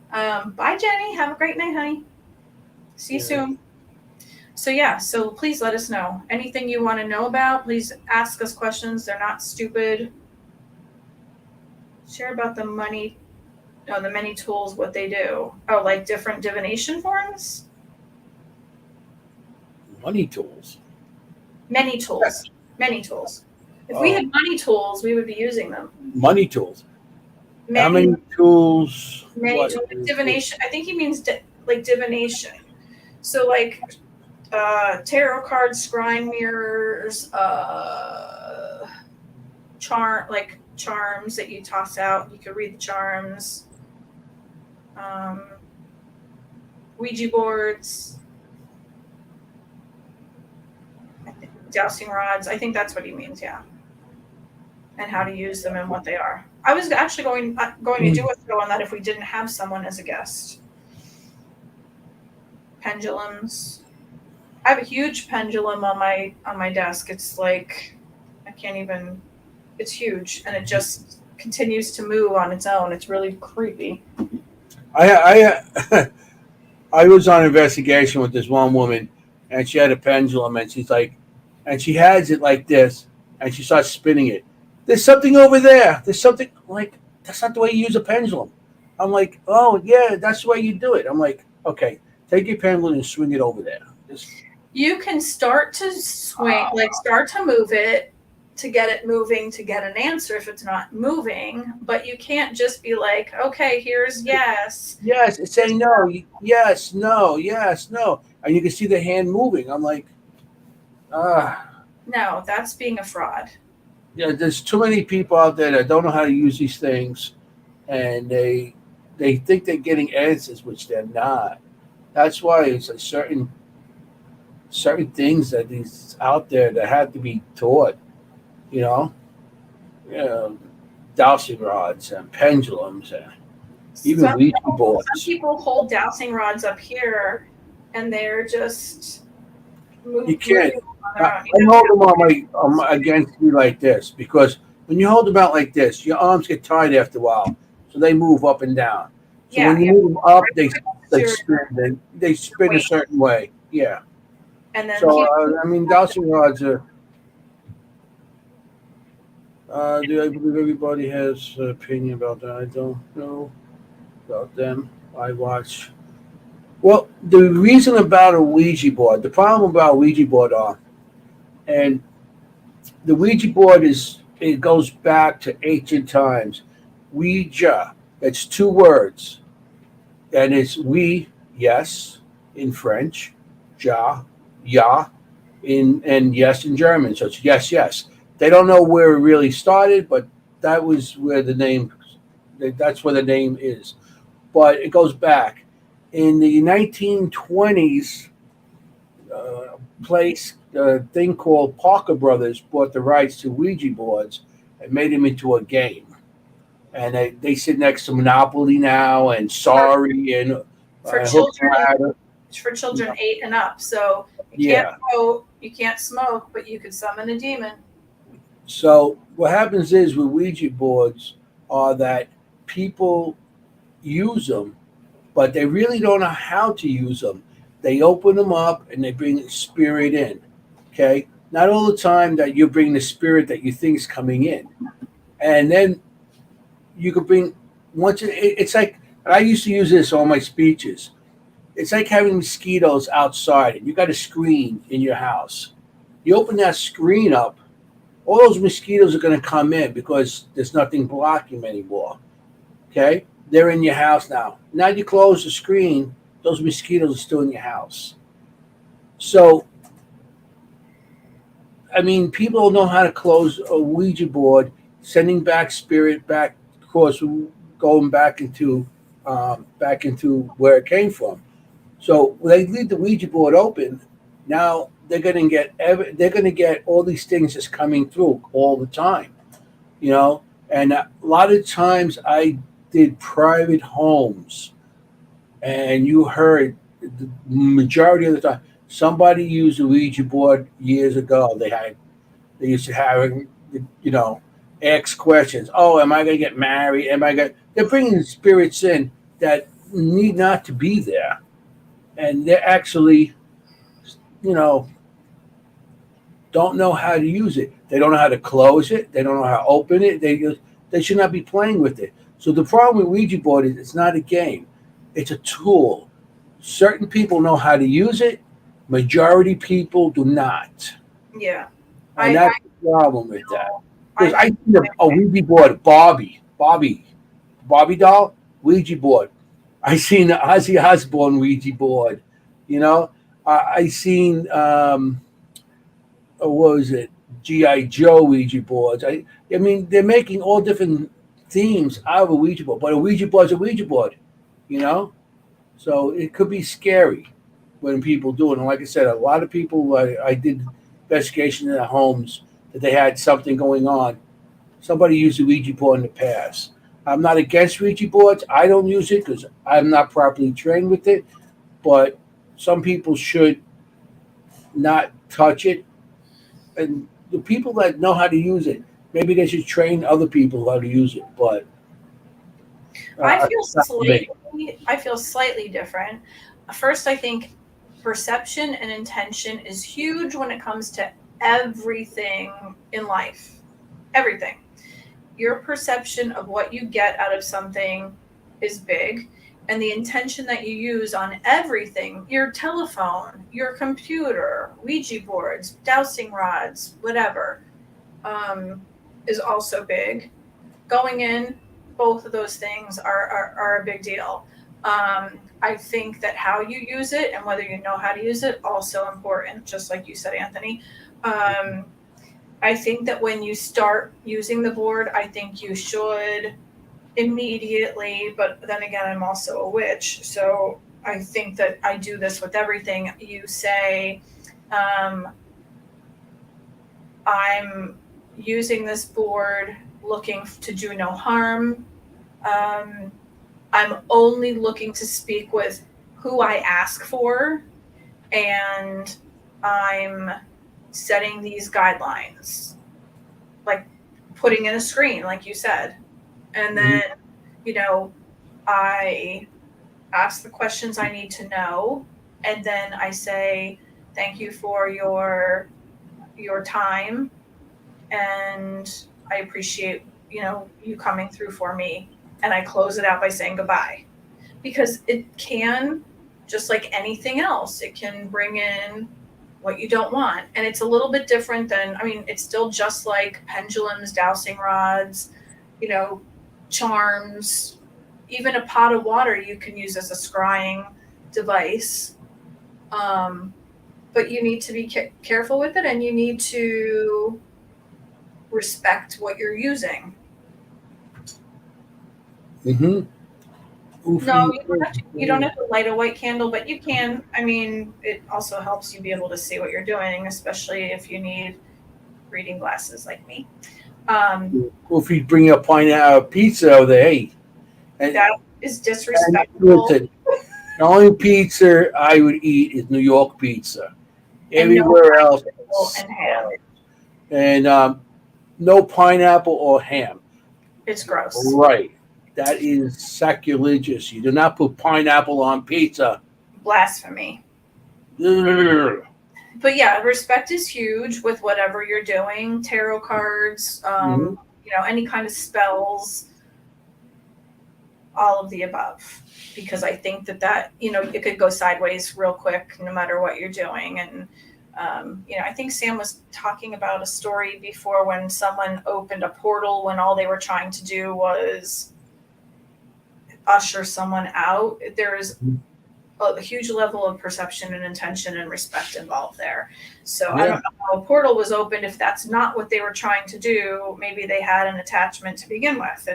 Bye, Jenny. Have a great night, honey. See you soon. So please let us know. Anything you want to know about, please ask us questions. They're not stupid. Share about the many tools, what they do. Oh, like different divination forms? Money tools. Many tools. Many tools. If we had money tools, we would be using them. Money tools. How many tools? Many tools. Like divination. I think he means like divination. So like tarot cards, scrying mirrors, charms that you toss out. You could read the charms. Ouija boards. Dowsing rods. I think that's what he means, yeah. And how to use them and what they are. I was actually going to do a show on that if we didn't have someone as a guest. Pendulums. I have a huge pendulum on my desk. It's like it's huge, and it just continues to move on its own. It's really creepy. I was on investigation with this one woman, and she had a pendulum, and she's like, and she has it like this, and she starts spinning it. There's something over there. There's something, like, that's not the way you use a pendulum. I'm like, oh yeah, that's the way you do it. I'm like, okay, take your pendulum and swing it over there. You can start to swing, start to move it to get it moving, to get an answer if it's not moving, but you can't just be like, okay, here's yes. Yes, it's saying no, yes, no, yes, no. And you can see the hand moving. I'm like, no, that's being a fraud. Yeah, there's too many people out there that don't know how to use these things, and they think they're getting answers, which they're not. That's why it's a certain things that these out there that have to be taught. Dowsing rods and pendulums and even Ouija boards. Some people hold dowsing rods up here, and they're just moving. You can't. I hold them on against me like this, because when you hold them out like this, your arms get tired after a while, so they move up and down. So when you move them up, they spin. They spin a certain way. Yeah. And then dowsing rods are. Do I believe everybody has an opinion about that? I don't know about them. I watch. Well, the reason about a Ouija board, the problem about a Ouija board and the Ouija board it goes back to ancient times. Ouija, it's two words, and it's oui, yes, in French, ja, and yes in German. So it's yes, yes. They don't know where it really started, but that was where that's where the name is. But it goes back. in the 1920s, a thing called Parker Brothers bought the rights to Ouija boards and made them into a game. And they sit next to Monopoly now and Sorry and For Hook and children, Ladder. for children 8 and up. So you Yeah. can't vote, you can't smoke, but you can summon a demon. So what happens is with Ouija boards are that people use them, but they really don't know how to use them. They open them up and they bring the spirit in. Okay, not all the time that you bring the spirit that you think is coming in, and then you could bring it's like, and I used to use this on my speeches. It's like having mosquitoes outside, and you got a screen in your house. You open that screen up, all those mosquitoes are going to come in because there's nothing blocking them anymore. Okay, they're in your house now. Now you close the screen, those mosquitoes are still in your house. So, I mean, people don't know how to close a Ouija board, sending back spirit back, of course, going back into where it came from. So when they leave the Ouija board open, now they're going to get all these things that's coming through all the time, you know. And a lot of times I did private homes, and you heard the majority of the time somebody used a Ouija board years ago. They used to have, you know, ask questions. Oh, am I going to get married? Am I going? They're bringing spirits in that need not to be there, and they're actually, you know, don't know how to use it. They don't know how to close it. They don't know how to open it. They should not be playing with it. So the problem with Ouija board is it's not a game. It's a tool. Certain people know how to use it. Majority people do not. Yeah. And that's the problem with that. Because I see a Ouija board, Barbie doll, Ouija board. I seen the Ozzy Osbourne Ouija board. You know, I seen what was it? GI Joe Ouija boards. I mean, they're making all different themes out of a Ouija board, but a Ouija board is a Ouija board. You know, so it could be scary when people do it. And like I said, a lot of people, I did investigation in their homes that they had something going on. Somebody used a Ouija board in the past. I'm not against Ouija boards. I don't use it because I'm not properly trained with it. But some people should not touch it. And the people that know how to use it, maybe they should train other people how to use it. But I feel slightly different. First, I think perception and intention is huge when it comes to everything in life. Everything. Your perception of what you get out of something is big, and the intention that you use on everything, your telephone, your computer, Ouija boards, dowsing rods, whatever, is also big. Going in, both of those things are a big deal. I think that how you use it and whether you know how to use it, also important, just like you said, Anthony. I think that when you start using the board, I think you should immediately, but then again, I'm also a witch. So I think that I do this with everything. You say, I'm using this board looking to do no harm. I'm only looking to speak with who I ask for, and I'm setting these guidelines, like putting in a screen, like you said. And then, you know, I ask the questions I need to know, and then I say, thank you for your time, and I appreciate, you know, you coming through for me. And I close it out by saying goodbye. Because it can, just like anything else, it can bring in what you don't want. And it's a little bit different than, I mean, it's still just like pendulums, dowsing rods, you know, charms, even a pot of water you can use as a scrying device. But you need to be careful with it, and you need to respect what you're using. Mm-hmm. No, you don't have to light a white candle, but you can. I mean, it also helps you be able to see what you're doing, especially if you need reading glasses like me. Well, if you bring a pineapple pizza over there, hey. That is disrespectful. Listen, the only pizza I would eat is New York pizza. Everywhere else, and ham. And no pineapple or ham. It's gross. Right. That is sacrilegious. You do not put pineapple on pizza. Blasphemy. But yeah, respect is huge with whatever you're doing. Tarot cards, any kind of spells, all of the above. Because I think that it could go sideways real quick no matter what you're doing. And I think Sam was talking about a story before when someone opened a portal when all they were trying to do was usher someone out. There's a huge level of perception and intention and respect involved there. So I don't know how a portal was opened if that's not what they were trying to do. Maybe they had an attachment to begin with.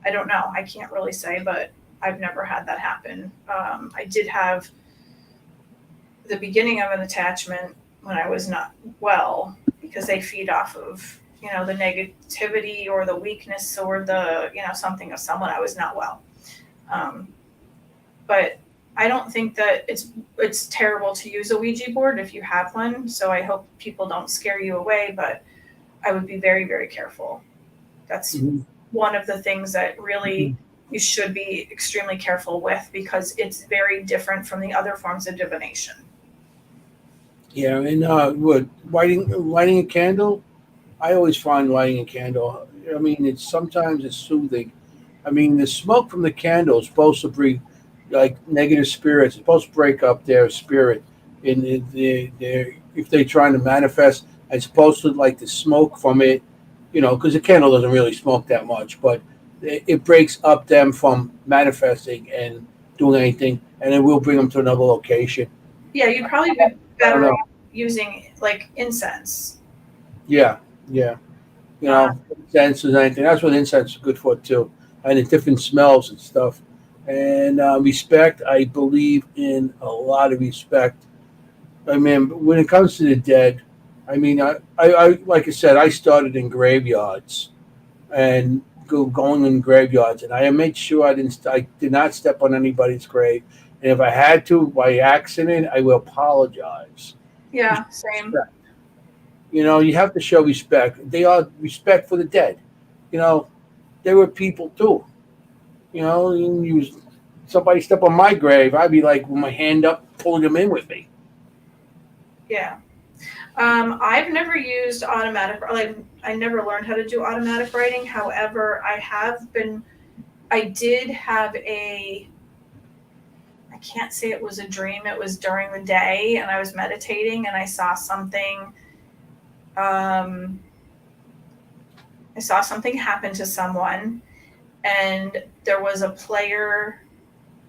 I don't know. I can't really say, but I've never had that happen. I did have the beginning of an attachment when I was not well, because they feed off of, the negativity or the weakness or the, something of someone. I was not well. But I don't think that it's terrible to use a Ouija board if you have one. So I hope people don't scare you away, but I would be very, very careful. That's one of the things that really you should be extremely careful with, because it's very different from the other forms of divination. Yeah, and lighting a candle? I always find lighting a candle. I mean, sometimes it's soothing. I mean, the smoke from the candle is supposed to bring like negative spirits. It's supposed to break up their spirit. If they're trying to manifest, it's supposed to like the smoke from it, because the candle doesn't really smoke that much, but it breaks up them from manifesting and doing anything, and it will bring them to another location. Yeah, you'd probably be better off using like incense. Yeah. Incense is anything. That's what incense is good for too, and the different smells and stuff. And respect, I believe in a lot of respect. I mean, when it comes to the dead, I mean, I like I said, I started in graveyards and going in graveyards, and I made sure I did not step on anybody's grave. And if I had to by accident, I will apologize. Yeah, same. Respect. You have to show respect. They are respect for the dead. They were people too. Somebody step on my grave, I'd be like with my hand up, pulling them in with me. Yeah. I've never used automatic, I never learned how to do automatic writing. However, I did have I can't say it was a dream. It was during the day and I was meditating and I saw something. I saw something happen to someone, and there was a player.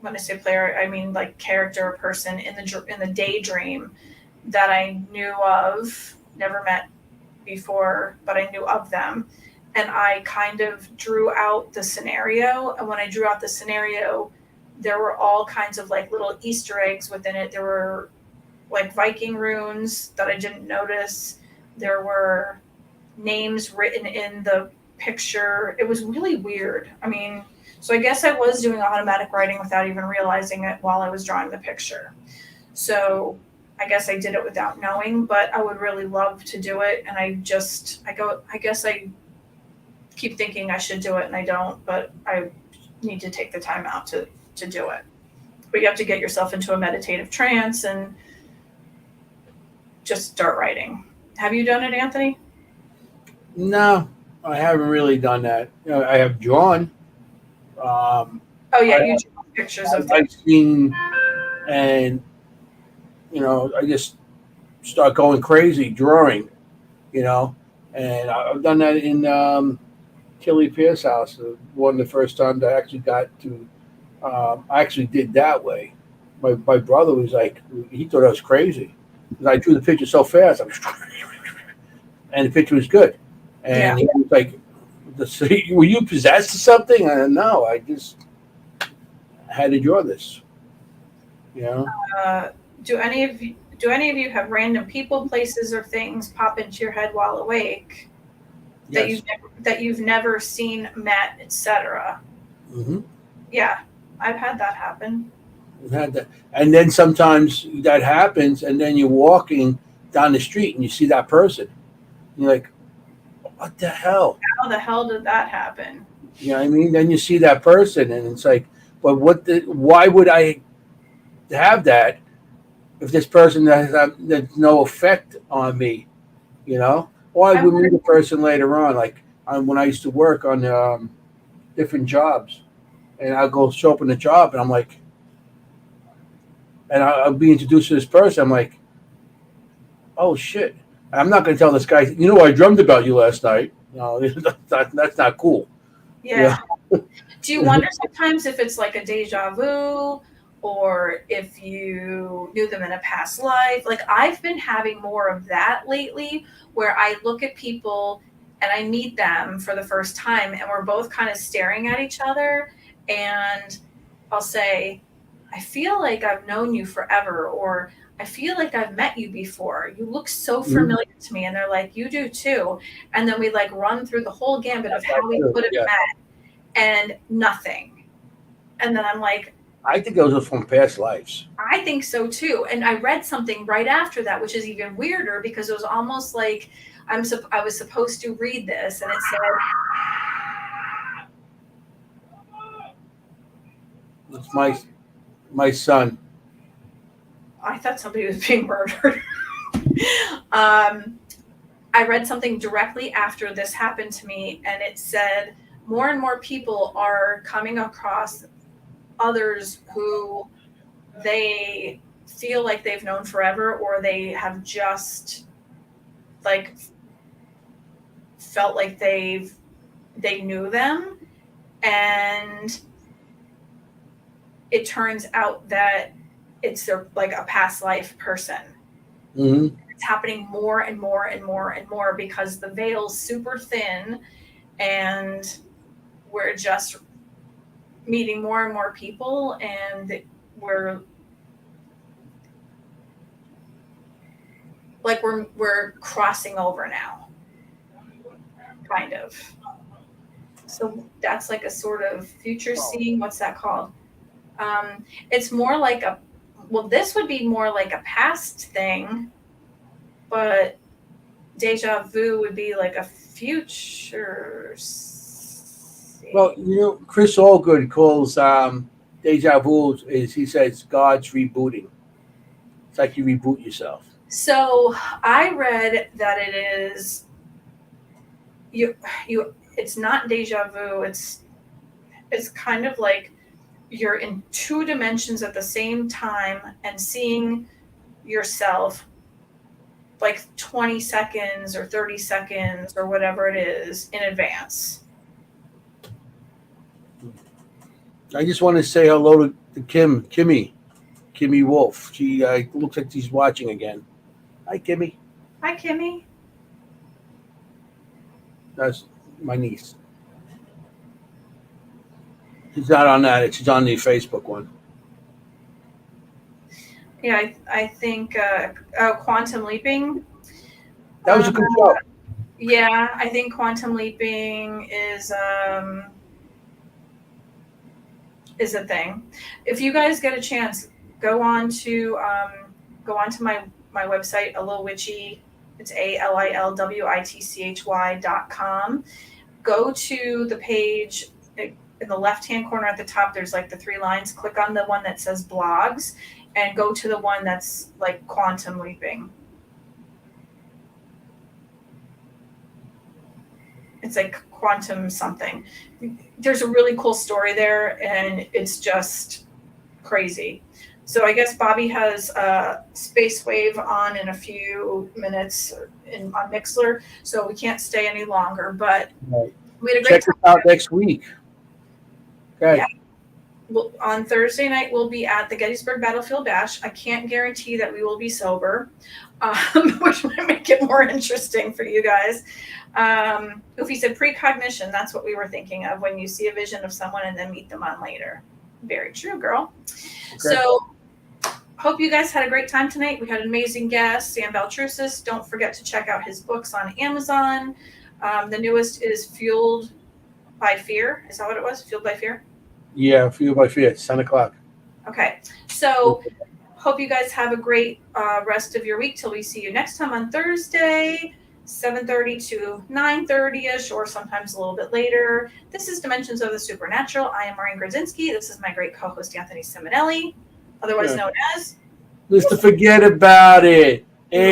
When I say player, I mean like character or person in the daydream that I knew of, never met before, but I knew of them. And I kind of drew out the scenario. And when I drew out the scenario, there were all kinds of like little Easter eggs within it. There were like Viking runes that I didn't notice. There were names written in the picture. It was really weird. I mean, so I guess I was doing automatic writing without even realizing it while I was drawing the picture. So I guess I did it without knowing, but I would really love to do it. And I guess I keep thinking I should do it and I don't, but I need to take the time out to do it. But you have to get yourself into a meditative trance and just start writing. Have you done it, Anthony? No, I haven't really done that. I have drawn. You draw pictures of I've seen, and I just start going crazy drawing, and I've done that in Tilly Pierce's house. One of the first times I actually got to, I actually did that way. My brother was like, he thought I was crazy because I drew the picture so fast, and the picture was good. And he was like, "Were you possessed or something?" No, I just had to draw this. You know, Do any of you have random people, places, or things pop into your head while awake yes. that you've never seen, met, etc.? Mm-hmm. Yeah, I've had that happen. Had that. And then sometimes that happens, and then you're walking down the street and you see that person. You're like, what the hell? How the hell did that happen? You know what I mean? Then you see that person, and it's like, but why would I have that if this person has no effect on me? You know? Or I would meet a person later on, like when I used to work on different jobs, and I'll go show up in a job, and I'm like, and I'll be introduced to this person. I'm like, oh shit! I'm not going to tell this guy. You know, I drummed about you last night. No, that's not cool. Yeah. Do you wonder sometimes if it's like a deja vu, or if you knew them in a past life? Like, I've been having more of that lately, where I look at people and I meet them for the first time, and we're both kind of staring at each other, and I'll say, I feel like I've known you forever, or I feel like I've met you before. You look so familiar to me. And they're like, you do too. And then we like run through the whole gambit of how we could have met, and nothing. And then I'm like, I think those are from past lives. I think so too. And I read something right after that, which is even weirder, because it was almost like I was supposed to read this, and it said, it's my son. I thought somebody was being murdered. I read something directly after this happened to me, and it said more and more people are coming across others who they feel like they've known forever, or they have just like felt like they knew them, and it turns out that it's like a past life person. Mm-hmm. It's happening more and more and more and more, because the veil's super thin, and we're just meeting more and more people, and we're crossing over now, kind of. So that's like a sort of future seeing. What's that called? It's more like this would be more like a past thing, but deja vu would be like a future. Well, you know, Chris Allgood calls deja vu he says God's rebooting. It's like you reboot yourself. So I read that it is it's not deja vu. It's kind of like you're in two dimensions at the same time and seeing yourself like 20 seconds or 30 seconds or whatever it is in advance. I just want to say hello to Kimmy Wolf. She looks like she's watching again. Hi, Kimmy. Hi, Kimmy. That's my niece. She's not on that. She's on the Facebook one. Yeah, I think Quantum Leaping. That was a good show. Yeah, I think Quantum Leaping is a thing. If you guys get a chance, go on to my website, a little witchy. It's ALILWITCHY.com. Go to the page in the left-hand corner at the top. There's like the three lines. Click on the one that says blogs, and go to the one that's like Quantum Leaping. It's like quantum something. There's a really cool story there, and it's just crazy. So I guess Bobby has Space Wave on in a few minutes on Mixlr, so we can't stay any longer. But we had a great time. Check us out next week. Okay. Yeah. Well, on Thursday night, we'll be at the Gettysburg Battlefield Bash. I can't guarantee that we will be sober, which might make it more interesting for you guys. If we said precognition, that's what we were thinking of when you see a vision of someone and then meet them on later. Very true, girl. Okay. So, hope you guys had a great time tonight. We had an amazing guest, Sam Baltrusis. Don't forget to check out his books on Amazon. The newest is Fueled by Fear. Is that what it was? Fueled by Fear? Yeah, Fuel by Fear. It's 10 o'clock. Okay. So, hope you guys have a great rest of your week till we see you next time on Thursday, 7:30 to 9:30ish, or sometimes a little bit later. This is Dimensions of the Supernatural. I am Maureen Grudzinski. This is my great co-host, Anthony Simonelli, otherwise known as Mr. Forget About It. Hey.